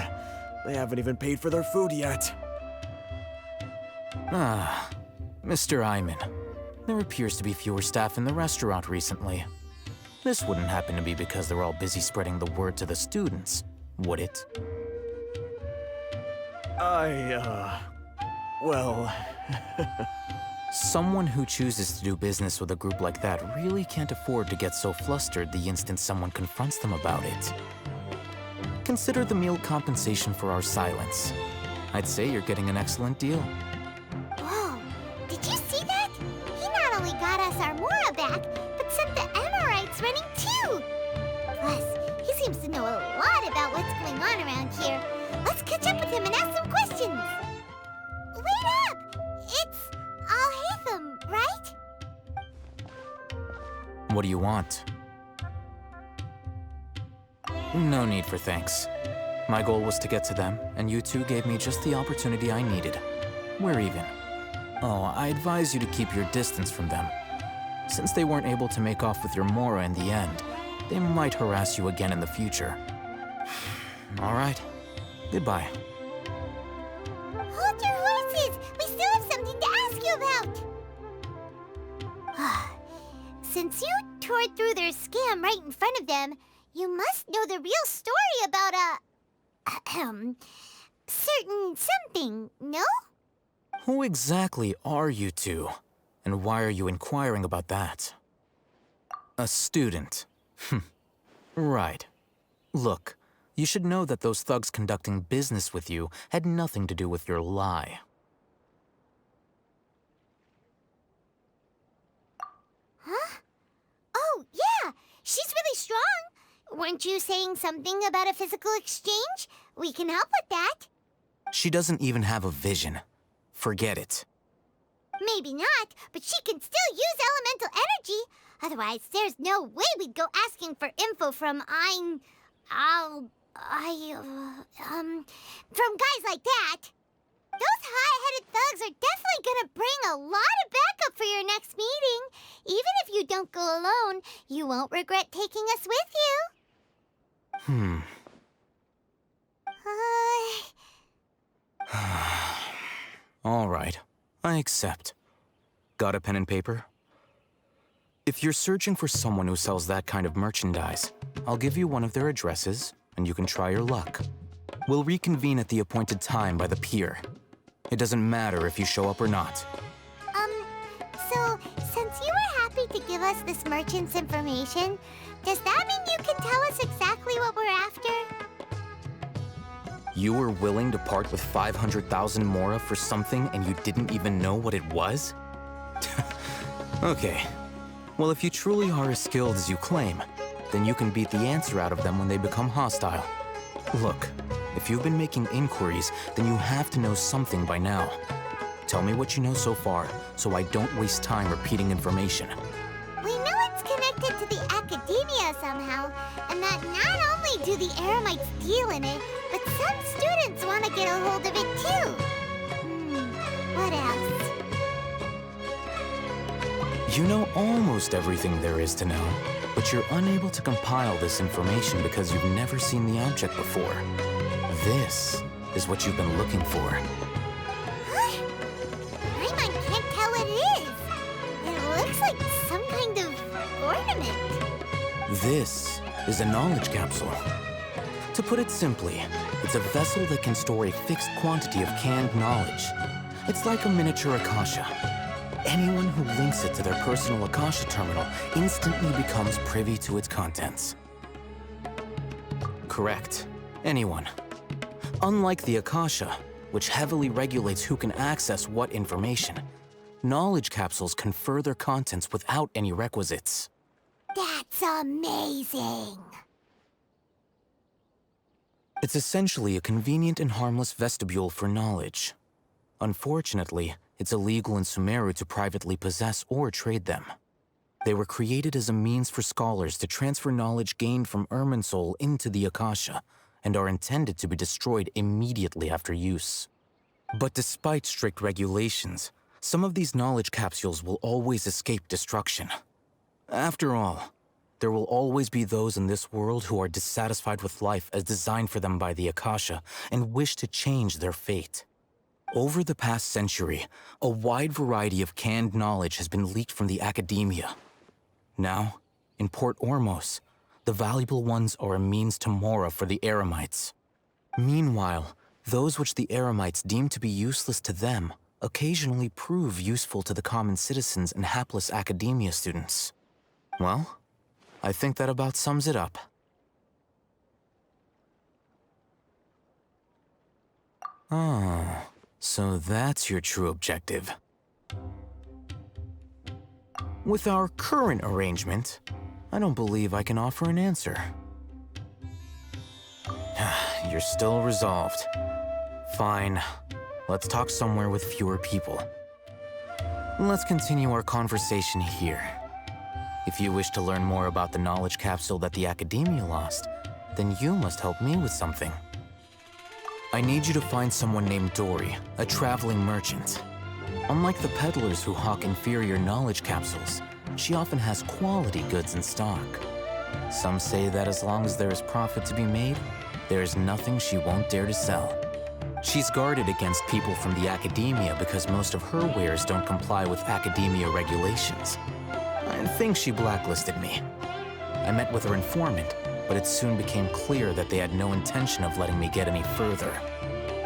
They haven't even paid for their food yet. Ah, Mr. Iman. There appears to be fewer staff in the restaurant recently. This wouldn't happen to be because they're all busy spreading the word to the students, would it? Well... Someone who chooses to do business with a group like that really can't afford to get so flustered the instant someone confronts them about it. Consider the meal compensation for our silence. I'd say you're getting an excellent deal. Whoa, did you see that? He not only got us our Mora back, but sent the Amorites running too. Plus, he seems to know a lot about what's going on around here. Let's catch up with him and ask some questions. Wait up! It's Al-Hatham, right? What do you want? No need for thanks. My goal was to get to them, and you two gave me just the opportunity I needed. We're even. Oh, I advise you to keep your distance from them. Since they weren't able to make off with your Mora in the end, they might harass you again in the future. All right. Goodbye. Hold your horses! We still have something to ask you about! Since you tore through their scam right in front of them, you must know the real story about certain something, no? Who exactly are you two? And why are you inquiring about that? A student. Right. Look, you should know that those thugs conducting business with you had nothing to do with your lie. Huh? Oh, yeah, she's really strong. Weren't you saying something about a physical exchange? We can help with that. She doesn't even have a vision. Forget it. Maybe not, but she can still use elemental energy. Otherwise, there's no way we'd go asking for info from from guys like that. Those hot-headed thugs are definitely gonna bring a lot of backup for your next meeting. Even if you don't go alone, you won't regret taking us with you. All right, I accept. Got a pen and paper? If you're searching for someone who sells that kind of merchandise, I'll give you one of their addresses, and you can try your luck. We'll reconvene at the appointed time by the pier. It doesn't matter if you show up or not. So, since you were happy to give us this merchant's information, does that mean you can tell us exactly what we're after? You were willing to part with 500,000 mora for something and you didn't even know what it was? Okay. Well, if you truly are as skilled as you claim, then you can beat the answer out of them when they become hostile. Look, if you've been making inquiries, then you have to know something by now. Tell me what you know so far, so I don't waste time repeating information. We know it's connected to the academia somehow, and that not only do the Eremites deal in it, but some students want to get a hold of it too. What else? You know almost everything there is to know, but you're unable to compile this information because you've never seen the object before. This is what you've been looking for. My mind can't tell what it is. It looks like some kind of ornament. This is a knowledge capsule. To put it simply, it's a vessel that can store a fixed quantity of canned knowledge. It's like a miniature Akasha. Anyone who links it to their personal Akasha terminal instantly becomes privy to its contents. Correct. Anyone. Unlike the Akasha, which heavily regulates who can access what information, knowledge capsules confer their contents without any requisites. That's amazing. It's essentially a convenient and harmless vestibule for knowledge. Unfortunately, it's illegal in Sumeru to privately possess or trade them. They were created as a means for scholars to transfer knowledge gained from Irminsul into the Akasha, and are intended to be destroyed immediately after use. But despite strict regulations, some of these knowledge capsules will always escape destruction. After all, there will always be those in this world who are dissatisfied with life as designed for them by the Akasha and wish to change their fate. Over the past century, a wide variety of canned knowledge has been leaked from the academia. Now, in Port Ormos, the valuable ones are a means to mora for the Eremites. Meanwhile, those which the Eremites deem to be useless to them occasionally prove useful to the common citizens and hapless academia students. Well, I think that about sums it up. Ah, so that's your true objective. With our current arrangement, I don't believe I can offer an answer. You're still resolved. Fine. Let's talk somewhere with fewer people. Let's continue our conversation here. If you wish to learn more about the knowledge capsule that the Academia lost, then you must help me with something. I need you to find someone named Dory, a traveling merchant. Unlike the peddlers who hawk inferior knowledge capsules, she often has quality goods in stock. Some say that as long as there is profit to be made, there is nothing she won't dare to sell. She's guarded against people from the Academia because most of her wares don't comply with Academia regulations. I think she blacklisted me. I met with her informant, but it soon became clear that they had no intention of letting me get any further.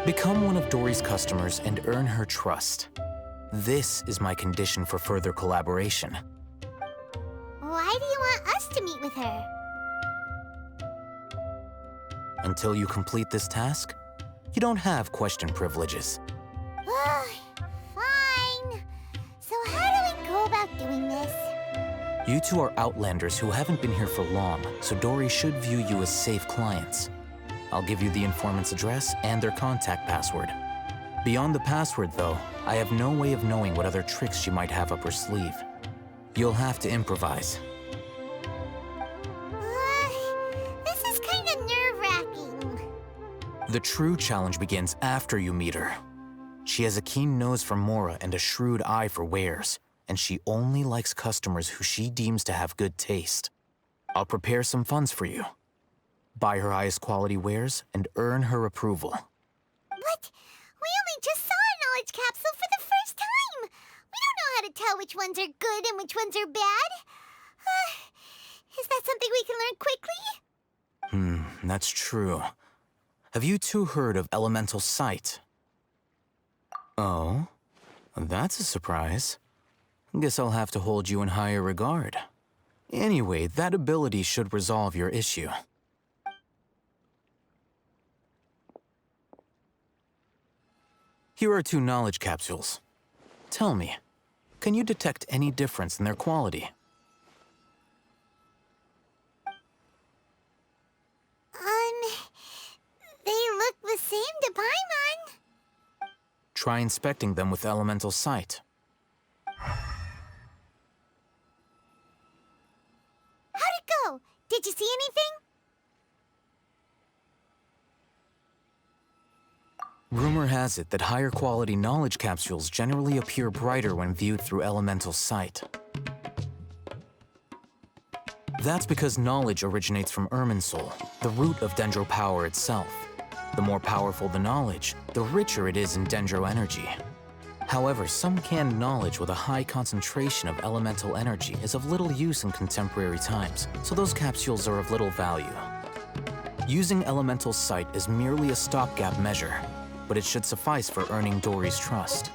Become one of Dory's customers and earn her trust. This is my condition for further collaboration. Why do you want us to meet with her? Until you complete this task, you don't have question privileges. Fine. So how do we go about doing this? You two are outlanders who haven't been here for long, so Dory should view you as safe clients. I'll give you the informant's address and their contact password. Beyond the password, though, I have no way of knowing what other tricks she might have up her sleeve. You'll have to improvise. This is kind of nerve-wracking. The true challenge begins after you meet her. She has a keen nose for Mora and a shrewd eye for wares, and she only likes customers who she deems to have good taste. I'll prepare some funds for you. Buy her highest quality wares and earn her approval. What? We only just saw a knowledge capsule for the first time. We don't know how to tell which ones are good and which ones are bad. Is that something we can learn quickly? That's true. Have you two heard of elemental sight? Oh, that's a surprise. Guess I'll have to hold you in higher regard. Anyway, that ability should resolve your issue. Here are 2 knowledge capsules. Tell me, can you detect any difference in their quality? They look the same to Paimon. Try inspecting them with elemental sight. How'd it go? Did you see anything? Rumor has it that higher quality knowledge capsules generally appear brighter when viewed through elemental sight. That's because knowledge originates from Irminsul, the root of Dendro power itself. The more powerful the knowledge, the richer it is in Dendro energy. However, some canned knowledge with a high concentration of elemental energy is of little use in contemporary times, so those capsules are of little value. Using elemental sight is merely a stopgap measure, but it should suffice for earning Dory's trust.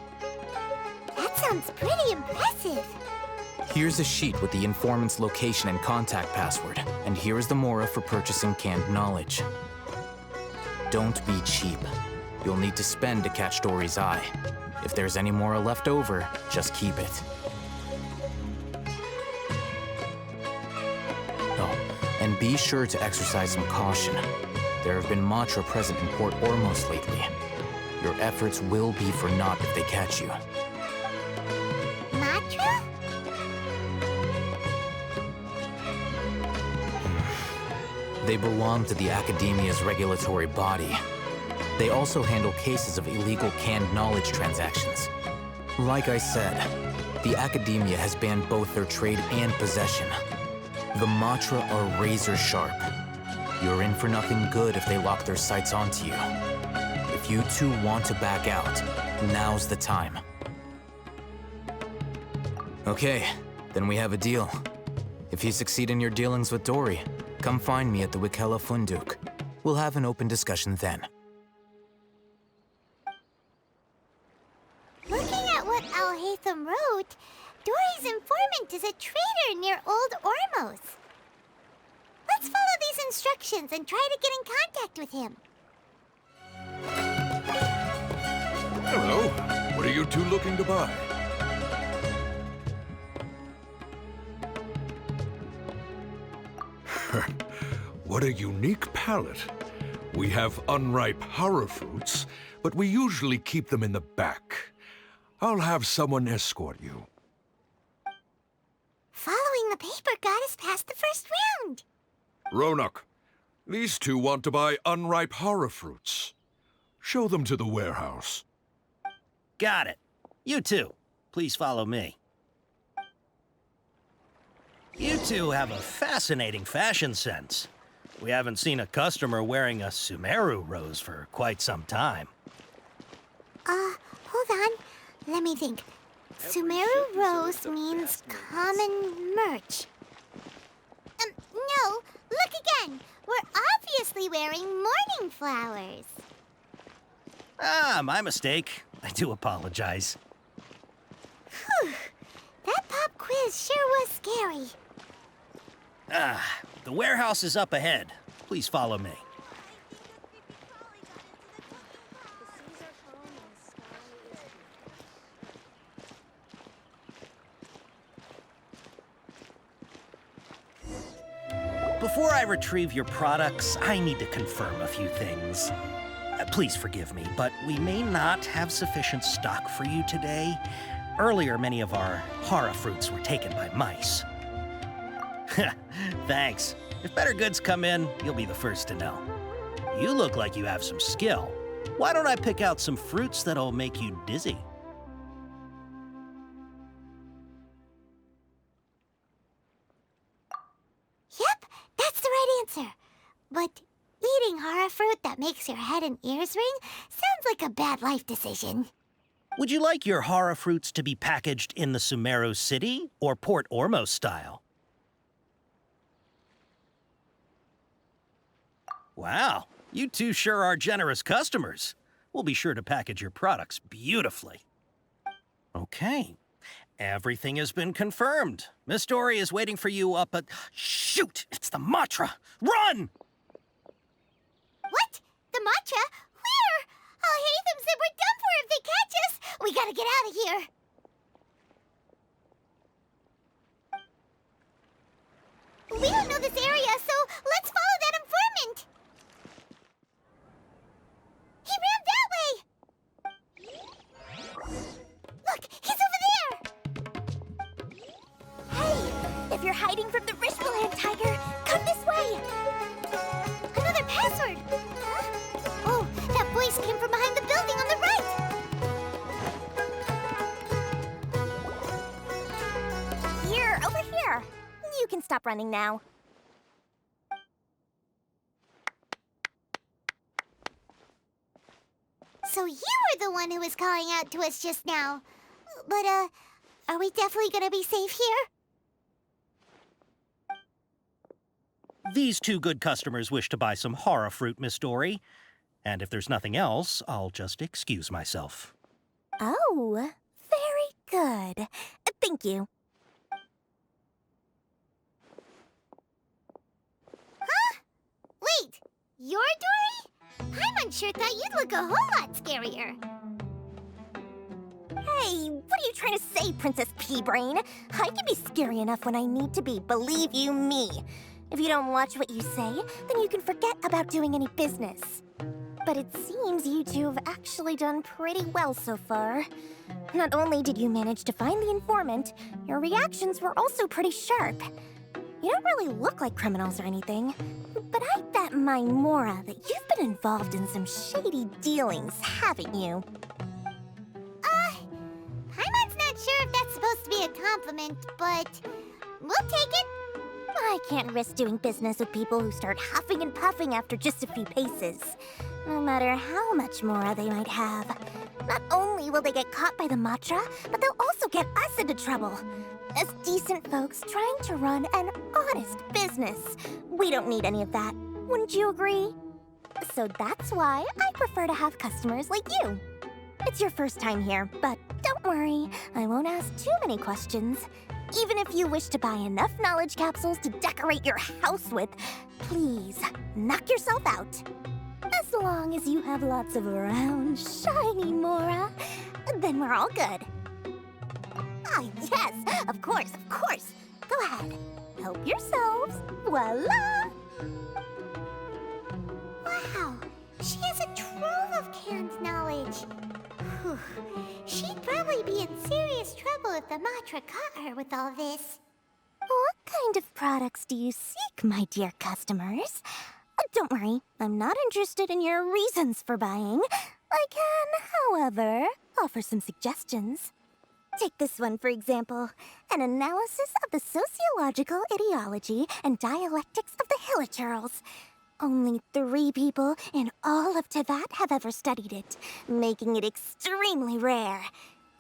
That sounds pretty impressive. Here's a sheet with the informant's location and contact password, and here is the Mora for purchasing canned knowledge. Don't be cheap. You'll need to spend to catch Dory's eye. If there's any Mora left over, just keep it. Oh, and be sure to exercise some caution. There have been Matra present in Port Ormos lately. Your efforts will be for naught if they catch you. Matra? They belong to the Academia's regulatory body. They also handle cases of illegal canned knowledge transactions. Like I said, the Academia has banned both their trade and possession. The Matra are razor sharp. You're in for nothing good if they lock their sights onto you. If you two want to back out, now's the time. Okay, then we have a deal. If you succeed in your dealings with Dory, come find me at the Wikela Funduk. We'll have an open discussion then. Looking at what Al-Haytham wrote, Dory's informant is a trader near Old Ormos. Let's follow these instructions and try to get in contact with him. Hello. What are you two looking to buy? What a unique palette. We have unripe horror fruits, but we usually keep them in the back. I'll have someone escort you. Following the paper got us past the first round. Ronak, these two want to buy unripe horror fruits. Show them to the warehouse. Got it. You two, please follow me. You two have a fascinating fashion sense. We haven't seen a customer wearing a Sumeru rose for quite some time. Hold on. Let me think. Sumeru rose means common merch. No, look again. We're obviously wearing morning flowers. Ah, my mistake. I do apologize. Whew. That pop quiz sure was scary. Ah, the warehouse is up ahead. Please follow me. Before I retrieve your products, I need to confirm a few things. Please forgive me, but we may not have sufficient stock for you today. Earlier, many of our hara fruits were taken by mice. Thanks. If better goods come in, you'll be the first to know. You look like you have some skill. Why don't I pick out some fruits that'll make you dizzy? Yep, that's the right answer. But eating hara fruit that makes your head and ears ring sounds like a bad life decision. Would you like your hara fruits to be packaged in the Sumeru City or Port Ormos style? Wow, you two sure are generous customers. We'll be sure to package your products beautifully. Okay, everything has been confirmed. Miss Dory is waiting for you up at... Shoot, it's the Matra! Run! What? The matcha? Where? Oh, Hatham said we're done for if they catch us. We gotta get out of here. We don't know this area, so let's follow that informant. He ran that way. Look, he's over there. Hey, if you're hiding from the Rishmaland tiger, come this way. Another password. Huh? Oh, that voice came from behind the building on the right. Here, over here. You can stop running now. So you were the one who was calling out to us just now. But, are we definitely gonna be safe here? These two good customers wish to buy some hara fruit, Miss Dory. And if there's nothing else, I'll just excuse myself. Oh, very good. Thank you. Huh? Wait, you're Dory? Paimon sure thought you'd look a whole lot scarier. Hey, what are you trying to say, Princess Pea-Brain? I can be scary enough when I need to be, believe you me. If you don't watch what you say, then you can forget about doing any business. But it seems you two have actually done pretty well so far. Not only did you manage to find the informant, your reactions were also pretty sharp. You don't really look like criminals or anything, but I bet my Mora that you've been involved in some shady dealings, haven't you? Paimon's not sure if that's supposed to be a compliment, but we'll take it. I can't risk doing business with people who start huffing and puffing after just a few paces. No matter how much Mora they might have. Not only will they get caught by the Matra, but they'll also get us into trouble. As decent folks trying to run an honest business. We don't need any of that. Wouldn't you agree? So that's why I prefer to have customers like you. It's your first time here, but don't worry. I won't ask too many questions. Even if you wish to buy enough knowledge capsules to decorate your house with, please knock yourself out. As long as you have lots of round, shiny Mora, then we're all good. Ah, yes, of course, of course. Go ahead, help yourselves. Voila! Wow, she has a trove of canned knowledge. Whew. She'd probably be in serious trouble if the Matra caught her with all this. What kind of products do you seek, my dear customers? Don't worry, I'm not interested in your reasons for buying. I can, however, offer some suggestions. Take this one, for example. An analysis of the sociological ideology and dialectics of the Hilichurls. Only 3 people in all of Teyvat have ever studied it, making it extremely rare.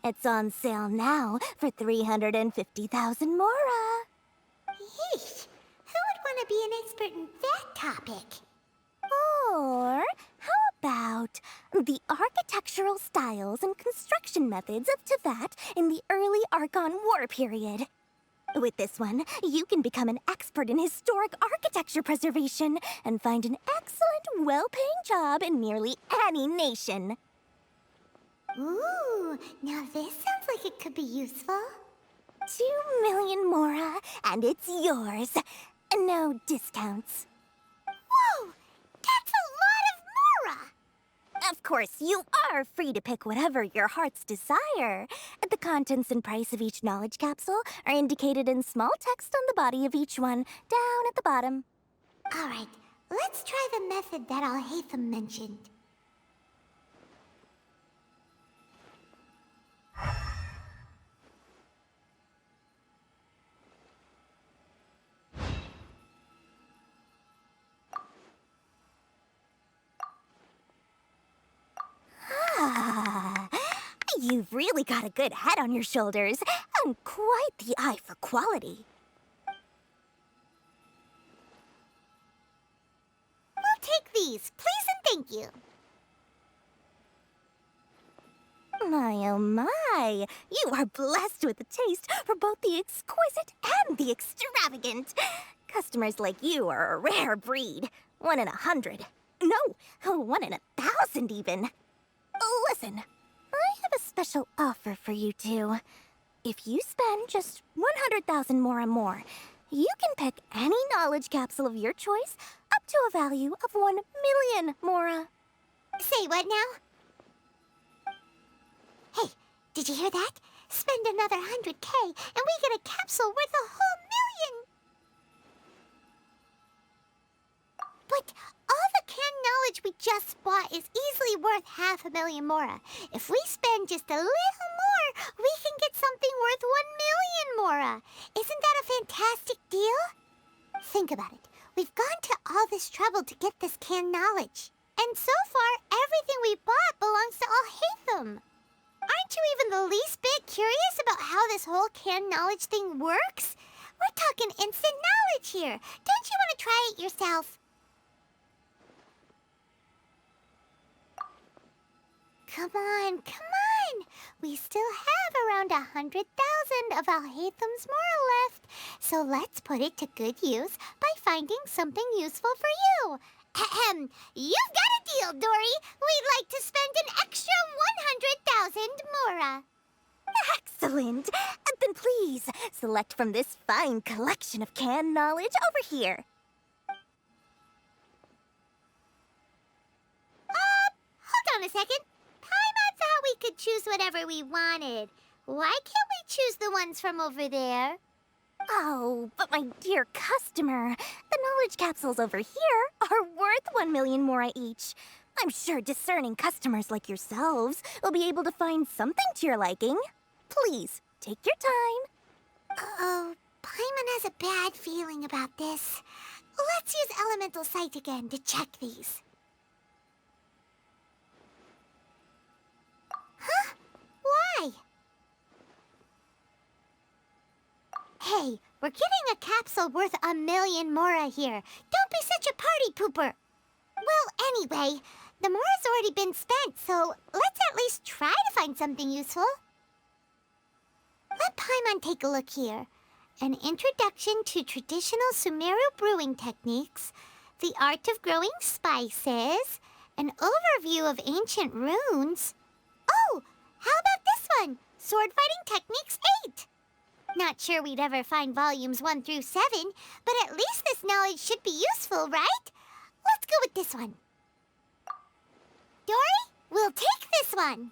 It's on sale now for 350,000 Mora. Yeesh, who would want to be an expert in that topic? Or how about the architectural styles and construction methods of Teyvat in the early Archon War period? With this one, you can become an expert in historic architecture preservation and find an excellent, well-paying job in nearly any nation. Ooh, now this sounds like it could be useful. 2 million Mora, and it's yours. No discounts. Whoa! That's a lot of Mora! Of course, you are free to pick whatever your heart's desire. The contents and price of each knowledge capsule are indicated in small text on the body of each one, down at the bottom. All right, let's try the method that Al-Haytham mentioned. Ah, you've really got a good head on your shoulders, and quite the eye for quality. We'll take these, please and thank you. My, oh my, you are blessed with a taste for both the exquisite and the extravagant. Customers like you are a rare breed. 1 in 100. No, 1 in 1,000 even. Listen, I have a special offer for you two. If you spend just 100,000 more, you can pick any knowledge capsule of your choice up to a value of 1 million Mora. Say what now? Hey, did you hear that? Spend another 100K and we get a capsule worth a whole million! But all the canned knowledge we just bought is easily worth 500,000 Mora. If we spend just a little more, we can get something worth 1 million Mora. Isn't that a fantastic deal? Think about it. We've gone to all this trouble to get this canned knowledge. And so far, everything we bought belongs to Al-Haytham. Aren't you even the least bit curious about how this whole canned knowledge thing works? We're talking instant knowledge here. Don't you want to try it yourself? Come on, come on! We still have around 100,000 of Al-Haytham's Mora left, so let's put it to good use by finding something useful for you. Ahem! You've got a deal, Dory! We'd like to spend an extra 100,000 Mora. Excellent! Then please, select from this fine collection of canned knowledge over here. Hold on a second. Paimon thought we could choose whatever we wanted. Why can't we choose the ones from over there? Oh, but my dear customer, the knowledge capsules over here are worth 1 million Mora each. I'm sure discerning customers like yourselves will be able to find something to your liking. Please, take your time. Uh-oh, Paimon has a bad feeling about this. Let's use Elemental Sight again to check these. Huh? Why? Hey, we're getting a capsule worth 1 million Mora here. Don't be such a party pooper. Well, anyway, the Mora's already been spent, so let's at least try to find something useful. Let Paimon take a look here. An introduction to traditional Sumeru brewing techniques, the art of growing spices, an overview of ancient runes. Oh, how about this one? Sword Fighting Techniques 8. Not sure we'd ever find volumes 1 through 7, but at least this knowledge should be useful, right? Let's go with this one. Dory, we'll take this one.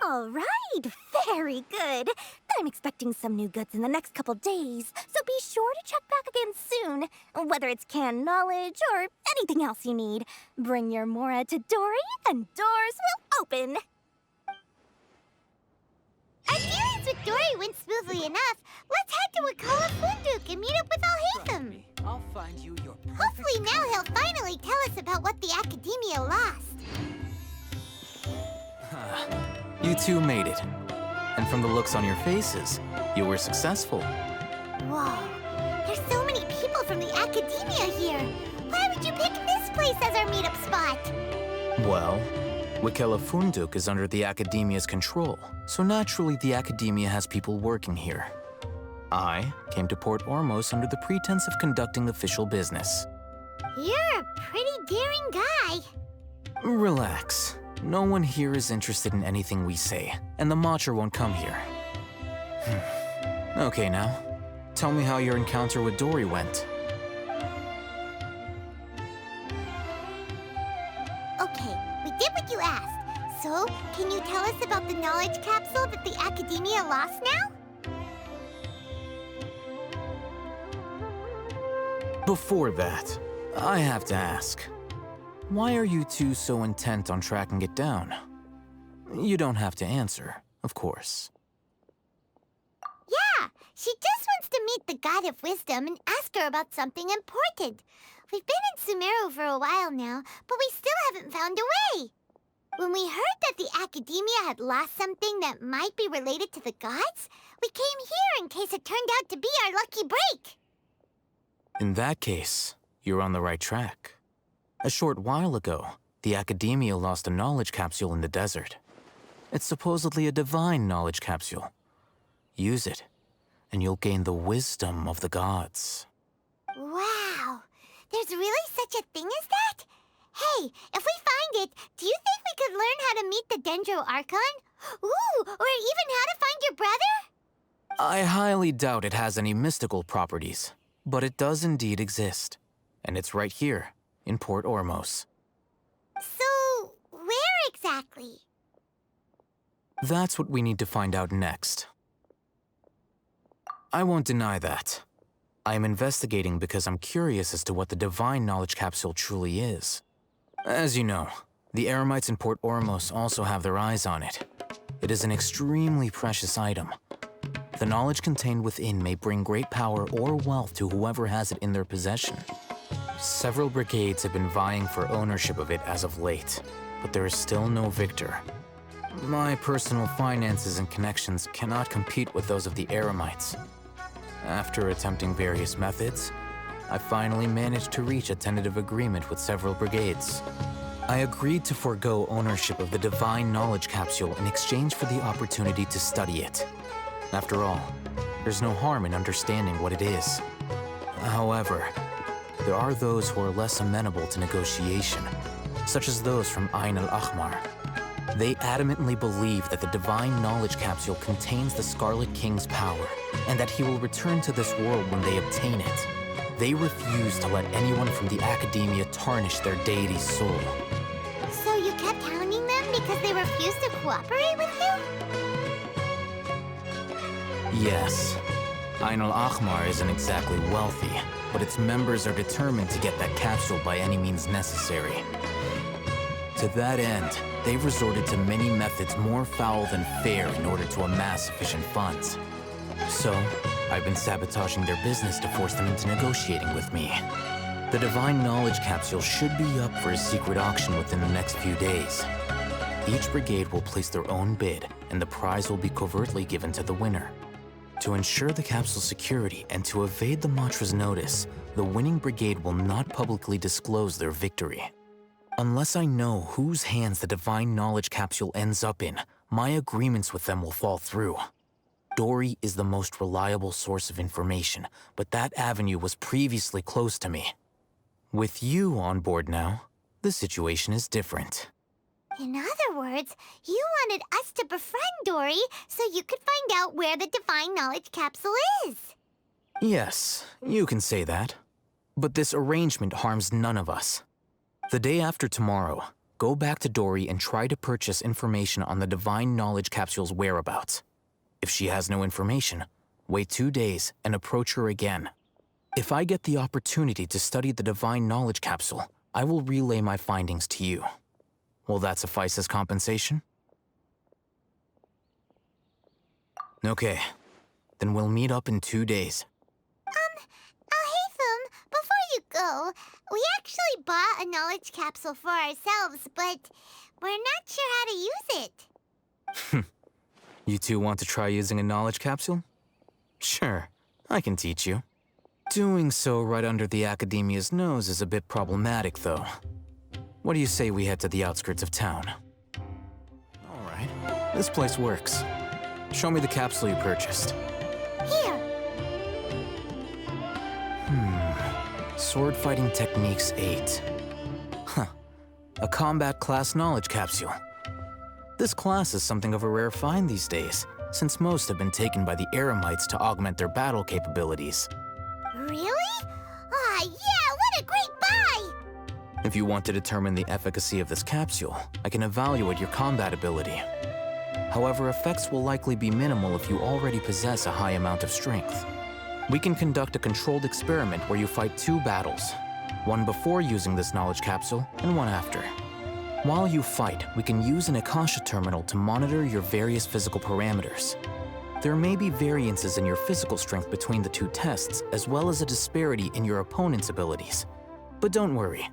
All right, very good. I'm expecting some new goods in the next couple days, so be sure to check back again soon. Whether it's canned knowledge or anything else you need, bring your Mora to Dory and doors will open. Our dealings with Dory went smoothly enough. Let's head to Wakala Funduk and meet up with Al-Haytham. I'll find you your Hopefully now he'll finally tell us about what the Academia lost. You two made it. And from the looks on your faces, you were successful. Whoa, there's so many people from the Academia here. Why would you pick this place as our meetup spot? Well, Wakela Funduk is under the Academia's control, so naturally the Academia has people working here. I came to Port Ormos under the pretense of conducting official business. You're a pretty daring guy. Relax. No one here is interested in anything we say, and the Matcher won't come here. Okay now, Tell me how your encounter with Dory went. Okay, we did what you asked. So, can you tell us about the knowledge capsule that the Academia lost now? Before that, I have to ask, why are you two so intent on tracking it down? You don't have to answer, of course. Yeah, she just wants to meet the God of Wisdom and ask her about something important. We've been in Sumeru for a while now, but we still haven't found a way. When we heard that the Academia had lost something that might be related to the gods, we came here in case it turned out to be our lucky break. In that case, you're on the right track. A short while ago, the Academia lost a knowledge capsule in the desert. It's supposedly a divine knowledge capsule. Use it, and you'll gain the wisdom of the gods. Wow, there's really such a thing as that? Hey, if we find it, do you think we could learn how to meet the Dendro Archon? Ooh, or even how to find your brother? I highly doubt it has any mystical properties, but it does indeed exist. And it's right here, in Port Ormos. So, where exactly? That's what we need to find out next. I won't deny that. I am investigating because I'm curious as to what the divine knowledge capsule truly is. As you know, the Eremites in Port Ormos also have their eyes on it. It is an extremely precious item. The knowledge contained within may bring great power or wealth to whoever has it in their possession. Several brigades have been vying for ownership of it as of late, but there is still no victor. My personal finances and connections cannot compete with those of the Eremites. After attempting various methods, I finally managed to reach a tentative agreement with several brigades. I agreed to forego ownership of the divine knowledge capsule in exchange for the opportunity to study it. After all, there's no harm in understanding what it is. However, there are those who are less amenable to negotiation, such as those from Ain al-Ahmar. They adamantly believe that the divine knowledge capsule contains the Scarlet King's power, and that he will return to this world when they obtain it. They refuse to let anyone from the Academia tarnish their deity's soul. So you kept hounding them because they refused to cooperate with you? Yes. Ain al-Ahmar isn't exactly wealthy, but its members are determined to get that capsule by any means necessary. To that end, they've resorted to many methods more foul than fair in order to amass sufficient funds. So, I've been sabotaging their business to force them into negotiating with me. The divine knowledge capsule should be up for a secret auction within the next few days. Each brigade will place their own bid, and the prize will be covertly given to the winner. To ensure the capsule's security and to evade the Matra's notice, the winning brigade will not publicly disclose their victory. Unless I know whose hands the divine knowledge capsule ends up in, my agreements with them will fall through. Dory is the most reliable source of information, but that avenue was previously closed to me. With you on board now, the situation is different. In other words, you wanted us to befriend Dory so you could find out where the divine knowledge capsule is. Yes, you can say that. But this arrangement harms none of us. The day after tomorrow, go back to Dory and try to purchase information on the divine knowledge capsule's whereabouts. If she has no information, wait 2 days and approach her again. If I get the opportunity to study the divine knowledge capsule, I will relay my findings to you. Will that suffice as compensation? Okay, then we'll meet up in 2 days. Alhaitham, before you go, we actually bought a knowledge capsule for ourselves, but we're not sure how to use it. You two want to try using a knowledge capsule? Sure, I can teach you. Doing so right under the Academia's nose is a bit problematic, though. What do you say we head to the outskirts of town? All right, this place works. Show me the capsule you purchased. Here. Sword Fighting Techniques 8. Huh. A combat class knowledge capsule. This class is something of a rare find these days, since most have been taken by the Eremites to augment their battle capabilities. Really? Ah, yeah, what a great buy! If you want to determine the efficacy of this capsule, I can evaluate your combat ability. However, effects will likely be minimal if you already possess a high amount of strength. We can conduct a controlled experiment where you fight 2 battles, one before using this knowledge capsule and one after. While you fight, we can use an Akasha terminal to monitor your various physical parameters. There may be variances in your physical strength between the 2 tests, as well as a disparity in your opponent's abilities. But don't worry,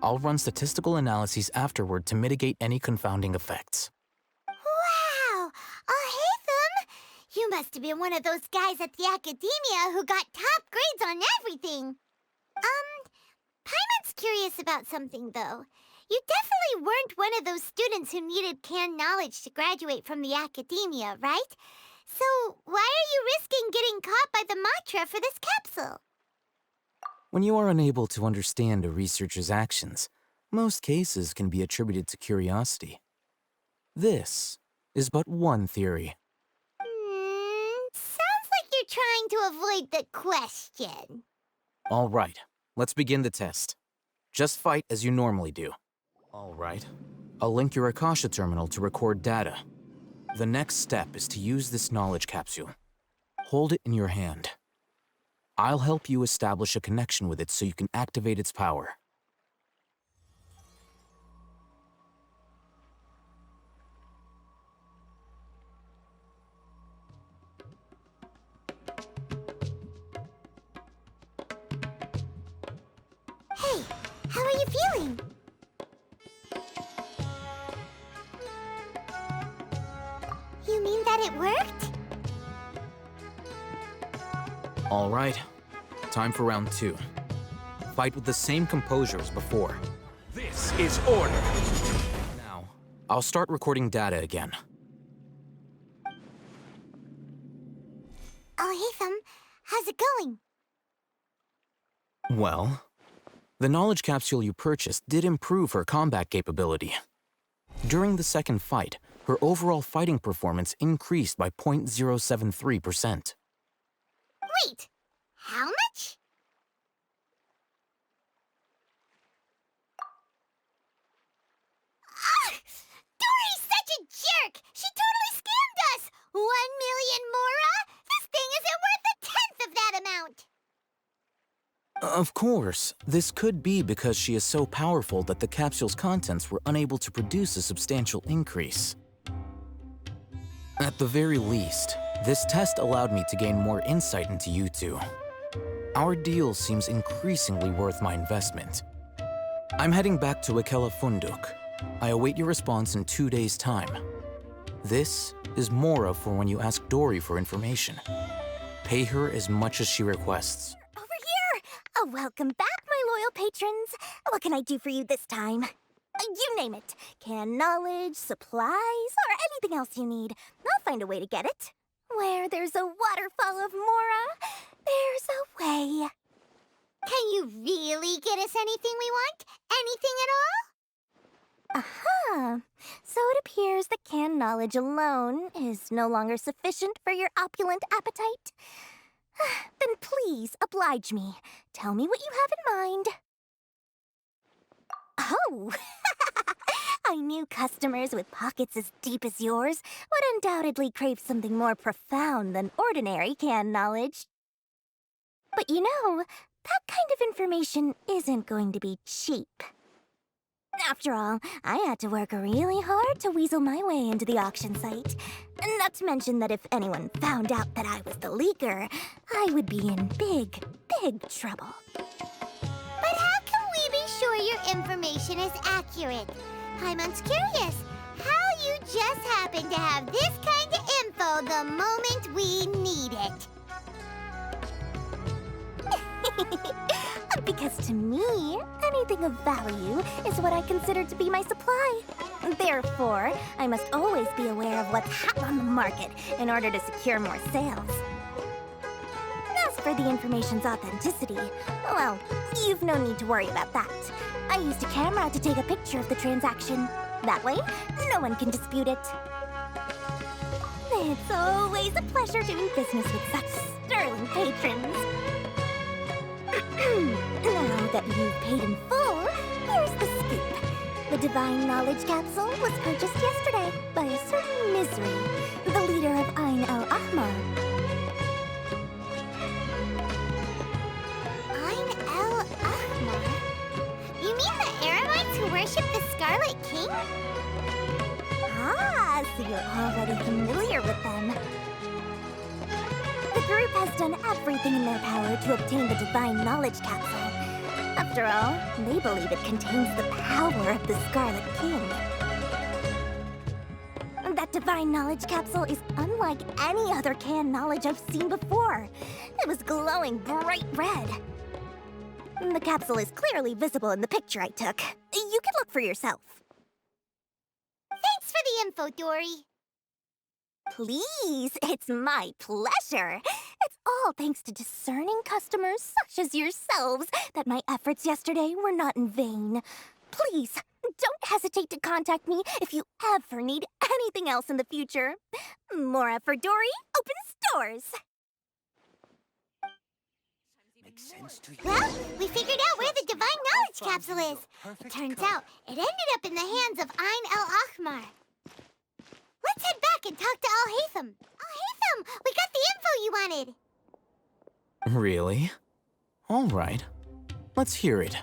I'll run statistical analyses afterward to mitigate any confounding effects. Wow! Haytham! You must have been one of those guys at the academia who got top grades on everything. Paimon's curious about something, though. You definitely weren't one of those students who needed canned knowledge to graduate from the academia, right? So why are you risking getting caught by the Matra for this capsule? When you are unable to understand a researcher's actions, most cases can be attributed to curiosity. This is but one theory. Sounds like you're trying to avoid the question. All right, let's begin the test. Just fight as you normally do. All right. I'll link your Akasha terminal to record data. The next step is to use this knowledge capsule. Hold it in your hand. I'll help you establish a connection with it so you can activate its power. Hey, how are you feeling? You mean that it worked? All right. Time for round 2. Fight with the same composure as before. This is order. Now, I'll start recording data again. Haytham, how's it going? Well, the knowledge capsule you purchased did improve her combat capability. During the second fight, her overall fighting performance increased by 0.073%. Wait, how much? Dory's such a jerk! She totally scammed us! 1 million mora? This thing isn't worth a tenth of that amount! Of course, this could be because she is so powerful that the capsule's contents were unable to produce a substantial increase. At the very least, this test allowed me to gain more insight into you two. Our deal seems increasingly worth my investment. I'm heading back to Akela Funduk. I await your response in 2 days' time. This is Mora for when you ask Dory for information. Pay her as much as she requests. Over here! Oh, welcome back, my loyal patrons. What can I do for you this time? You name it. Canned knowledge, supplies, or anything else you need. I'll find a way to get it. Where there's a waterfall of Mora, there's a way. Can you really get us anything we want? Anything at all? Aha! So it appears that canned knowledge alone is no longer sufficient for your opulent appetite. Then please oblige me. Tell me what you have in mind. Oh! I knew customers with pockets as deep as yours would undoubtedly crave something more profound than ordinary canned knowledge. But you know, that kind of information isn't going to be cheap. After all, I had to work really hard to weasel my way into the auction site. Not to mention that if anyone found out that I was the leaker, I would be in big, big trouble. But how can we be sure your information is accurate? Paimon's curious how you just happen to have this kind of info the moment we need it. Because to me, anything of value is what I consider to be my supply. Therefore, I must always be aware of what's hot on the market in order to secure more sales. As for the information's authenticity, well, you've no need to worry about that. I used a camera to take a picture of the transaction. That way, no one can dispute it. It's always a pleasure doing business with such sterling patrons. Now that you've paid in full, here's the scoop. The Divine Knowledge Capsule was purchased yesterday by a certain Misery, the leader of Ain el-Ahmar. Ain el-Ahmar? You mean the Eremites who worship the Scarlet King? Ah, so you're already familiar with them. The group has done everything in their power to obtain the Divine Knowledge Capsule. After all, they believe it contains the power of the Scarlet King. That Divine Knowledge Capsule is unlike any other canned knowledge I've seen before. It was glowing bright red. The capsule is clearly visible in the picture I took. You can look for yourself. Thanks for the info, Dory. Please, it's my pleasure. It's all thanks to discerning customers such as yourselves that my efforts yesterday were not in vain. Please, don't hesitate to contact me if you ever need anything else in the future. Mora for Dory opens doors. Well, we figured out where the Divine Knowledge Capsule is. It turns out it ended up in the hands of Ain el-Ahmar. Let's head back and talk to Al-Haytham. Al-Haytham, we got the info you wanted. Really? All right. Let's hear it.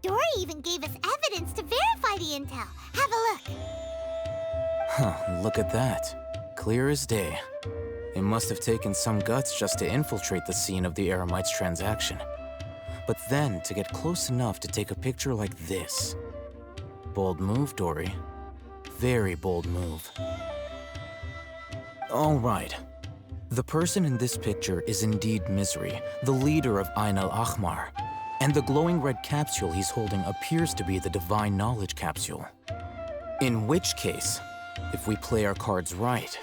Dory even gave us evidence to verify the intel. Have a look. Huh, look at that. Clear as day. It must have taken some guts just to infiltrate the scene of the Eremites' transaction. But then to get close enough to take a picture like this. Bold move, Dory. Very bold move. All right. The person in this picture is indeed Misery, the leader of Ain el-Ahmar. And the glowing red capsule he's holding appears to be the Divine Knowledge Capsule. In which case, if we play our cards right,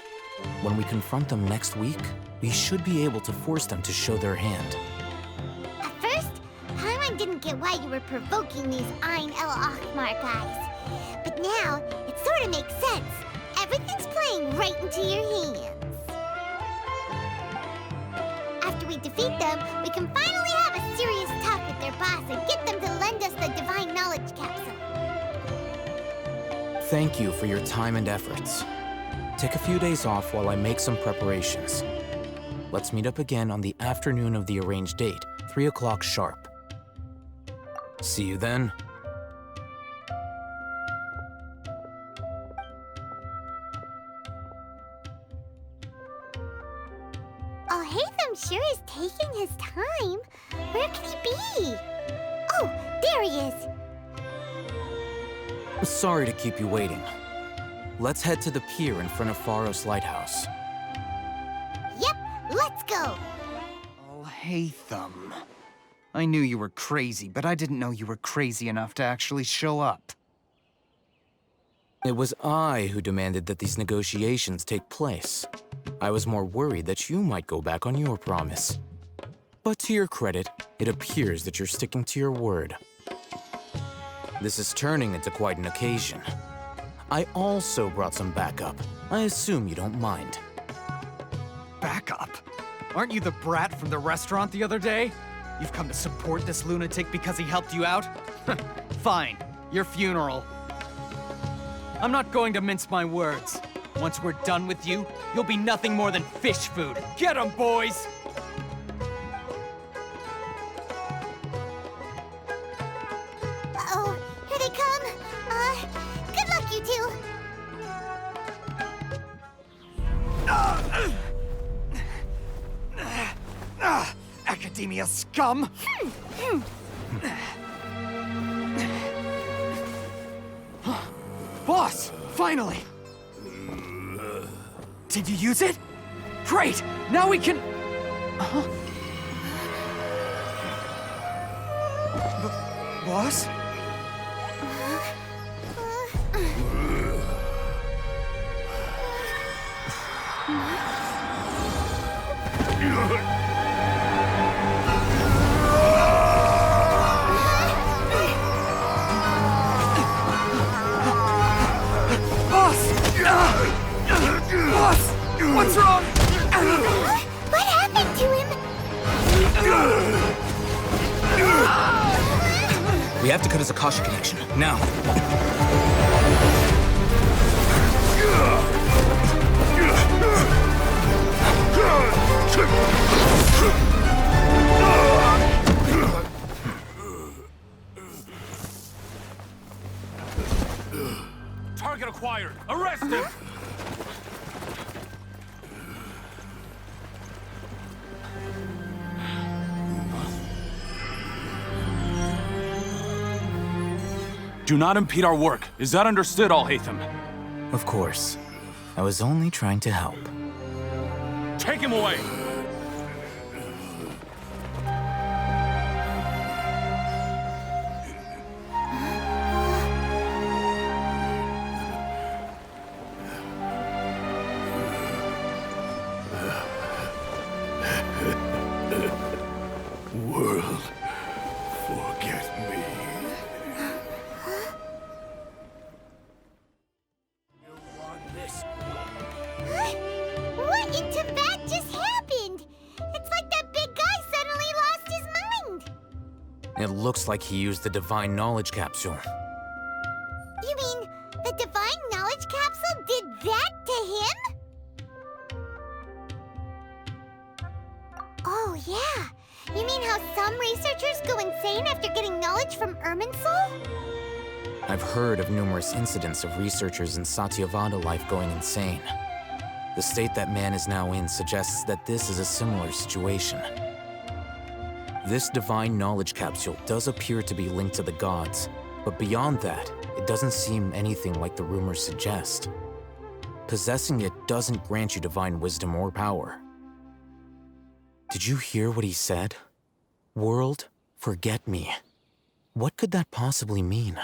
when we confront them next week, we should be able to force them to show their hand. At first, Paimon didn't get why you were provoking these Ain el-Ahmar guys. But now, it sort of makes sense. Everything's playing right into your hands. After we defeat them, we can finally have a serious talk with their boss and get them to lend us the Divine Knowledge Capsule. Thank you for your time and efforts. Take a few days off while I make some preparations. Let's meet up again on the afternoon of the arranged date, 3 o'clock sharp. See you then. Al-Haytham sure is taking his time. Where could he be? Oh, there he is. Sorry to keep you waiting. Let's head to the pier in front of Pharos Lighthouse. Yep, let's go. Al-Haytham. I knew you were crazy, but I didn't know you were crazy enough to actually show up. It was I who demanded that these negotiations take place. I was more worried that you might go back on your promise. But to your credit, it appears that you're sticking to your word. This is turning into quite an occasion. I also brought some backup. I assume you don't mind. Backup? Aren't you the brat from the restaurant the other day? You've come to support this lunatic because he helped you out? Fine, your funeral. I'm not going to mince my words. Once we're done with you, you'll be nothing more than fish food. Get 'em, boys! Uh-oh, here they come. Good luck, you two. Academia scum! Boss! Finally! Did you use it? Great! Now we can... Boss? Boss! What's wrong? What happened to him? We have to cut his Akasha connection, now. Target acquired. Arrest him! Do not impede our work. Is that understood, Al-Haytham? Of course. I was only trying to help. Take him away! World, forget me. What in Tibet just happened? It's like that big guy suddenly lost his mind. It looks like he used the Divine Knowledge Capsule. You mean the Divine Knowledge Capsule did that to him? Oh, yeah. You mean how some researchers go insane after getting knowledge from Irminsul? I've heard of numerous incidents of researchers in Satyavada life going insane. The state that man is now in suggests that this is a similar situation. This Divine Knowledge Capsule does appear to be linked to the gods, but beyond that, it doesn't seem anything like the rumors suggest. Possessing it doesn't grant you divine wisdom or power. Did you hear what he said? World, forget me. What could that possibly mean?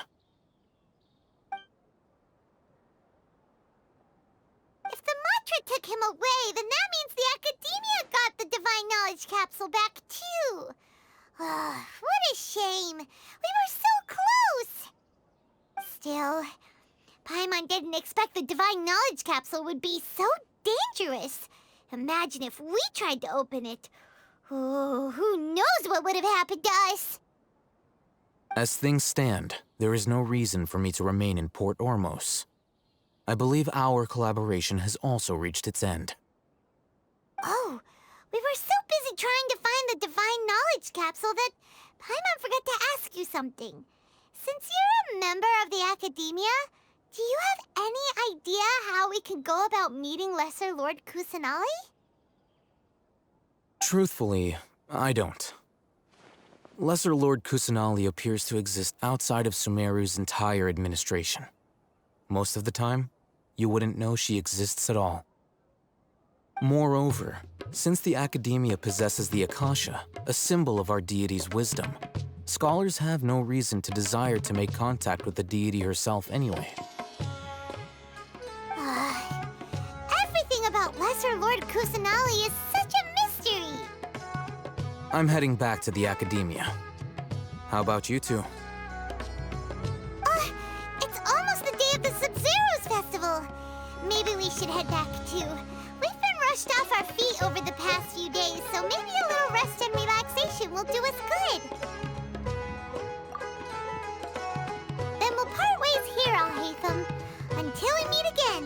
If the mantra took him away, then that means the Academia got the Divine Knowledge Capsule back, too. What a shame. We were so close. Still, Paimon didn't expect the Divine Knowledge Capsule would be so dangerous. Imagine if we tried to open it. Oh, who knows what would have happened to us? As things stand, there is no reason for me to remain in Port Ormos. I believe our collaboration has also reached its end. Oh, we were so busy trying to find the Divine Knowledge Capsule that Paimon forgot to ask you something. Since you're a member of the Academia, do you have any idea how we can go about meeting Lesser Lord Kusanali? Truthfully, I don't. Lesser Lord Kusanali appears to exist outside of Sumeru's entire administration. Most of the time, you wouldn't know she exists at all. Moreover, since the Academia possesses the Akasha, a symbol of our deity's wisdom, scholars have no reason to desire to make contact with the deity herself anyway. Everything about Lesser Lord Kusanali is such a mystery. I'm heading back to the Academia. How about you two? It's almost the day of the Sub-Zero's festival. Maybe we should head back too. We've been rushed off our feet over the past few days, so maybe a little rest and relaxation will do us good. Then we'll part ways here, Al-Haytham, until we meet again.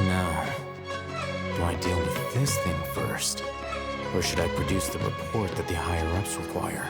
Now, do I deal with this thing first? Or should I produce the report that the higher-ups require?